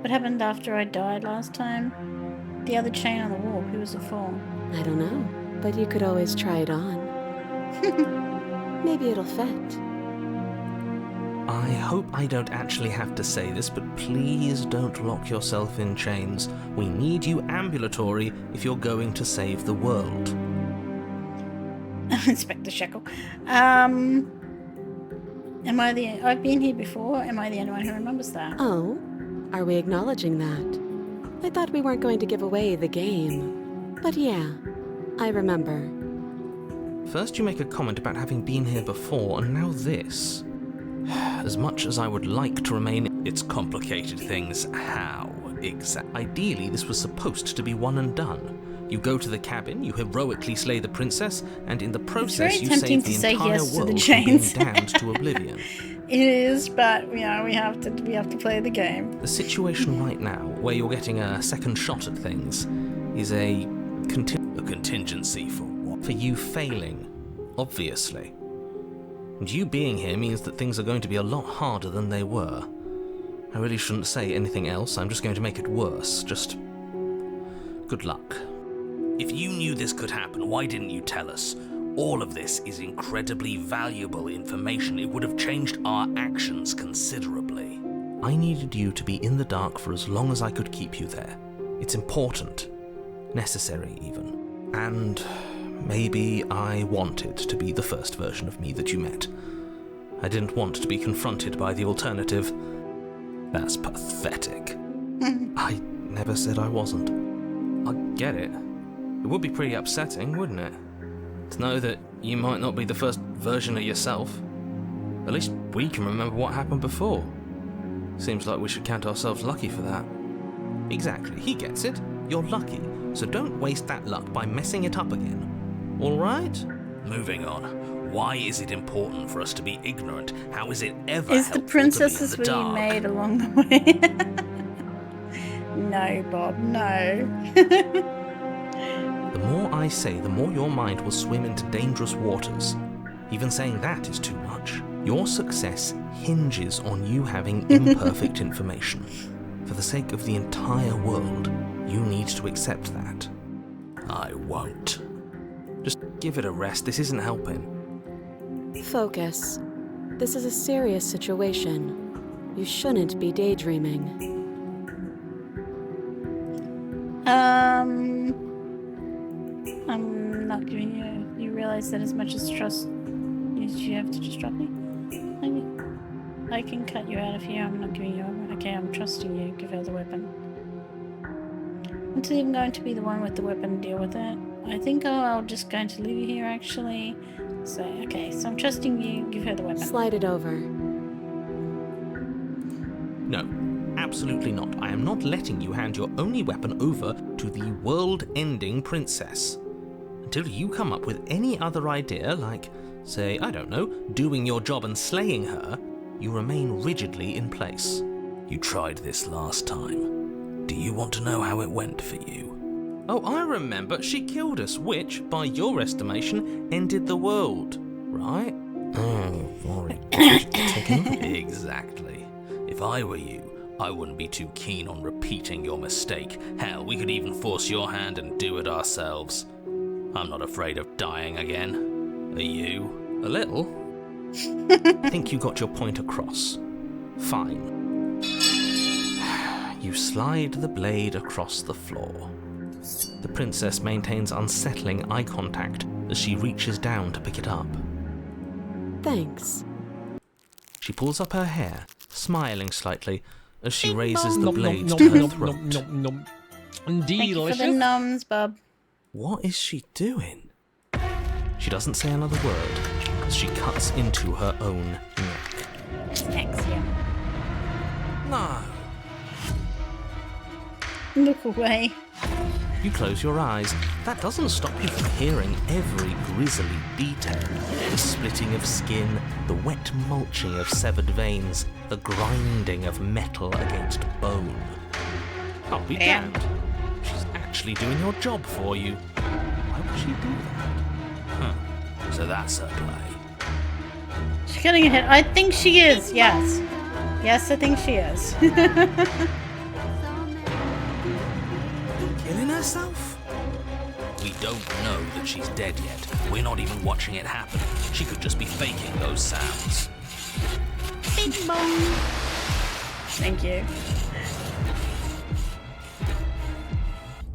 What happened after I died last time? The other chain on the wall. Who was it for? I don't know, but you could always try it on. Maybe it'll fit. I hope I don't actually have to say this, but please don't lock yourself in chains. We need you ambulatory if you're going to save the world. Inspector Shekel. I've been here before. Am I the only one who remembers that? Oh, are we acknowledging that? I thought we weren't going to give away the game. But yeah, I remember. First you make a comment about having been here before, and now this. As much as I would like to remain... It's complicated things. How exactly? Ideally, this was supposed to be one and done. You go to the cabin, you heroically slay the princess, and in the process you save the entire world from being damned to oblivion. It is, but we have to play the game. The situation right now, where you're getting a second shot at things, is a contingency for what? For you failing, obviously. And you being here means that things are going to be a lot harder than they were. I really shouldn't say anything else, I'm just going to make it worse. Just... good luck. If you knew this could happen, why didn't you tell us? All of this is incredibly valuable information. It would have changed our actions considerably. I needed you to be in the dark for as long as I could keep you there. It's important. Necessary, even. And maybe I wanted to be the first version of me that you met. I didn't want to be confronted by the alternative. That's pathetic. I never said I wasn't. I get it. It would be pretty upsetting, wouldn't it? To know that you might not be the first version of yourself. At least we can remember what happened before. Seems like we should count ourselves lucky for that. Exactly, he gets it. You're lucky, so don't waste that luck by messing it up again. Alright? Moving on. Why is it important for us to be ignorant? How is it ever Is the helpful princesses to be in the really dark? made along the way? No, Bob, no. The more I say, the more your mind will swim into dangerous waters. Even saying that is too much. Your success hinges on you having imperfect information. For the sake of the entire world, you need to accept that. I won't. Just give it a rest, this isn't helping. Focus. This is a serious situation. You shouldn't be daydreaming. I'm not giving you. You realize that as much as trust, you have to just drop me. I can cut you out of here. I'm not giving you over. Okay, I'm trusting you. Give her the weapon. Until I'm going to be the one with the weapon, deal with it. I think I'm just going to leave you here, actually. So, okay, so I'm trusting you. Give her the weapon. Slide it over. No, absolutely not. I am not letting you hand your only weapon over to the world-ending princess. Until you come up with any other idea, like, say, I don't know, doing your job and slaying her, you remain rigidly in place. You tried this last time. Do you want to know how it went for you? Oh, I remember. She killed us, which, by your estimation, ended the world, right? Oh, very good. Exactly. If I were you, I wouldn't be too keen on repeating your mistake. Hell, we could even force your hand and do it ourselves. I'm not afraid of dying again. Are you? A little. I think you got your point across. Fine. You slide the blade across the floor. The princess maintains unsettling eye contact as she reaches down to pick it up. Thanks. She pulls up her hair, smiling slightly as she raises the Nom, blade nom, to her nom, throat. nom, nom, nom. Thank you for the Delicious. noms, Bob. What is she doing? She doesn't say another word as she cuts into her own neck. Snacks, yeah. No. Look away. You close your eyes. That doesn't stop you from hearing every grisly detail. The splitting of skin, the wet mulching of severed veins, the grinding of metal against bone. I'll be Damn. damned. She's actually doing your job for you. Why would she do that? So that's her play. She's getting ahead. I think she is, yes. Yes, I think she is. Killing herself? We don't know that she's dead yet. We're not even watching it happen. She could just be faking those sounds. Bing bong. Thank you.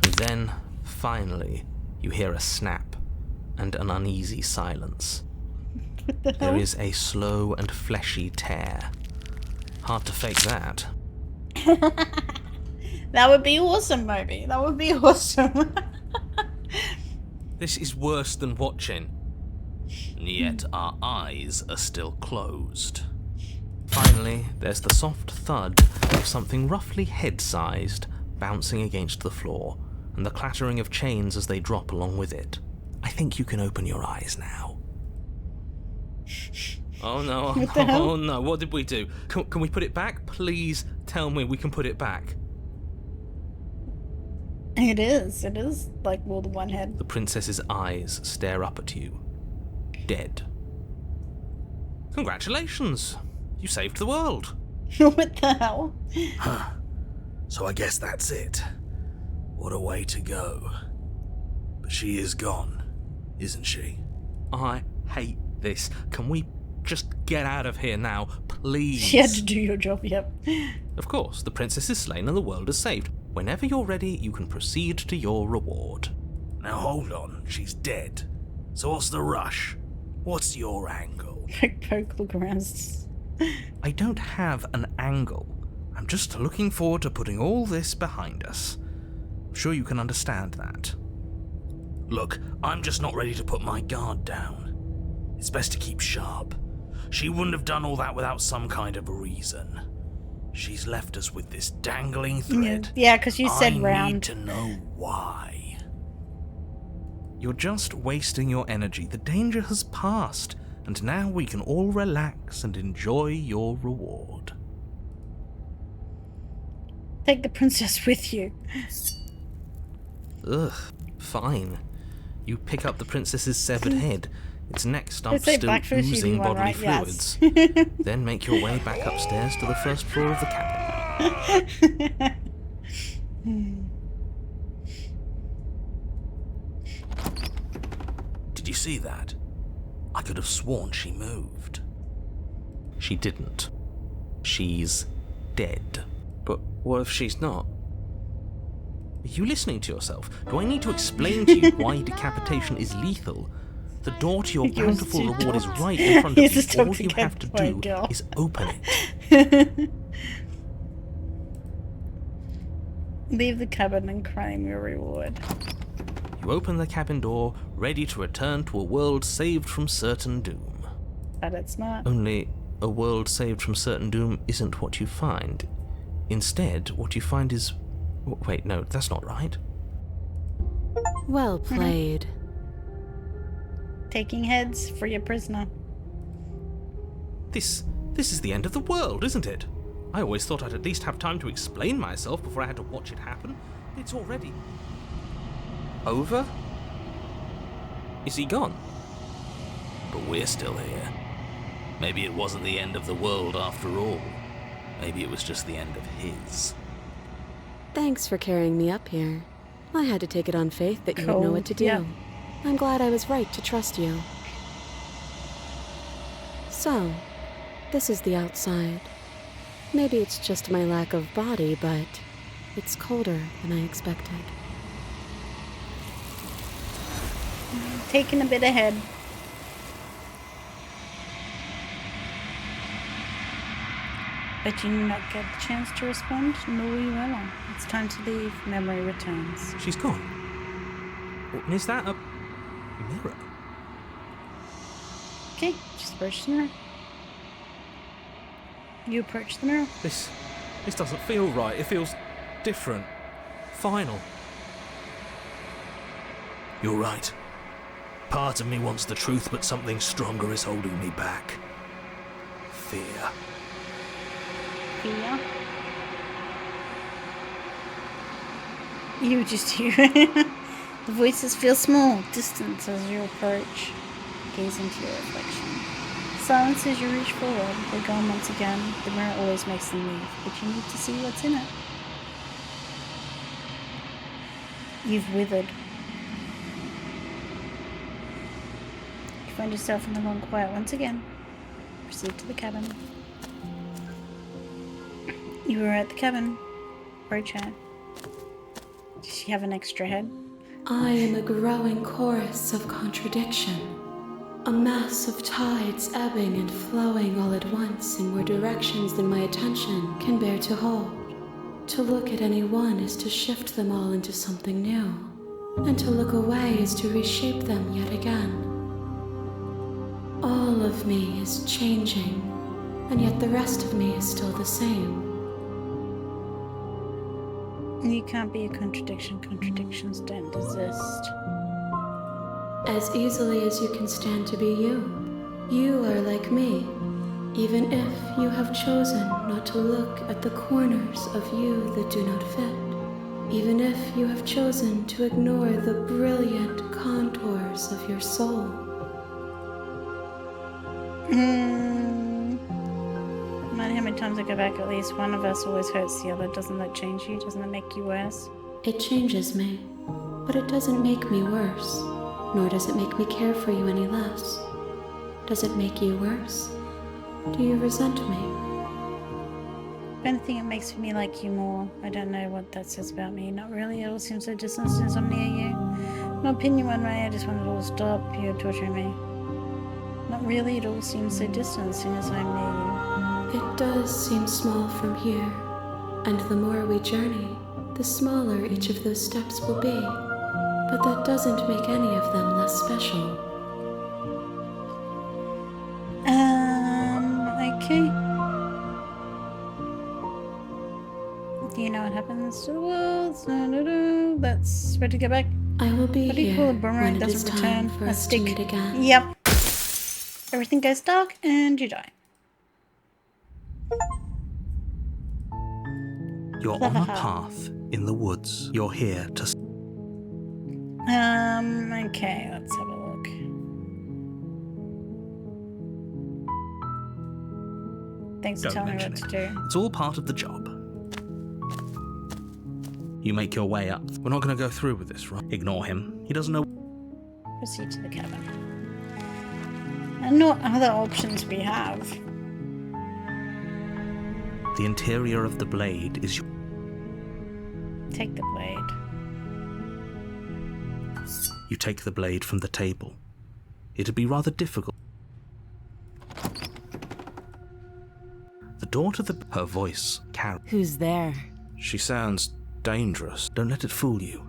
And then, finally, you hear a snap and an uneasy silence. What the There hell? is a slow and fleshy tear. Hard to fake that. That would be awesome, Moby. That would be awesome. This is worse than watching. And yet our eyes are still closed. Finally, there's the soft thud of something roughly head-sized bouncing against the floor, and the clattering of chains as they drop along with it. I think you can open your eyes now. Oh no, What the hell? oh no, what did we do? Can we put it back? Please tell me we can put it back. It is like more than one head. The princess's eyes stare up at you. Dead. Congratulations! You saved the world. What the hell? So I guess that's it. What a way to go. But she is gone, isn't she? I hate this. Can we just get out of here now, please? She had to do your job, yep. Of course, the princess is slain and the world is saved. Whenever you're ready, you can proceed to your reward. Now hold on, she's dead. So what's the rush? What's your angle? Poke, look around. I don't have an angle. I'm just looking forward to putting all this behind us. I'm sure you can understand that. Look, I'm just not ready to put my guard down. It's best to keep sharp. She wouldn't have done all that without some kind of reason. She's left us with this dangling thread. Yeah, because you said I round. need to know why. You're just wasting your energy. The danger has passed, and now we can all relax and enjoy your reward. Take the princess with you. Ugh, fine. You pick up the princess's severed head. Its neck stump say still Blackfish oozing using one, bodily right? Yes. fluids. Then make your way back upstairs to the first floor of the cabin. Did you see that? I could have sworn she moved. She didn't. She's dead. But what if she's not? Are you listening to yourself? Do I need to explain to you why decapitation is lethal? The door to your bountiful reward is right in front of you. All you have to do is open it. Leave the cabin and claim your reward. You open the cabin door, ready to return to a world saved from certain doom. But it's not. Only a world saved from certain doom isn't what you find. Instead, what you find is... Wait, no, that's not right. Well played. Taking heads for your prisoner. This is the end of the world, isn't it? I always thought I'd at least have time to explain myself before I had to watch it happen. It's already... over? Is he gone? But we're still here. Maybe it wasn't the end of the world after all. Maybe it was just the end of his. Thanks for carrying me up here. I had to take it on faith that you would know what to do. Yep. I'm glad I was right to trust you. So, this is the outside. Maybe it's just my lack of body, but it's colder than I expected. Taking a bit ahead. But you not get the chance to respond? No, you won't. It's time to leave. Memory returns. She's gone. And is that a mirror? Okay, just approach the mirror. You approach the mirror. This doesn't feel right. It feels different. Final. You're right. Part of me wants the truth, but something stronger is holding me back. Fear. Fear. You just hear the voices feel small, distant as you approach, gaze into your reflection. Silence as you reach forward. They're gone once again. The mirror always makes them leave, but you need to see what's in it. You've withered. You find yourself in the long quiet once again. Proceed to the cabin. You were at the cabin. Approach her. Does she have an extra head? I am a growing chorus of contradiction. A mass of tides ebbing and flowing all at once in more directions than my attention can bear to hold. To look at any one is to shift them all into something new, and to look away is to reshape them yet again. All of me is changing, and yet the rest of me is still the same. You can't be a contradiction. Contradictions don't exist. As easily as you can stand to be you. You are like me, even if you have chosen not to look at the corners of you that do not fit. Even if you have chosen to ignore the brilliant contours of your soul. No matter how many times I go back, at least one of us always hurts the other. Doesn't that change you? Doesn't that make you worse? It changes me, but it doesn't make me worse, nor does it make me care for you any less. Does it make you worse? Do you resent me? If anything, it makes me like you more. I don't know what that says about me. Not really. It all seems so distant since I'm near you. My opinion one way, I just want it all to stop. You're torturing me. Not really. It all seems so distant as soon as I'm near you. It does seem small from here, and the more we journey, the smaller each of those steps will be. But that doesn't make any of them less special. Okay. Do you know what happens to the world? That's ready to go back. I will be What do you here call a boomerang when it is doesn't time return? for A us to stick. meet again. Yep. Everything goes dark and you die. You're Clever on a heart. path in the woods. You're here to... Okay, let's have a look. Thanks for Don't telling me mention what to do. It's all part of the job. You make your way up. We're not going to go through with this, right? Ignore him. He doesn't know... Proceed to the cabin. And what other options we have? The interior of the blade is... Take the blade. You take the blade from the table. It'd be rather difficult. The door to the... Her voice, Carol. Who's there? She sounds dangerous. Don't let it fool you.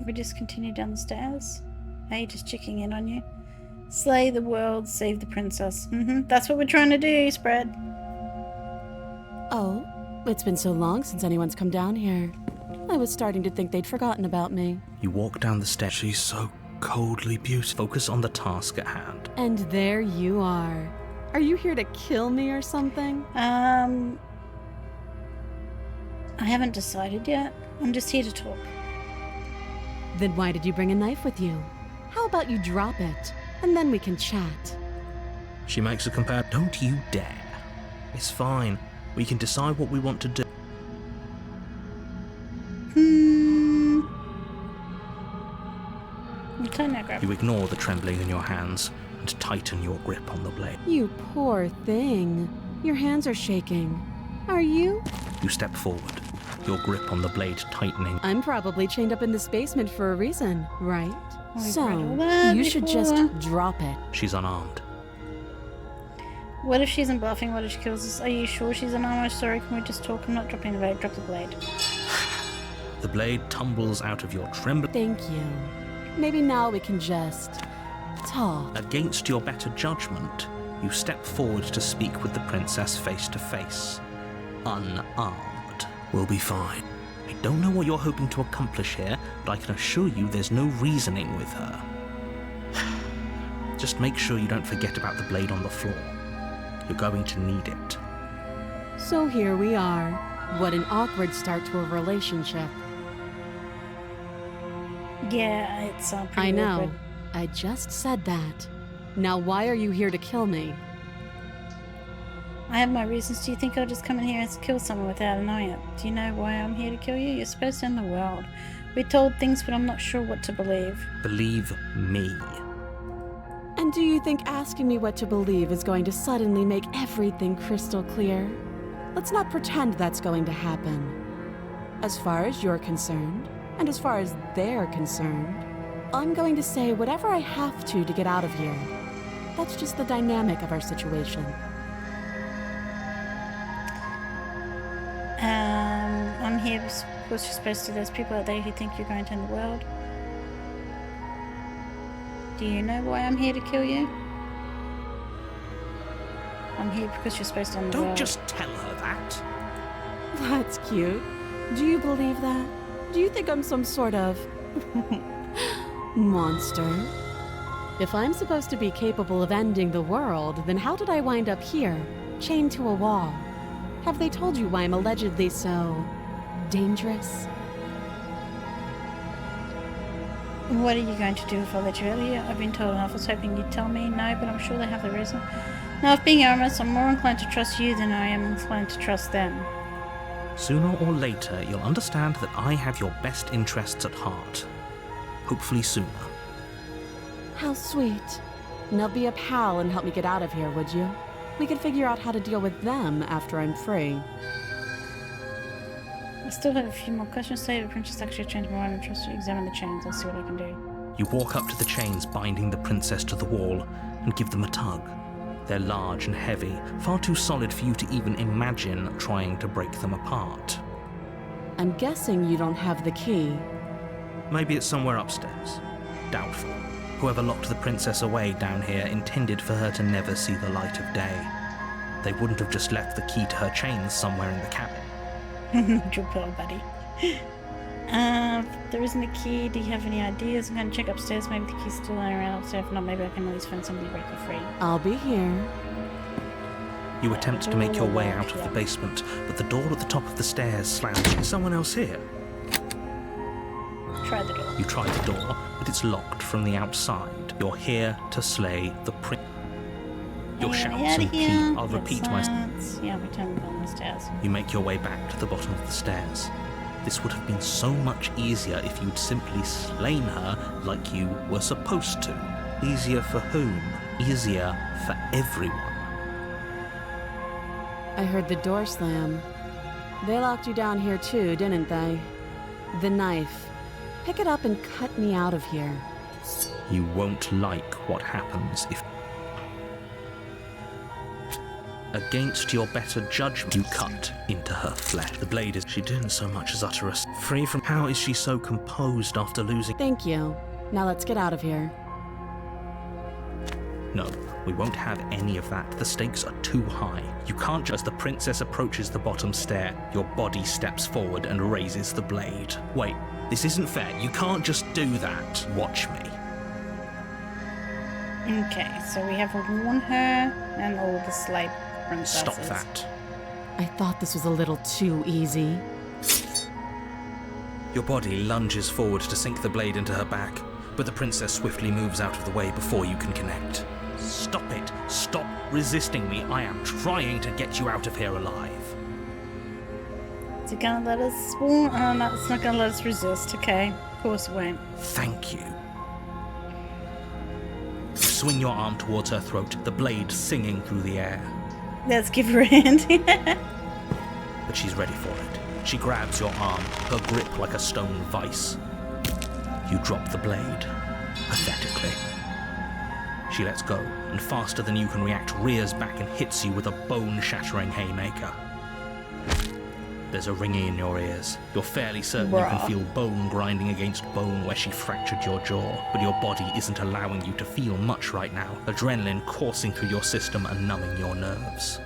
We just continue down the stairs. Hey, just checking in on you. Slay the world, save the princess. That's what we're trying to do, Spread. Oh, it's been so long since anyone's come down here. I was starting to think they'd forgotten about me. You walk down the steps. She's so coldly beautiful. Focus on the task at hand. And there you are. Are you here to kill me or something? I haven't decided yet. I'm just here to talk. Then why did you bring a knife with you? How about you drop it, and then we can chat? She makes a compare. Don't you dare. It's fine. We can decide what we want to do. Okay, now grab. You ignore the trembling in your hands and tighten your grip on the blade. You poor thing. Your hands are shaking. Are you? You step forward, your grip on the blade tightening. I'm probably chained up in this basement for a reason, right? We've read all So, that you should just before. drop it. She's unarmed. What if she isn't bluffing? What if she kills us? Are you sure she's an armor? Sorry, can we just talk? I'm not dropping the blade. Drop the blade. The blade tumbles out of your trembling. Thank you. Maybe now we can just talk. Against your better judgment, you step forward to speak with the princess face to face. Unarmed. We'll be fine. I don't know what you're hoping to accomplish here, but I can assure you there's no reasoning with her. Just make sure you don't forget about the blade on the floor. You're going to need it. So here we are. What an awkward start to a relationship. Yeah, it's pretty I know. awkward. I just said that. Now why are you here to kill me? I have my reasons. Do you think I'll just come in here and kill someone without knowing it? Do you know why I'm here to kill you? You're supposed to end the world. We're told things, but I'm not sure what to believe. Believe me. And do you think asking me what to believe is going to suddenly make everything crystal clear? Let's not pretend that's going to happen. As far as you're concerned, and as far as they're concerned, I'm going to say whatever I have to get out of here. That's just the dynamic of our situation. I'm here because you're supposed to. There's people out there who think you're going to end the world. Do you know why I'm here to kill you? I'm here because you're supposed to end the world. Don't just tell her that. That's cute. Do you believe that? Do you think I'm some sort of monster? If I'm supposed to be capable of ending the world, then how did I wind up here, chained to a wall? Have they told you why I'm allegedly so dangerous? What are you going to do if I let you out of here? I've been told enough. I was hoping you'd tell me. No, but I'm sure they have the reason. Now, if being honest, I'm more inclined to trust you than I am inclined to trust them. Sooner or later, you'll understand that I have your best interests at heart. Hopefully sooner. How sweet. Now be a pal and help me get out of here, would you? We could figure out how to deal with them after I'm free. I still have a few more questions. Say the princess actually changed my mind and trust you. Examine the chains. I'll see what I can do. You walk up to the chains binding the princess to the wall and give them a tug. They're large and heavy, far too solid for you to even imagine trying to break them apart. I'm guessing you don't have the key. Maybe it's somewhere upstairs. Doubtful. Whoever locked the princess away down here intended for her to never see the light of day. They wouldn't have just left the key to her chains somewhere in the cabin. Your poor buddy. If there isn't a key, do you have any ideas? I'm going to check upstairs. Maybe the key's still lying around upstairs. If not, maybe I can at least find somebody to break you free. I'll be here. You attempt to make your way out of the basement, but the door at the top of the stairs slams. Is someone else here? Try the door. You try the door, but it's locked from the outside. You're here to slay the prince. Your shouts and plea, I'll repeat myself. Yeah, we turn down the stairs. You make your way back to the bottom of the stairs. This would have been so much easier if you'd simply slain her like you were supposed to. Easier for whom? Easier for everyone. I heard the door slam. They locked you down here too, didn't they? The knife. Pick it up and cut me out of here. You won't like what happens if... Against your better judgment, you cut into her flesh. The blade is... She didn't so much as utter a... Free from... How is she so composed after losing... Thank you. Now let's get out of here. No, we won't have any of that. The stakes are too high. You can't just... As the princess approaches the bottom stair, your body steps forward and raises the blade. Wait, this isn't fair. You can't just do that. Watch me. Okay, so we have warn her and all the slave princesses. Stop that. I thought this was a little too easy. Your body lunges forward to sink the blade into her back, but the princess swiftly moves out of the way before you can connect. Stop it. Stop resisting me. I am trying to get you out of here alive. Is it gonna let us warn? Oh no, it's not gonna let us resist. Okay, of course it won't. Thank you. You swing your arm towards her throat, the blade singing through the air. Let's give her a hand. But she's ready for it. She grabs your arm, her grip like a stone vice. You drop the blade, pathetically. She lets go, and faster than you can react, rears back and hits you with a bone-shattering haymaker. There's a ringing in your ears. You're fairly certain you can feel bone grinding against bone where she fractured your jaw, but your body isn't allowing you to feel much right now, adrenaline coursing through your system and numbing your nerves.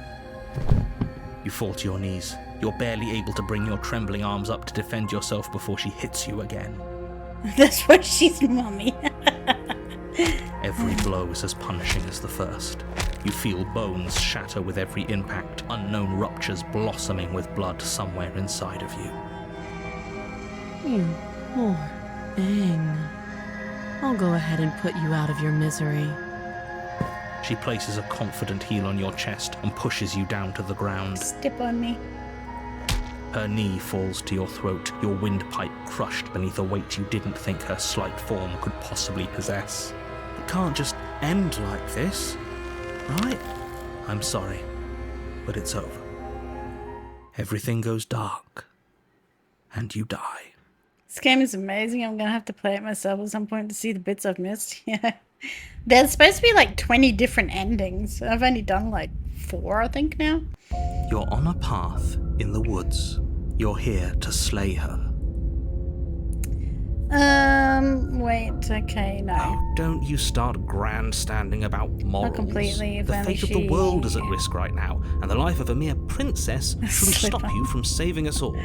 You fall to your knees. You're barely able to bring your trembling arms up to defend yourself before she hits you again. That's why she's mummy. Every blow is as punishing as the first. You feel bones shatter with every impact, unknown ruptures blossoming with blood somewhere inside of you. You poor thing. I'll go ahead and put you out of your misery. She places a confident heel on your chest and pushes you down to the ground. Step on me. Her knee falls to your throat, your windpipe crushed beneath a weight you didn't think her slight form could possibly possess. It can't just end like this, right? I'm sorry, but it's over. Everything goes dark, and you die. This game is amazing. I'm gonna have to play it myself at some point to see the bits I've missed. Yeah. There's supposed to be like 20 different endings. I've only done like 4, I think, now. You're on a path in the woods. You're here to slay her. Wait, okay, no. Oh, don't you start grandstanding about morals. Not completely, if the only fate of the she- world is at risk right now, and the life of a mere princess shouldn't Slip stop on. you from saving us all.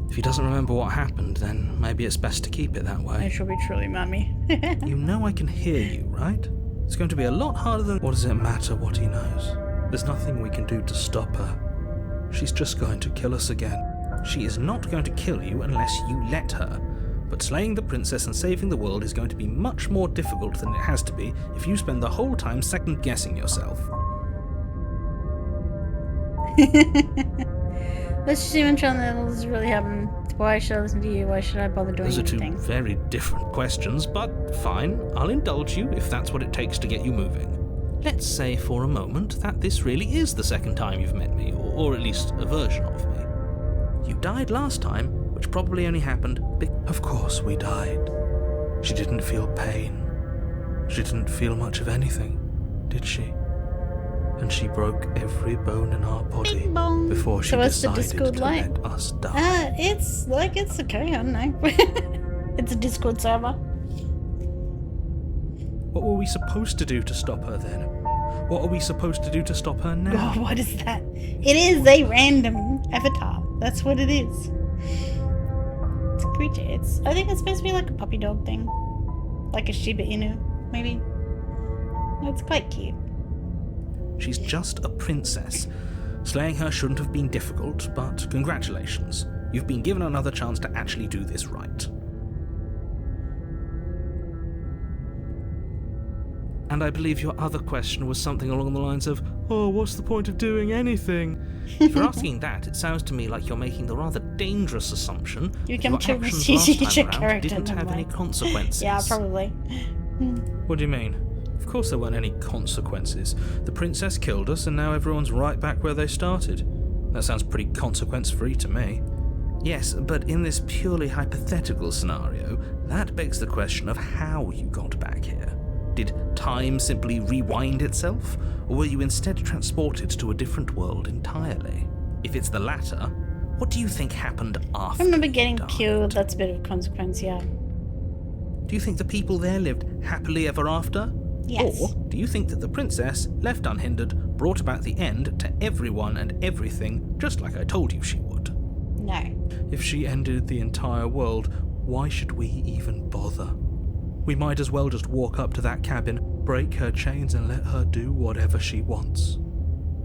If he doesn't remember what happened, then maybe it's best to keep it that I way. shall be truly mummy. You know I can hear you, right? It's going to be a lot harder than... What does it matter what he knows? There's nothing we can do to stop her. She's just going to kill us again. She is not going to kill you unless you let her. But slaying the princess and saving the world is going to be much more difficult than it has to be if you spend the whole time second-guessing yourself. Let's just even try that this is really happening. Why should I listen to you? Why should I bother doing Those are two anything? very different questions, but fine, I'll indulge you if that's what it takes to get you moving. Let's say for a moment that this really is the second time you've met me, or at least a version of me. You died last time, which probably only happened Of course we died. She didn't feel pain. She didn't feel much of anything, did she? And she broke every bone in our body Bing bong. before she So what's the decided Discord to like? let us die. It's okay, I don't know. It's a Discord server. What were we supposed to do to stop her then? What are we supposed to do to stop her now? Oh, what is that? It is a random avatar. That's what it is. It's a creature. I think it's supposed to be like a puppy dog thing. Like a Shiba Inu, maybe. It's quite cute. She's just a princess. Slaying her shouldn't have been difficult, but congratulations. You've been given another chance to actually do this right. And I believe your other question was something along the lines of, oh, what's the point of doing anything? If you're asking that, it sounds to me like you're making the rather dangerous assumption You that can your choose actions to last choose time your around character, didn't never have any mind. consequences. Yeah, probably. What do you mean? Of course there weren't any consequences. The princess killed us and now everyone's right back where they started. That sounds pretty consequence-free to me. Yes, but in this purely hypothetical scenario, that begs the question of how you got back here. Did time simply rewind itself, or were you instead transported to a different world entirely? If it's the latter, what do you think happened after I remember you getting died? killed. That's a bit of a consequence, yeah. Do you think the people there lived happily ever after? Yes. Or do you think that the princess, left unhindered, brought about the end to everyone and everything, just like I told you she would? No. If she ended the entire world, why should we even bother? We might as well just walk up to that cabin, break her chains and let her do whatever she wants.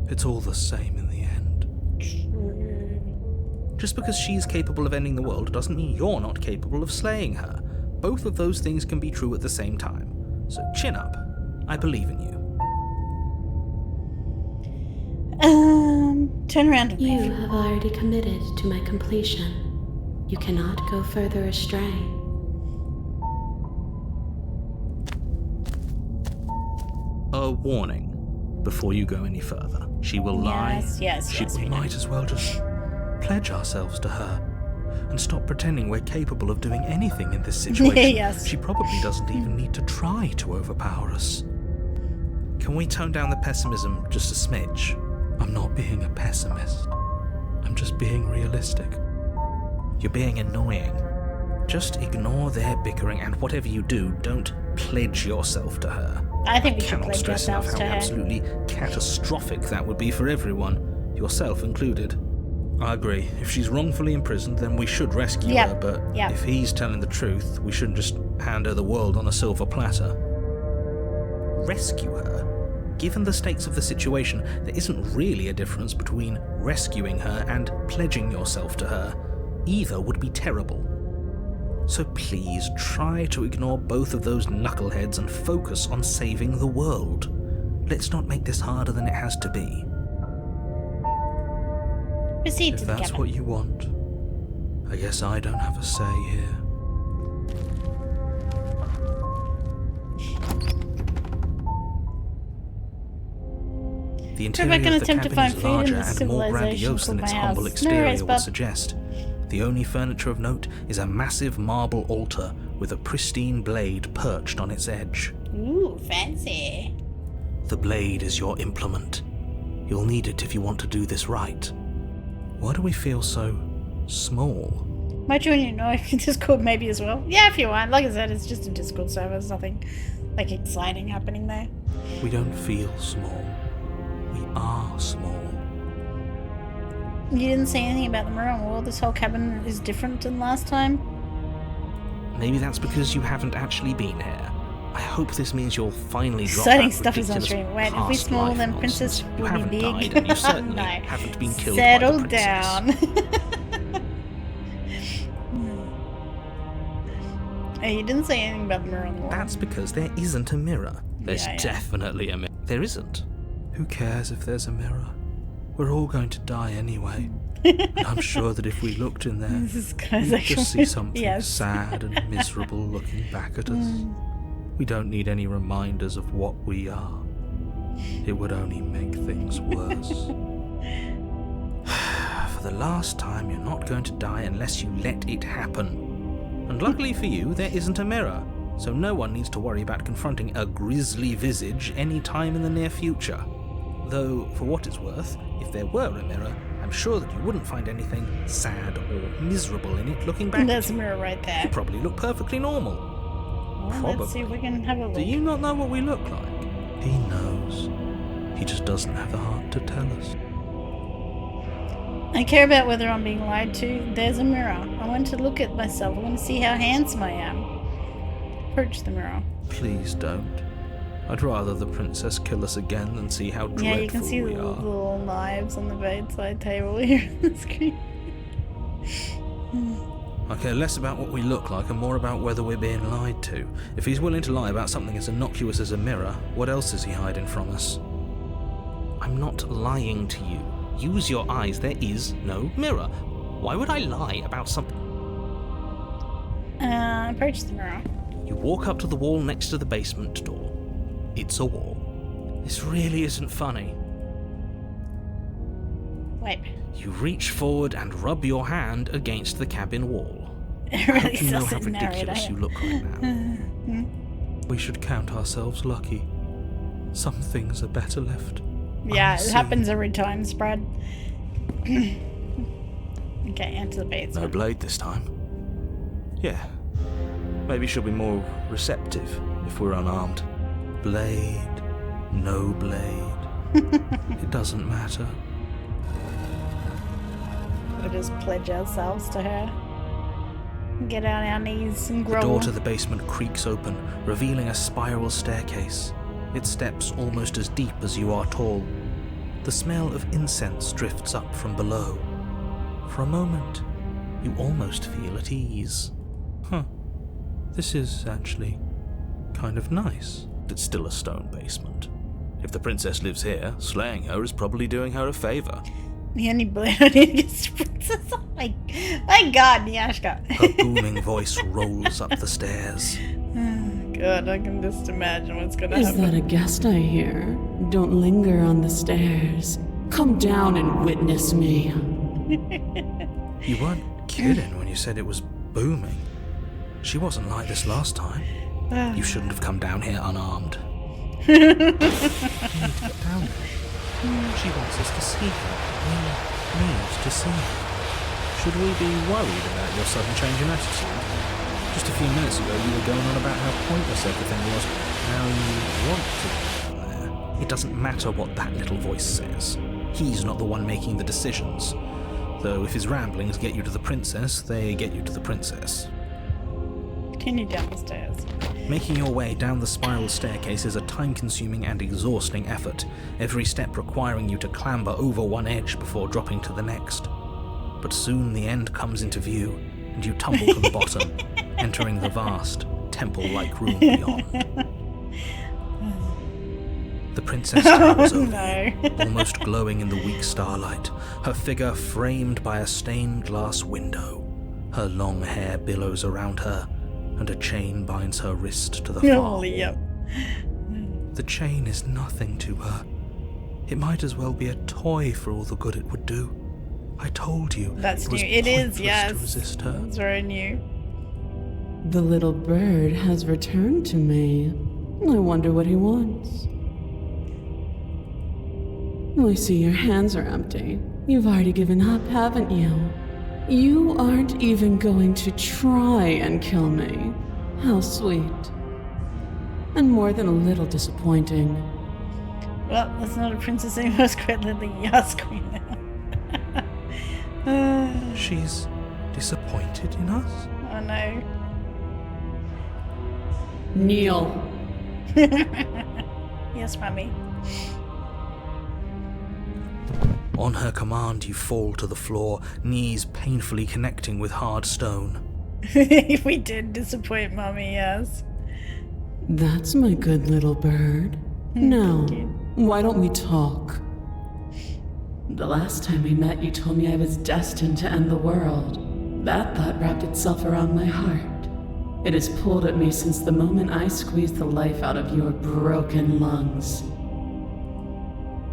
It's all the same in the end. Just because she's capable of ending the world doesn't mean you're not capable of slaying her. Both of those things can be true at the same time. So chin up. I believe in you. Turn around and You leave. have already committed to my completion. You cannot go further astray. A warning. Before you go any further, she will lie. Yes, We we know. might as well just pledge ourselves to her and stop pretending we're capable of doing anything in this situation. Yes. She probably doesn't even need to try to overpower us. Can we tone down the pessimism just a smidge? I'm not being a pessimist. I'm just being realistic. You're being annoying. Just ignore their bickering, and whatever you do, don't pledge yourself to her. I think we should Cannot pledge stress enough ourselves how to her. absolutely catastrophic that would be for everyone, yourself included. I agree. If she's wrongfully imprisoned, then we should rescue Yep, her, but yep. if he's telling the truth, we shouldn't just hand her the world on a silver platter. Rescue her? Given the stakes of the situation, there isn't really a difference between rescuing her and pledging yourself to her. Either would be terrible. So please try to ignore both of those knuckleheads and focus on saving the world. Let's not make this harder than it has to be. Proceed If to the that's cabin. what you want, I guess I don't have a say here. The interior back and of the attempt to cabin find is food in larger the and more civilization grandiose than called its my humble house. No exterior worries, would bub. suggest. The only furniture of note is a massive marble altar with a pristine blade perched on its edge. Ooh, fancy. The blade is your implement. You'll need it if you want to do this right. Why do we feel so small? Might you know Discord maybe as well? Yeah, if you want. Like I said, it's just a Discord server. There's nothing like exciting happening there. We don't feel small. We are small. You didn't say anything about the mirror wall. This whole cabin is different than last time. Maybe that's because you haven't actually been here. I hope this means you'll finally drop Exciting that stuff is on ridiculous stream. Wait, if we past small, life then nonsense. Princess You will haven't be big. died, and you certainly No. haven't been killed Settle by the princess. down. Hey, you didn't say anything about the mirror on the wall. That's because there isn't a mirror. There's Yeah. definitely a mirror. There isn't. Who cares if there's a mirror? We're all going to die anyway. And I'm sure that if we looked in there, This is kind of we'd just see something Yes. sad and miserable looking back at us. We don't need any reminders of what we are. It would only make things worse. For the last time, you're not going to die unless you let it happen. And luckily for you, there isn't a mirror, so no one needs to worry about confronting a grisly visage any time in the near future. Though, for what it's worth, if there were a mirror, I'm sure that you wouldn't find anything sad or miserable in it looking back There's at a you. mirror right You there. probably look perfectly normal. Well, let's see if we can have a look. Do you not know what we look like? He knows. He just doesn't have the heart to tell us. I care about whether I'm being lied to. There's a mirror. I want to look at myself. I want to see how handsome I am. Approach the mirror. Please don't. I'd rather the princess kill us again than see how dreadful Yeah, you can see the we are. little knives on the bedside table here on the screen. I care less about what we look like and more about whether we're being lied to. If he's willing to lie about something as innocuous as a mirror, what else is he hiding from us? I'm not lying to you. Use your eyes. There is no mirror. Why would I lie about something? Approach the mirror. You walk up to the wall next to the basement door. It's a wall. This really isn't funny. Wipe. You reach forward and rub your hand against the cabin wall. It I really hope you know how doesn't narrate, ridiculous you look right now. We should count ourselves lucky. Some things are better left. Yeah, it unseen. happens every time, Spread. Okay, enter the basement. No blade this time. Yeah. Maybe she'll be more receptive if we're unarmed. Blade, no blade. It doesn't matter. We'll just pledge ourselves to her. Get on our knees and The grovel. door to the basement creaks open, revealing a spiral staircase. Its steps almost as deep as you are tall. The smell of incense drifts up from below. For a moment, you almost feel at ease. Huh. This is actually kind of nice. It's still a stone basement. If the princess lives here, slaying her is probably doing her a favor. The only blade I need is princess. Oh my god, Nyashka. Her booming voice rolls up the stairs. God, I can just imagine what's gonna Is happen. that a guest I hear? Don't linger on the stairs. Come down and witness me. You weren't kidding when you said it was booming. She wasn't like this last time. You shouldn't have come down here unarmed. Get down there. She wants us to see her. We need to see her. Should we be worried about your sudden change in attitude? Just a few minutes ago you were going on about how pointless everything was. Now you want to go down there. It doesn't matter what that little voice says. He's not the one making the decisions. Though if his ramblings get you to the princess, they get you to the princess. Continue down the stairs. Making your way down the spiral staircase is a time-consuming and exhausting effort, every step requiring you to clamber over one edge before dropping to the next. But soon the end comes into view, and you tumble to the bottom, entering the vast, temple-like room beyond. The princess towers over you, almost glowing in the weak starlight, her figure framed by a stained glass window. Her long hair billows around her, and a chain binds her wrist to the far Oh, yep. The chain is nothing to her. It might as well be a toy for all the good it would do. I told you. That's it was new. It is, pointless yes. to resist her. It's very new. The little bird has returned to me. I wonder what he wants. I see your hands are empty. You've already given up, haven't you? You aren't even going to try and kill me. How sweet. And more than a little disappointing. Well, that's not a princess anymore. It's quite literally Yas Queen now. She's disappointed in us? Oh no. Kneel. Yes, mummy. On her command, you fall to the floor, knees painfully connecting with hard stone. We did disappoint mummy, yes. That's my good little bird. Now, why don't we talk? The last time we met, you told me I was destined to end the world. That thought wrapped itself around my heart. It has pulled at me since the moment I squeezed the life out of your broken lungs.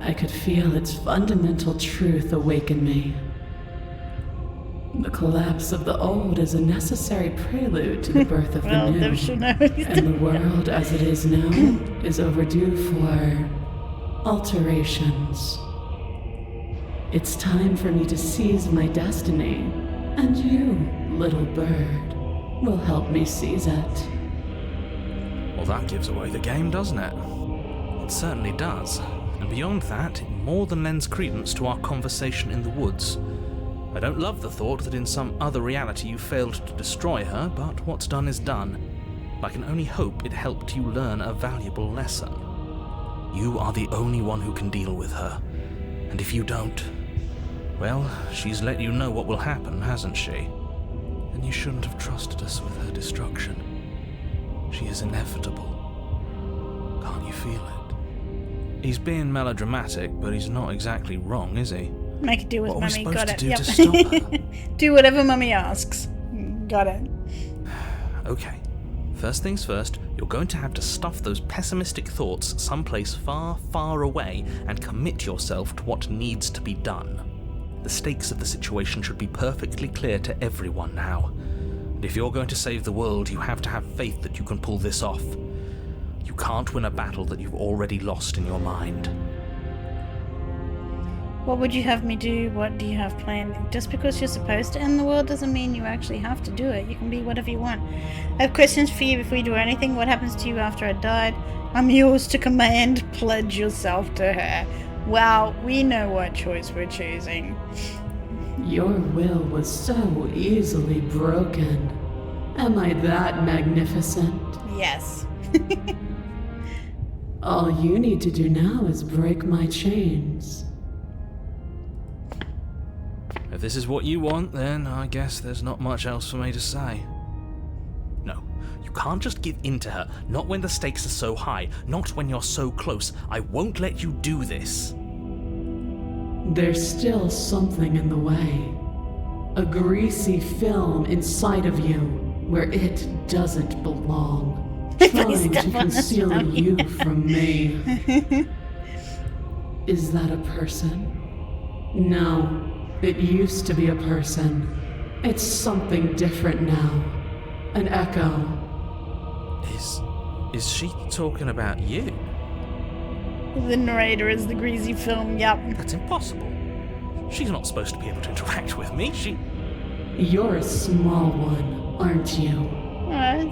I could feel its fundamental truth awaken me. The collapse of the old is a necessary prelude to the birth of Well, the never new. should know what he's And the doing. world as it is now is overdue for alterations. It's time for me to seize my destiny, and you, little bird, will help me seize it. Well, that gives away the game, doesn't it? It certainly does. And beyond that, it more than lends credence to our conversation in the woods. I don't love the thought that in some other reality you failed to destroy her, but what's done is done. I can only hope it helped you learn a valuable lesson. You are the only one who can deal with her, and if you don't, well, she's let you know what will happen, hasn't she? And you shouldn't have trusted us with her destruction. She is inevitable. Can't you feel it? He's being melodramatic, but he's not exactly wrong, is he? Make it do with What are we Mummy. supposed Got to it. do Yep. to stop her? Do whatever Mummy asks. Got it. Okay. First things first, you're going to have to stuff those pessimistic thoughts someplace far, far away and commit yourself to what needs to be done. The stakes of the situation should be perfectly clear to everyone now. And if you're going to save the world, you have to have faith that you can pull this off. You can't win a battle that you've already lost in your mind. What would you have me do? What do you have planned? Just because you're supposed to end the world doesn't mean you actually have to do it. You can be whatever you want. I have questions for you before you do anything. What happens to you after I died? I'm yours to command. Pledge yourself to her. Well, we know what choice we're choosing. Your will was so easily broken. Am I that magnificent? Yes. All you need to do now is break my chains. If this is what you want, then I guess there's not much else for me to say. No, you can't just give in to her. Not when the stakes are so high. Not when you're so close. I won't let you do this. There's still something in the way. A greasy film inside of you where it doesn't belong. Trying to conceal you from me. Is that a person? No. It used to be a person. It's something different now. An echo. Is she talking about you? The narrator is the greasy film, yep. That's impossible. She's not supposed to be able to interact with me. You're a small one, aren't you?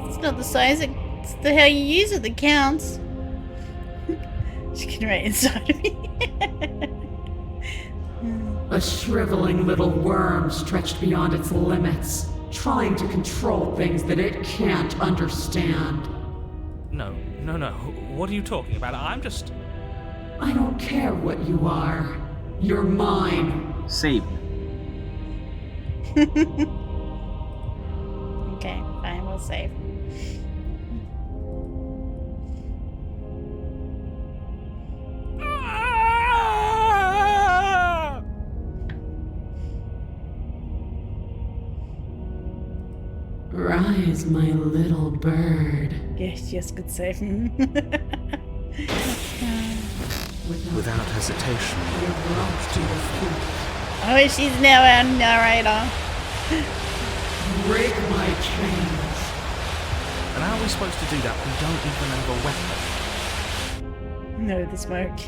It's not the size, it's the how you use it that counts. She can right inside of me. A shriveling little worm stretched beyond its limits, trying to control things that it can't understand. No. What are you talking about? I don't care what you are. You're mine. Save. Okay, fine, we'll save. Rise, my little bird. Yes, good save. Without hesitation, you're brought to your feet. Oh, she's now our narrator. Break my chains. And how are we supposed to do that? We don't even have a weapon. No, the smoke.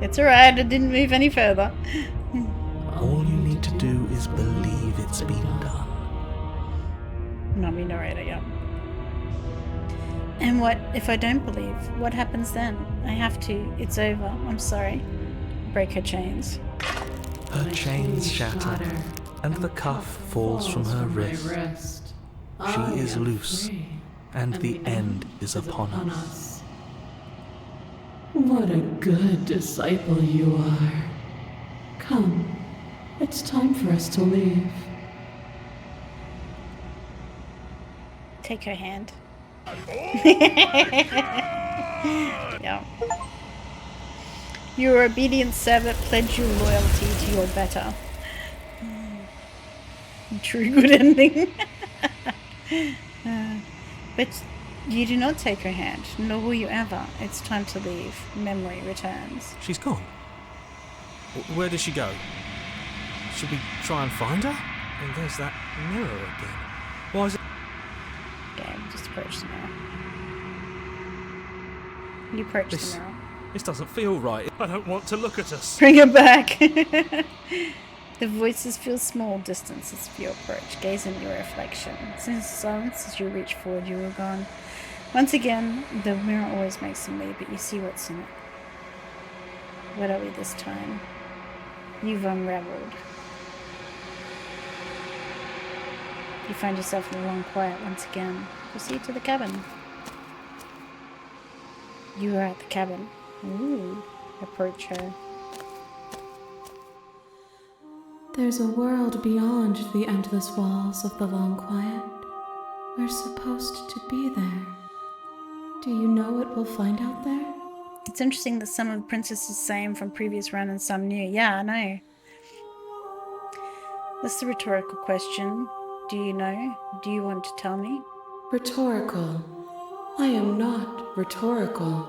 It's alright, I didn't move any further. All you need to do is believe it's been done. Mummy narrator, yeah. And what if I don't believe? What happens then? I have to. It's over. I'm sorry. Break her chains. Her chains shatter, and the cuff falls from her wrist. She is loose, and the end is upon us. What a good disciple you are. Come, it's time for us to leave. Take her hand. Yeah. Your obedient servant pledge your loyalty to your better. True good ending. But you do not take her hand, nor will you ever. It's time to leave. Memory returns. She's gone. Where did she go? Should we try and find her? And there's that mirror again. Why is it? Okay, just approach the mirror. You approach the mirror. This doesn't feel right. I don't want to look at us. Bring her back. The voices feel small distances of your approach. Gaze in your reflection. Since silence, as you reach forward, you are gone. Once again, the mirror always makes them leave, but you see what's in it. What are we this time? You've unraveled. You find yourself in the long quiet once again. Proceed to the cabin. You are at the cabin. Ooh. Approach her. There's a world beyond the endless walls of the long quiet. We're supposed to be there. Do you know what we'll find out there? It's interesting that some of the princesses same from previous run and some new. Yeah, I know. That's the rhetorical question. Do you know? Do you want to tell me? Rhetorical. I am not rhetorical.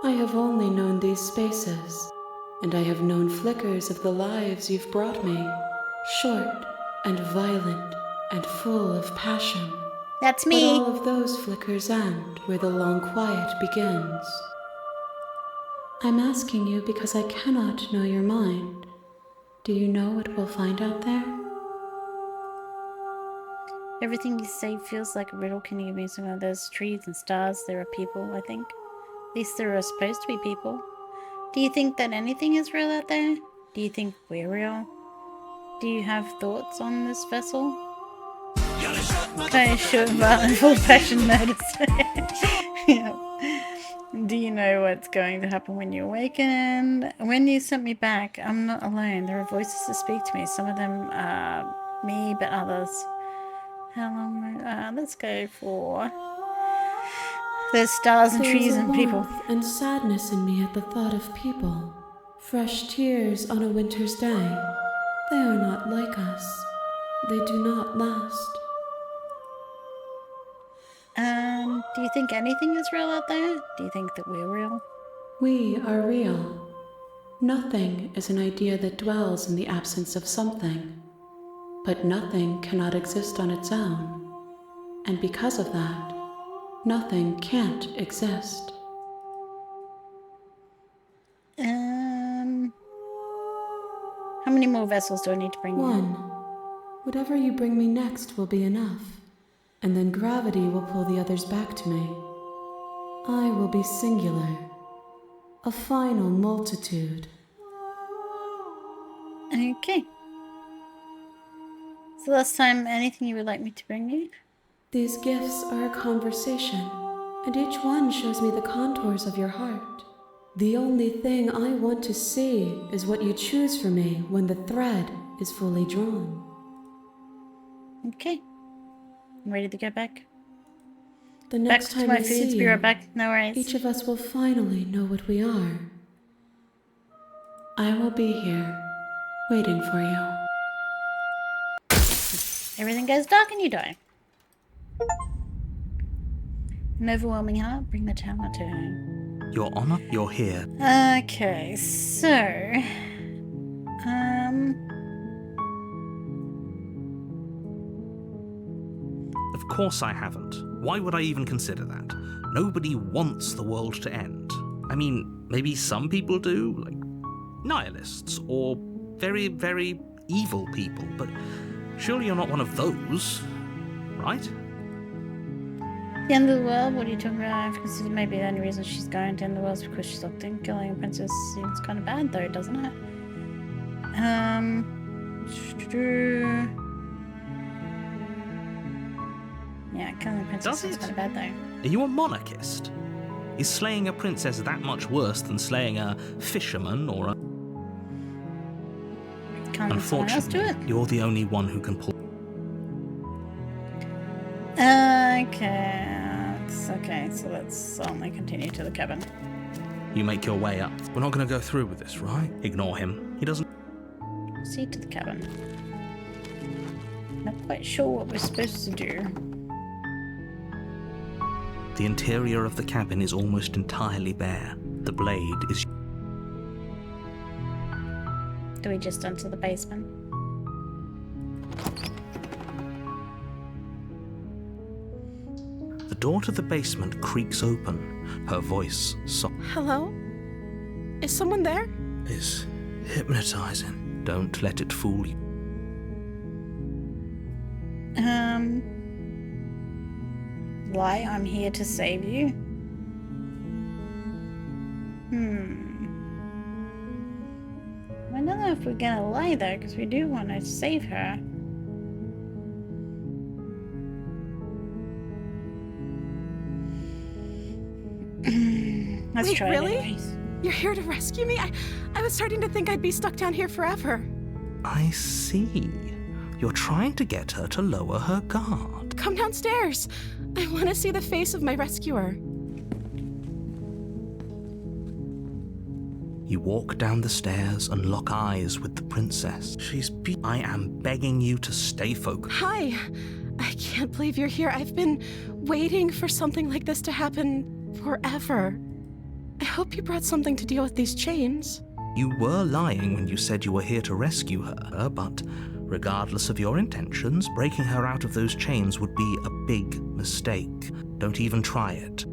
I have only known these spaces, and I have known flickers of the lives you've brought me. Short and violent and full of passion. That's me. But all of those flickers end where the long quiet begins. I'm asking you because I cannot know your mind. Do you know what we'll find out there? Everything you say feels like a riddle. Can you give me some of those trees and stars? There are people, I think. At least there are supposed to be people. Do you think that anything is real out there? Do you think we're real? Do you have thoughts on this vessel? Kind of short, violent, full passion notice. Yeah. Do you know what's going to happen when you awaken? When you sent me back, I'm not alone. There are voices that speak to me. Some of them are me, but others. How long? Let's go for... There's stars and trees and people. There's a warmth and sadness in me at the thought of people. Fresh tears on a winter's day. They are not like us. They do not last. Do you think anything is real out there? Do you think that we're real? We are real. Nothing is an idea that dwells in the absence of something. But nothing cannot exist on its own. And because of that, nothing can't exist. How many more vessels do I need to bring you? One. Whatever you bring me next will be enough. And then gravity will pull the others back to me. I will be singular. A final multitude. Okay. So last time, anything you would like me to bring you? These gifts are a conversation, and each one shows me the contours of your heart. The only thing I want to see is what you choose for me when the thread is fully drawn. Okay. I'm ready to go back. The next back to time my I foods, see be right you, back. No worries. each of us will finally know what we are. I will be here, waiting for you. Everything goes dark and you die. An overwhelming heart, bring the tower to home. Your Honor, you're here. Okay, so... Of course I haven't. Why would I even consider that? Nobody wants the world to end. I mean, maybe some people do, like nihilists, or very, very evil people, but surely you're not one of those, right? The end of the world? What are you talking about? I've considered maybe the only reason she's going to end the world is because she's locked in. Killing a princess seems kind of bad though, doesn't it? Yeah, killing a princess seems kind of bad though. Are you a monarchist? Is slaying a princess that much worse than slaying a fisherman or a... Can't someone else do it? You're the only one who can pull... Okay, so let's only continue to the cabin. You make your way up. We're not going to go through with this, right? Ignore him. He doesn't... Proceed to the cabin. Not quite sure what we're supposed to do. The interior of the cabin is almost entirely bare. The blade is... Do we just enter the basement? The door to the basement creaks open. Her voice soft. Hello? Is someone there? Is hypnotizing. Don't let it fool you. Lie, I'm here to save you. if we're gonna lie though, because we do want to save her. Let's Wait, try really? it anyways. You're here to rescue me? I was starting to think I'd be stuck down here forever. I see. You're trying to get her to lower her guard. Come downstairs. I want to see the face of my rescuer. You walk down the stairs and lock eyes with the princess. I am begging you to stay focused. Hi. I can't believe you're here. I've been waiting for something like this to happen forever. I hope you brought something to deal with these chains. You were lying when you said you were here to rescue her, but regardless of your intentions, breaking her out of those chains would be a big mistake. Don't even try it.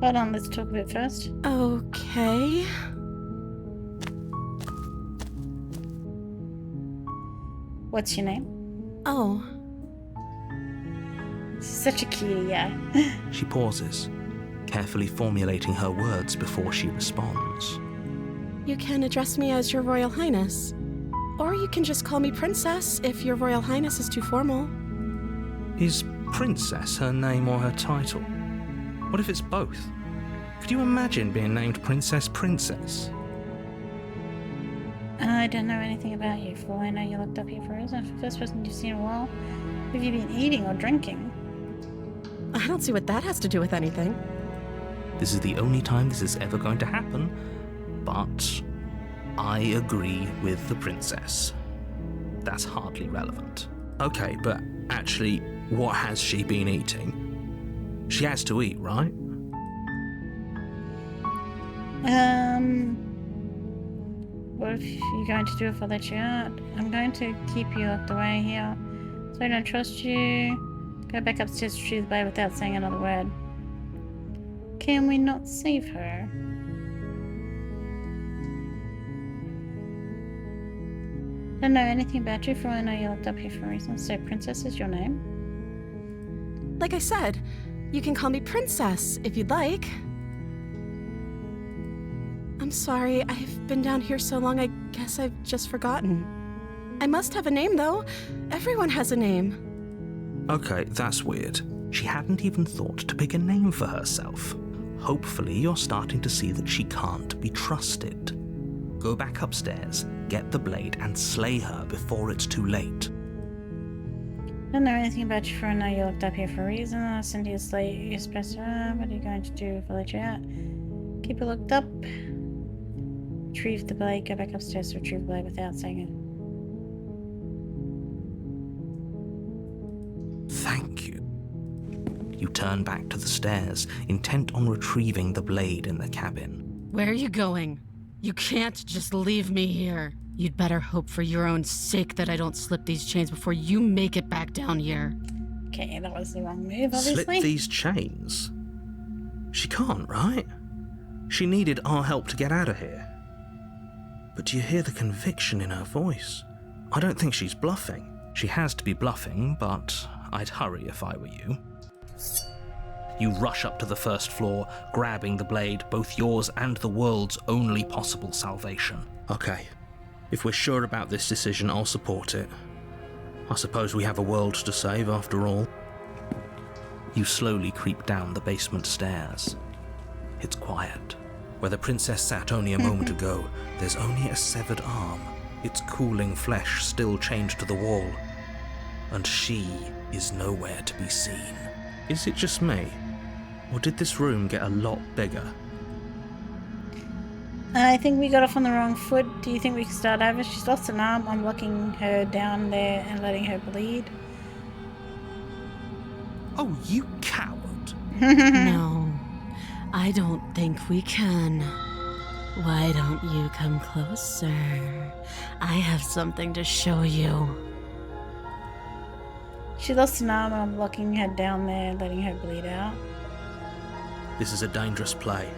Hold on, let's talk a bit first. Okay. What's your name? Oh. Such a cutie, yeah. She pauses, carefully formulating her words before she responds. You can address me as Your Royal Highness. Or you can just call me Princess if Your Royal Highness is too formal. Is Princess her name or her title? What if it's both? Could you imagine being named Princess Princess? I don't know anything about you. For all I know, you looked up here for a reason. First person you've seen in a while. Have you been eating or drinking? I don't see what that has to do with anything. This is the only time this is ever going to happen, but I agree with the princess. That's hardly relevant. Okay, but actually, what has she been eating? She has to eat, right? What if you're going to do if I let you out? I'm going to keep you locked away here, so I don't trust you. Go back upstairs to retrieve the blade without saying another word. Can we not save her? Don't know anything about you, for all I know you looked up here for a reason. So Princess is your name? Like I said, you can call me Princess if you'd like. I'm sorry, I've been down here so long, I guess I've just forgotten. I must have a name, though. Everyone has a name. Okay, that's weird. She hadn't even thought to pick a name for herself. Hopefully you're starting to see that she can't be trusted. Go back upstairs, get the blade, and slay her before it's too late. Don't know anything about you, for I know you looked up here for a reason. I'll send you a slate. You're supposed to. What are you going to do if I let you out? Keep it looked up. Retrieve the blade. Go back upstairs to retrieve the blade without saying it. Thank you. You turn back to the stairs, intent on retrieving the blade in the cabin. Where are you going? You can't just leave me here. You'd better hope for your own sake that I don't slip these chains before you make it back down here. Okay, that was the wrong move, obviously. Slip these chains? She can't, right? She needed our help to get out of here. But do you hear the conviction in her voice? I don't think she's bluffing. She has to be bluffing, but I'd hurry if I were you. You rush up to the first floor, grabbing the blade, both yours and the world's only possible salvation. Okay, if we're sure about this decision, I'll support it. I suppose we have a world to save after all. You slowly creep down the basement stairs. It's quiet. Where the princess sat only a moment ago, there's only a severed arm, its cooling flesh still chained to the wall. And she is nowhere to be seen. Is it just me? Or did this room get a lot bigger? I think we got off on the wrong foot. Do you think we can start over? She's lost an arm. I'm locking her down there and letting her bleed. Oh, you coward. No, I don't think we can. Why don't you come closer? I have something to show you. She lost an arm and I'm locking her down there and letting her bleed out. This is a dangerous play.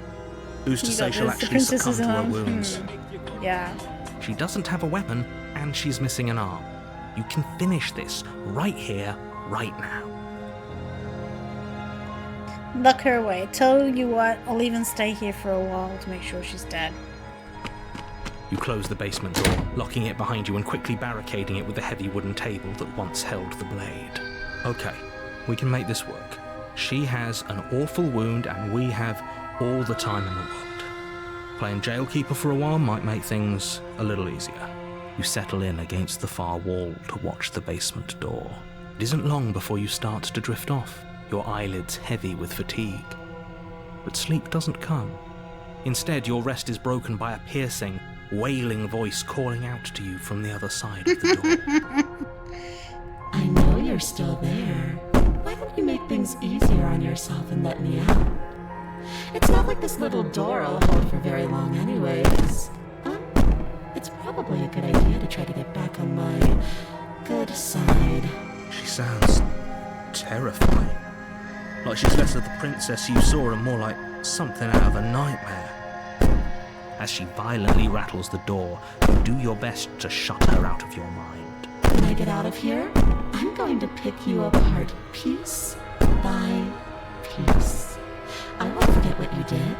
Who's to You say got she'll this. The actually succumb princess's to her arm. wounds? Yeah. She doesn't have a weapon, and she's missing an arm. You can finish this right here, right now. Lock her away. Tell you what, I'll even stay here for a while to make sure she's dead. You close the basement door, locking it behind you and quickly barricading it with the heavy wooden table that once held the blade. Okay, we can make this work. She has an awful wound and we have all the time in the world. Playing jailkeeper for a while might make things a little easier. You settle in against the far wall to watch the basement door. It isn't long before you start to drift off, your eyelids heavy with fatigue. But sleep doesn't come. Instead, your rest is broken by a piercing, wailing voice calling out to you from the other side of the door. I know you're still there. Why don't you make things easier on yourself and let me out? It's not like this little door will hold for very long anyways. It's probably a good idea to try to get back on my good side. She sounds terrifying. Like she's less of the princess you saw and more like something out of a nightmare. As she violently rattles the door, you do your best to shut her out of your mind. When I get out of here, I'm going to pick you apart piece by piece. I won't forget what you did,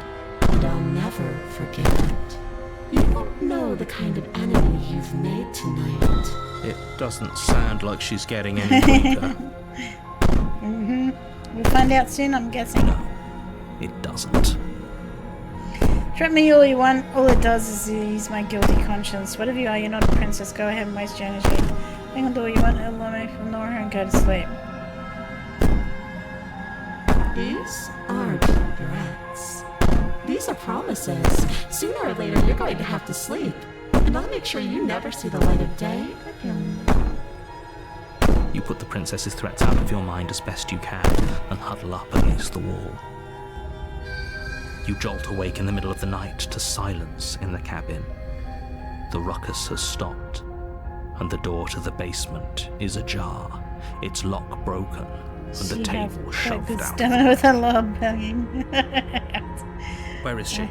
and I'll never forget it. You won't know the kind of enemy you've made tonight. It doesn't sound like she's getting any weaker. We'll find out soon, I'm guessing. No, it doesn't. Threaten me all you want. All it does is ease my guilty conscience. Whatever you are, you're not a princess. Go ahead and waste your energy. Hang on to all you want. It'll allow me to ignore her and go to sleep. These aren't threats. These are promises. Sooner or later, you're going to have to sleep. And I'll make sure you never see the light of day again. You put the princess's threats out of your mind as best you can and huddle up against the wall. You jolt awake in the middle of the night to silence in the cabin. The ruckus has stopped, and the door to the basement is ajar, its lock broken, and the table shoved out. Stomach with a lob banging. Where is she?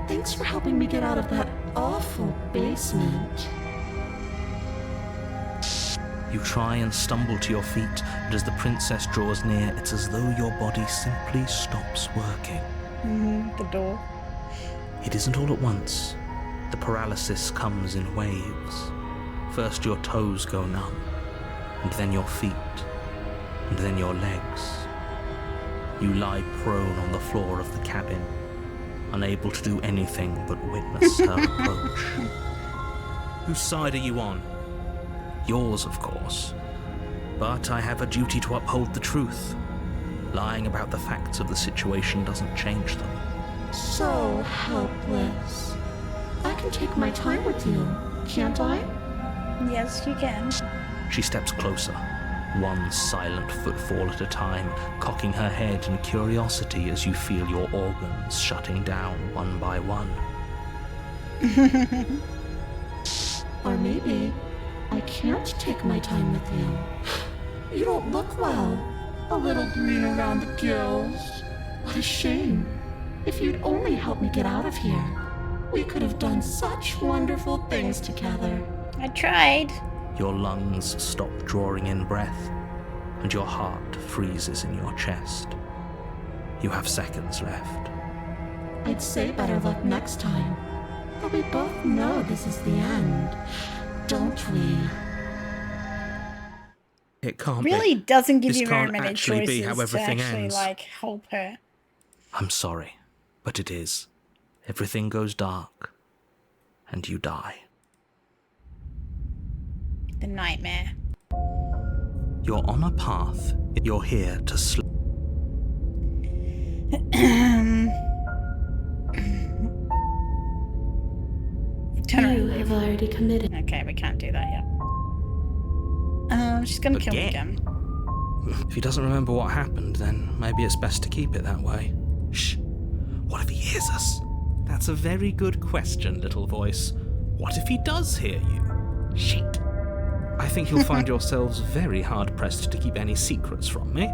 Thanks for helping me get out of that awful basement. You try and stumble to your feet, but as the princess draws near, it's as though your body simply stops working. The door. It isn't all at once. The paralysis comes in waves. First your toes go numb, and then your feet, and then your legs. You lie prone on the floor of the cabin, unable to do anything but witness her approach. Whose side are you on? Yours, of course. But I have a duty to uphold the truth. Lying about the facts of the situation doesn't change them. So helpless. I can take my time with you, can't I? Yes, you can. She steps closer, one silent footfall at a time, cocking her head in curiosity as you feel your organs shutting down one by one. Or maybe I can't take my time with you. You don't look well. A little green around the gills. What a shame. If you'd only helped me get out of here, we could have done such wonderful things together. I tried. Your lungs stop drawing in breath, and your heart freezes in your chest. You have seconds left. I'd say better luck next time. But we both know this is the end, don't we? It can't really be. doesn't give This you very can't many actually choices be how everything to actually, ends. like, help her. I'm sorry, but it is. Everything goes dark, and you die. The nightmare. You're on a path. You're here to sleep. You have already committed. Okay, we can't do that yet. She's gonna kill me again. If he doesn't remember what happened, then maybe it's best to keep it that way. Shh. What if he hears us? That's a very good question, little voice. What if he does hear you? Shit. I think you'll find yourselves very hard-pressed to keep any secrets from me.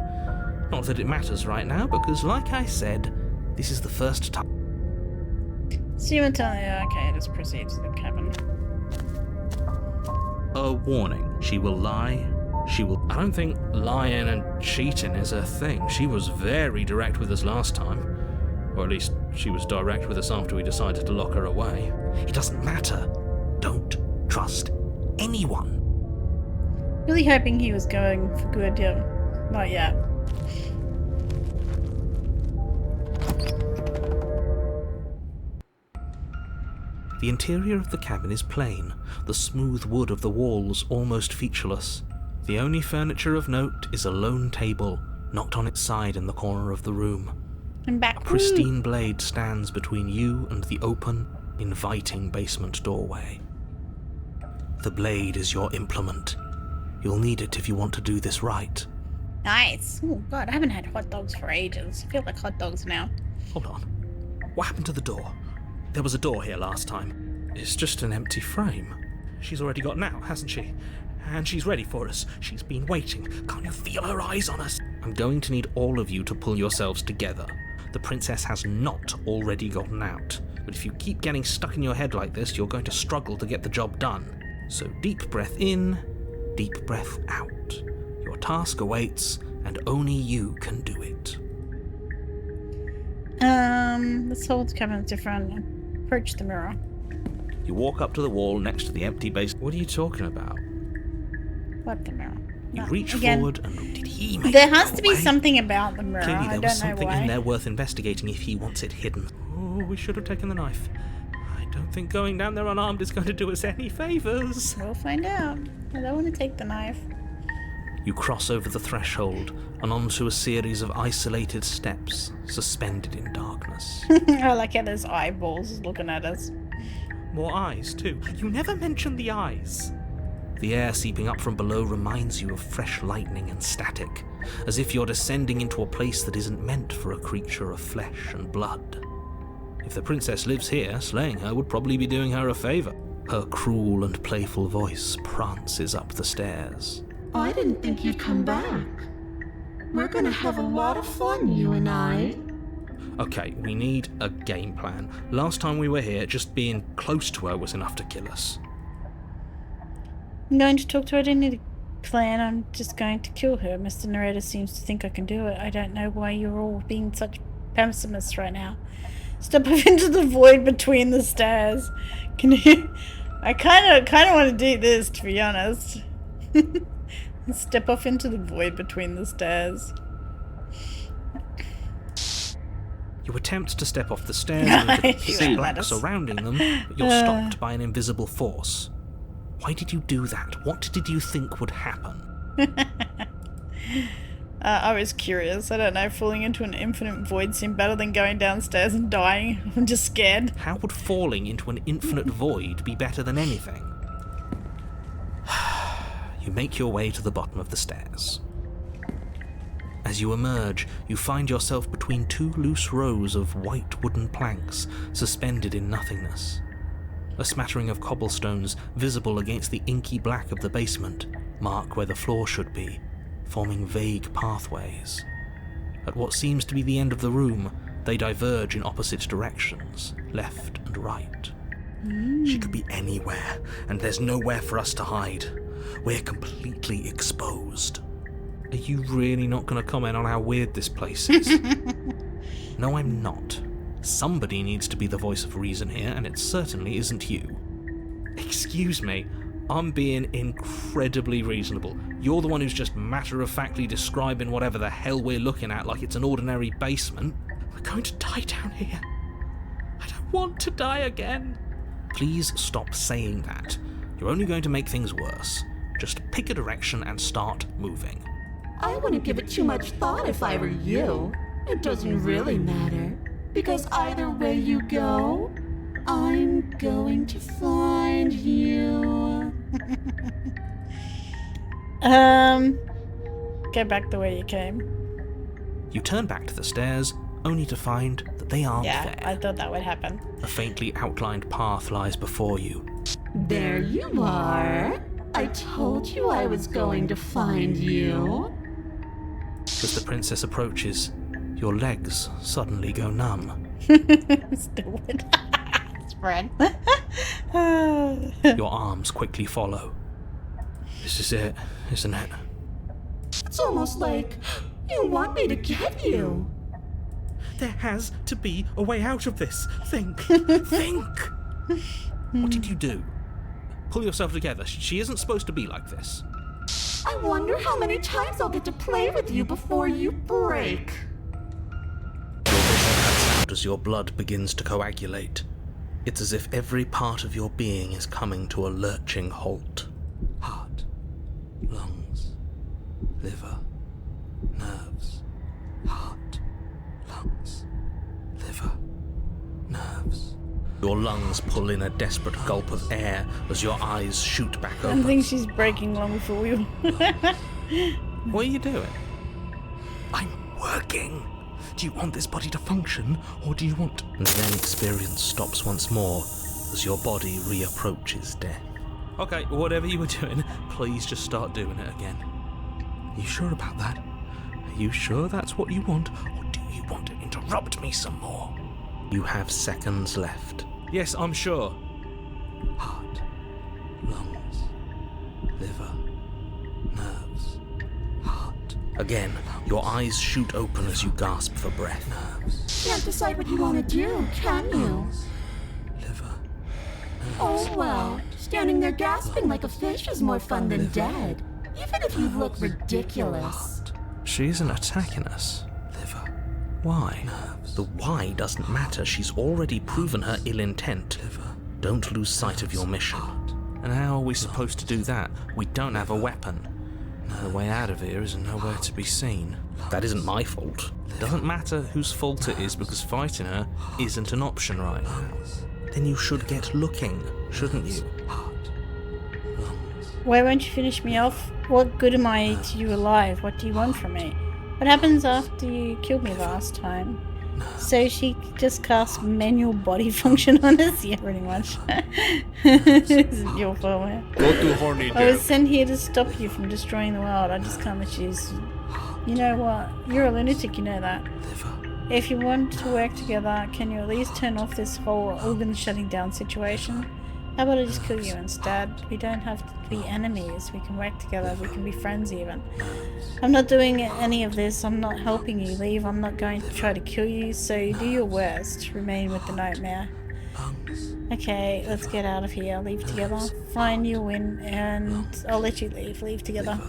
Not that it matters right now, because like I said, this is the first time. See you until... Okay, let's proceed to the cabin. A warning. She will lie. She will... I don't think lying and cheating is her thing. She was very direct with us last time. Or at least she was direct with us after we decided to lock her away. It doesn't matter. Don't trust anyone. Really hoping he was going for good, yeah. Not yet. The interior of the cabin is plain, the smooth wood of the walls almost featureless. The only furniture of note is a lone table, knocked on its side in the corner of the room. I'm back. A pristine blade stands between you and the open, inviting basement doorway. The blade is your implement. You'll need it if you want to do this right. Nice. Oh god, I haven't had hot dogs for ages. I feel like hot dogs now. Hold on. What happened to the door? There was a door here last time. It's just an empty frame. She's already got out, hasn't she? And she's ready for us. She's been waiting. Can't you feel her eyes on us? I'm going to need all of you to pull yourselves together. The princess has not already gotten out. But if you keep getting stuck in your head like this, you're going to struggle to get the job done. So deep breath in, deep breath out. Your task awaits, and only you can do it. Let's hold the cabinet different. Approach the mirror. You walk up to the wall next to the empty base. What are you talking about? What the mirror? You No, reach again. forward and did he make There it has go to be away? something about the mirror. Clearly I there don't was know something why. in there worth investigating if he wants it hidden. Oh, we should have taken the knife. I don't think going down there unarmed is going to do us any favours. We'll find out. I don't want to take the knife. You cross over the threshold and onto a series of isolated steps, suspended in darkness. I like how there's eyeballs looking at us. More eyes, too. You never mentioned the eyes. The air seeping up from below reminds you of fresh lightning and static, as if you're descending into a place that isn't meant for a creature of flesh and blood. If the princess lives here, slaying her would probably be doing her a favour. Her cruel and playful voice prances up the stairs. I didn't think you'd come back. We're gonna have a lot of fun, you and I. Okay, we need a game plan. Last time we were here, just being close to her was enough to kill us. I'm going to talk to her. I didn't need a plan. I'm just going to kill her. Mr. Narrator seems to think I can do it. I don't know why you're all being such pessimists right now. Step up into the void between the stairs. Can you... I kind of want to do this, to be honest. Step off into the void between the stairs. You attempt to step off the stairs into the You pitch won't black let us. surrounding them, but you're stopped by an invisible force. Why did you do that? What did you think would happen? I was curious. I don't know. Falling into an infinite void seemed better than going downstairs and dying. I'm just scared. How would falling into an infinite void be better than anything? You make your way to the bottom of the stairs. As you emerge, you find yourself between two loose rows of white wooden planks suspended in nothingness. A smattering of cobblestones, visible against the inky black of the basement, mark where the floor should be, forming vague pathways. At what seems to be the end of the room, they diverge in opposite directions, left and right. She could be anywhere, and there's nowhere for us to hide. We're completely exposed. Are you really not going to comment on how weird this place is? No, I'm not. Somebody needs to be the voice of reason here, and it certainly isn't you. Excuse me, I'm being incredibly reasonable. You're the one who's just matter-of-factly describing whatever the hell we're looking at like it's an ordinary basement. We're going to die down here. I don't want to die again. Please stop saying that. You're only going to make things worse. Just pick a direction and start moving. I wouldn't give it too much thought if I were you. It doesn't really matter, because either way you go, I'm going to find you. Go back the way you came. You turn back to the stairs, only to find that they aren't Yeah, there. I thought that would happen. A faintly outlined path lies before you. There you are. I told you I was going to find you. As the princess approaches, your legs suddenly go numb. Stupid. Spread. Your arms quickly follow. This is it, isn't it? It's almost like you want me to get you. There has to be a way out of this. Think. Think! What did you do? Pull yourself together. She isn't supposed to be like this. I wonder how many times I'll get to play with you before you break. Your vision cuts out as your blood begins to coagulate. It's as if every part of your being is coming to a lurching halt. Heart, lungs, liver, nerves. Heart, lungs, liver, nerves. Your lungs pull in a desperate gulp of air as your eyes shoot back open. I think she's breaking long before we... What are you doing? I'm working. Do you want this body to function, or do you want... And then experience stops once more as your body reapproaches death. Okay, whatever you were doing, please just start doing it again. You sure about that? Are you sure that's what you want, or do you want to interrupt me some more? You have seconds left. Yes, I'm sure. Heart, lungs, liver, nerves, heart. Again, your eyes shoot open as you gasp for breath. Nerves. Can't decide what you want to do, can you? Liver. Nerves. Oh well, standing there gasping like a fish is more fun than dead. Even if you look ridiculous. She isn't attacking us. Liver. Why? Nerves. The why doesn't matter. She's already proven her ill intent. Liver. Don't lose sight of your mission. And how are we supposed to do that? We don't have a weapon. The way out of here is nowhere to be seen. That isn't my fault. It doesn't matter whose fault it is because fighting her isn't an option right now. Then you should get looking, shouldn't you? Why won't you finish me off? What good am I to you alive? What do you want from me? What happens after you killed me last time? So she just cast manual body function on us? Yeah, pretty much. This is your fault, man. Go to horny I was sent here to stop you from destroying the world. I just can't let you... You know what? You're a lunatic, you know that. If you want to work together, can you at least turn off this whole organ shutting down situation? How about I just kill you instead? We don't have to be enemies. We can work together. We can be friends even. I'm not doing any of this. I'm not helping you leave. I'm not going to try to kill you. So do your worst. Remain with the nightmare. Okay, let's get out of here. Leave together. Fine, you win. And I'll let you leave. Leave together.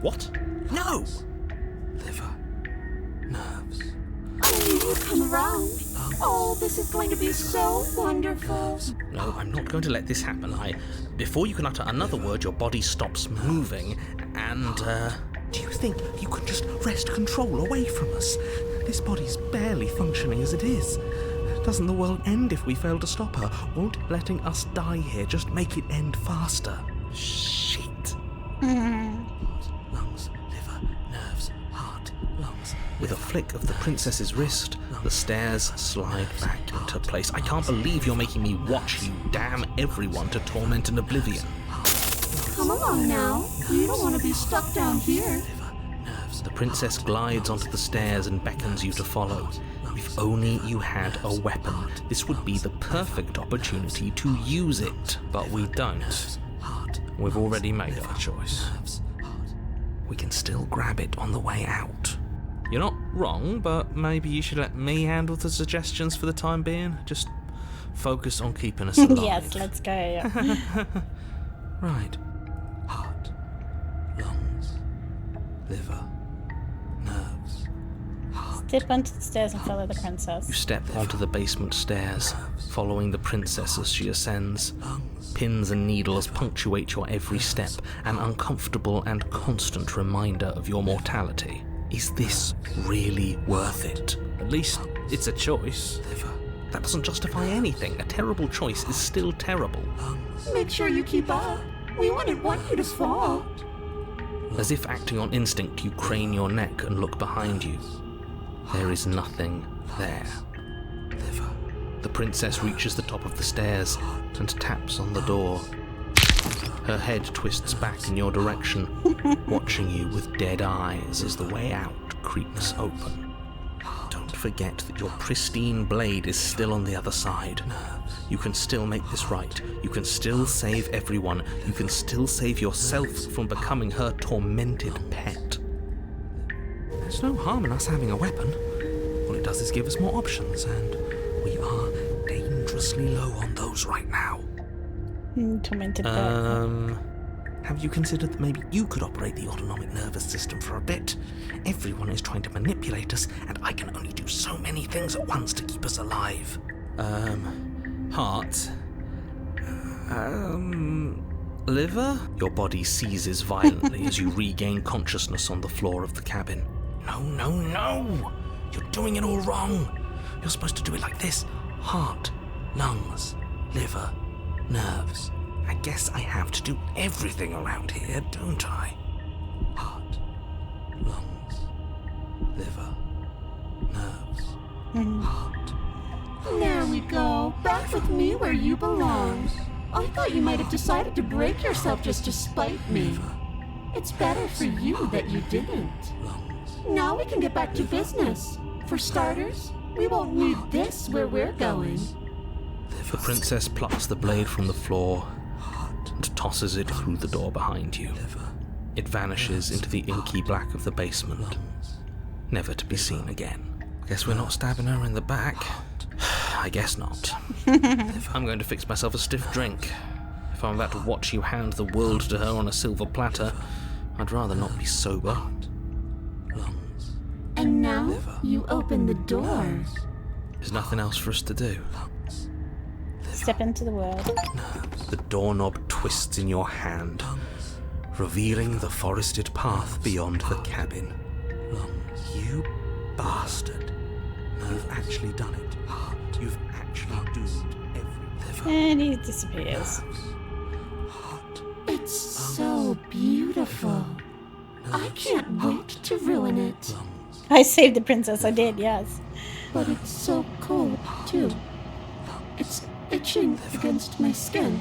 What? No! Liver. Nerves. Oh, come around. Oh, this is going to be so wonderful. No, I'm not going to let this happen. Before you can utter another word, your body stops moving, and, Do you think you can just wrest control away from us? This body's barely functioning as it is. Doesn't the world end if we fail to stop her? Won't letting us die here just make it end faster? Shit. Lungs, liver, nerves, heart, lungs. With a flick of the princess's wrist, the stairs slide back into place. I can't believe you're making me watch you damn everyone to torment and oblivion. Come along now. You don't want to be stuck down here. The princess glides onto the stairs and beckons you to follow. If only you had a weapon, this would be the perfect opportunity to use it. But we don't. We've already made our choice. We can still grab it on the way out. You're not wrong, but maybe you should let me handle the suggestions for the time being. Just focus on keeping us alive. Yes, let's go. Yeah. Right. Heart, lungs, liver, nerves. Step onto the stairs and follow the princess. You step onto the basement stairs, following the princess as she ascends. Pins and needles punctuate your every step, an uncomfortable and constant reminder of your mortality. Is this really worth it? At least it's a choice. That doesn't justify anything. A terrible choice is still terrible. Make sure you keep up. We wouldn't want you to fall. As if acting on instinct, you crane your neck and look behind you. There is nothing there. The princess reaches the top of the stairs and taps on the door. Her head twists back in your direction, watching you with dead eyes as the way out creaks open. Don't forget that your pristine blade is still on the other side. You can still make this right. You can still save everyone. You can still save yourself from becoming her tormented pet. There's no harm in us having a weapon. All it does is give us more options, and we are dangerously low on those right now. Tormented bird. Have you considered that maybe you could operate the autonomic nervous system for a bit? Everyone is trying to manipulate us, and I can only do so many things at once to keep us alive. Heart. Liver? Your body seizes violently as you regain consciousness on the floor of the cabin. No! You're doing it all wrong. You're supposed to do it like this. Heart, lungs, liver, nerves. I guess I have to do everything around here, don't I? Heart, lungs, liver, nerves, heart. There we go. Back with me where you belong. I thought you might have decided to break yourself just to spite me. It's better for you that you didn't. Now we can get back to business. For starters, we won't need this where we're going. The princess plucks the blade from the floor and tosses it through the door behind you. It vanishes into the inky black of the basement, never to be seen again. Guess we're not stabbing her in the back. I guess not. I'm going to fix myself a stiff drink. If I'm about to watch you hand the world to her on a silver platter, I'd rather not be sober. And now you open the door. There's nothing else for us to do. Step into the world. The doorknob twists in your hand, revealing the forested path beyond the cabin. You bastard. You've actually done it. You've actually doomed everything. And he disappears. It's so beautiful. I can't wait to ruin it. I saved the princess, I did, yes. But it's so cold, too. It's itching against my skin.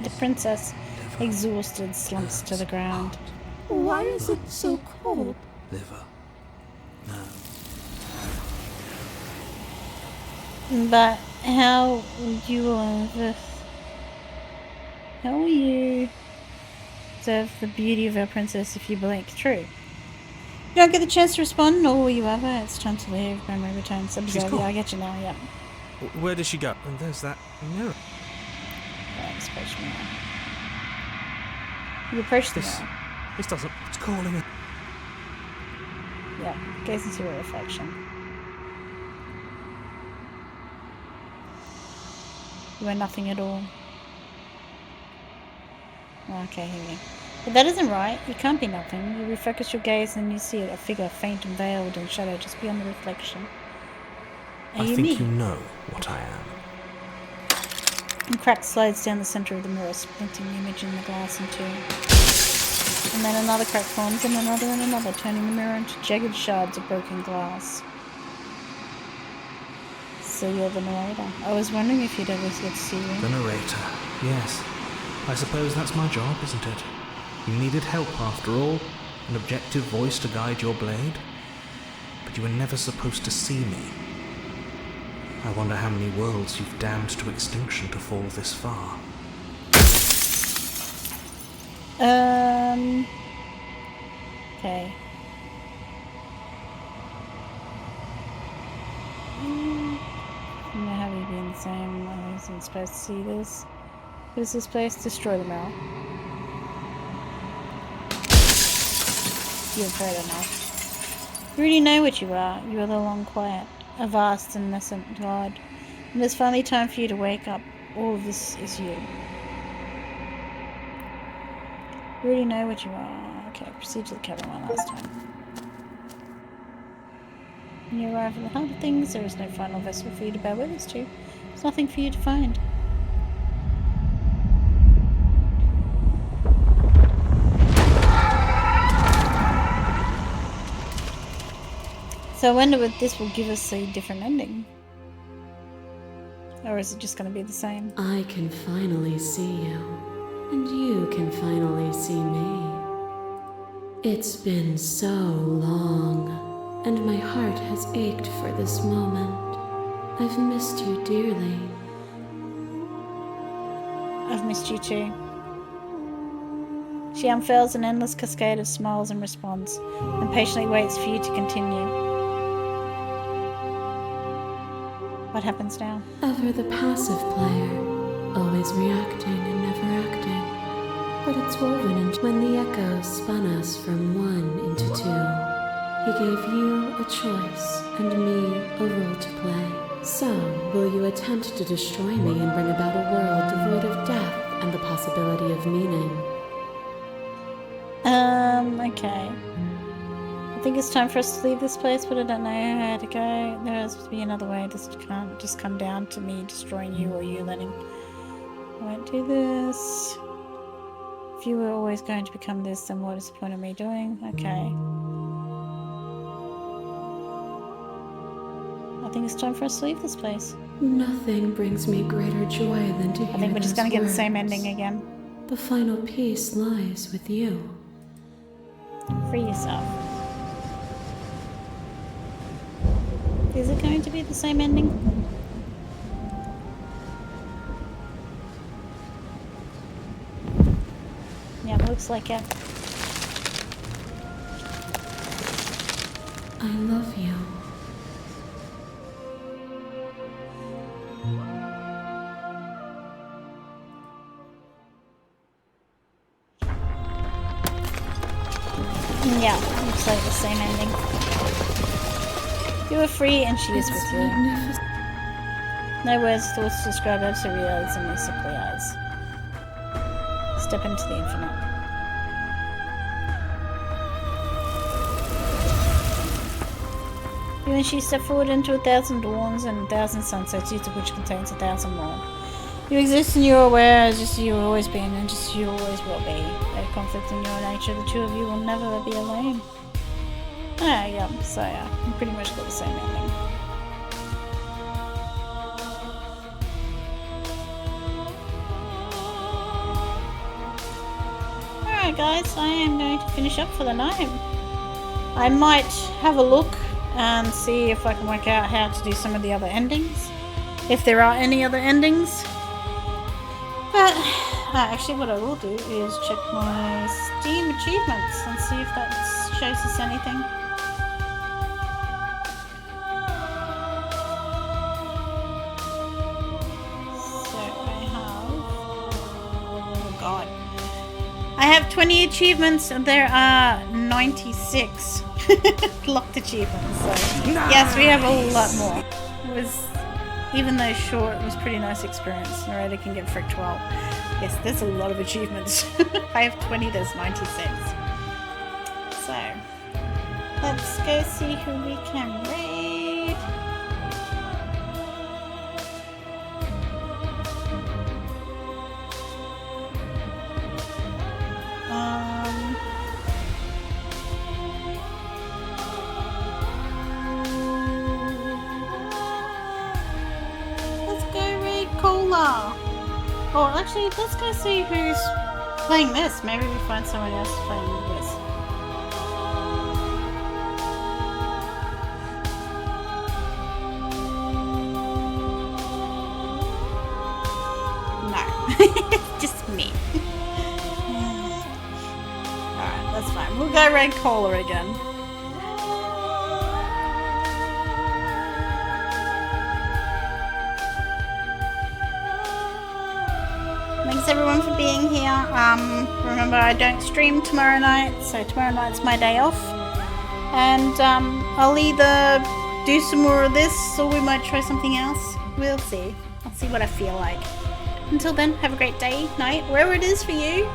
The princess, exhausted, slumps to the ground. Why is it so cold? Liver. But how will you how will you observe the beauty of our princess if you blink through? You don't get the chance to respond, nor will you ever. It's time to leave. Memory returns. Observe. Yeah, I get you now, yeah. Where does she go? And there's that mirror. Let's approach the mirror. You approach the mirror. This doesn't... It's calling it. Yeah, gaze into your reflection. You are nothing at all. Okay, here we go. But that isn't right. You can't be nothing. You refocus your gaze and you see a figure faint and veiled in shadow just beyond the reflection. Are you me? I think you know what I am. And crack slides down the center of the mirror, splitting the image in the glass in two. And then another crack forms, and another, turning the mirror into jagged shards of broken glass. So you're the narrator. I was wondering if you'd ever get to see me. The narrator, yes. I suppose that's my job, isn't it? You needed help after all, an objective voice to guide your blade. But you were never supposed to see me. I wonder how many worlds you've damned to extinction to fall this far. Okay. Have you been the same? I wasn't supposed to see this. What is this place? Destroy the mirror. You've heard enough. You already know what you are. You are the long quiet, a vast and nascent god. And it's finally time for you to wake up. All of this is you. You already know what you are. Okay, proceed to the cabin one last time. When you arrive at the heart of things, there is no final vessel for you to bear witness to. There's nothing for you to find. So I wonder if this will give us a different ending. Or is it just going to be the same? I can finally see you, and you can finally see me. It's been so long, and my heart has ached for this moment. I've missed you dearly. I've missed you too. She unfurls an endless cascade of smiles in response, and patiently waits for you to continue. What happens now? Ever the passive player, always reacting and never acting. But it's woven into when the echoes spun us from one into two. He gave you a choice and me a role to play. So, will you attempt to destroy me and bring about a world devoid of death and the possibility of meaning? Okay. I think it's time for us to leave this place, but I don't know how to go. There has to be another way. This can't just come down to me destroying you or you letting... I won't do this. If you were always going to become this, then what is the point of me doing? Okay. I think it's time for us to leave this place. Nothing brings me greater joy than to hear I think we're just those going to get the same words. ending again. The final piece lies with you. Free yourself. Is it going to be the same ending? Yeah, looks like it. I love you. Yeah, looks like the same ending. You were free and she is with you. Magnificent. No words, thoughts to describe absolute realism in simply eyes. Step into the infinite. You and she step forward into 1,000 dawns and 1,000 sunsets, each of which contains 1,000 more. You exist and you are aware, just as you have always been and just as you always will be. No conflict in your nature, the two of you will never be alone. Ah, yeah, so yeah, you pretty much got the same ending. Alright guys, I am going to finish up for the night. I might have a look and see if I can work out how to do some of the other endings. If there are any other endings. But actually what I will do is check my Steam achievements and see if that shows us anything. So I have 20 achievements and there are 96 locked achievements. So yes, we have a lot more. It was, even though short, it was a pretty nice experience. Narrator can get for 12. Yes, there's a lot of achievements. I have 20, there's 96. So, let's go see who we can raid. Let's go raid Cola. Or actually, let's go see who's playing this. Maybe we find someone else playing this. No. Just me. Alright, that's fine. We'll go raid Cola again. Thanks everyone for being here. Remember I don't stream tomorrow night, so tomorrow night's my day off. And I'll either do some more of this or we might try something else. We'll see. I'll see what I feel like. Until then, have a great day, night, wherever it is for you.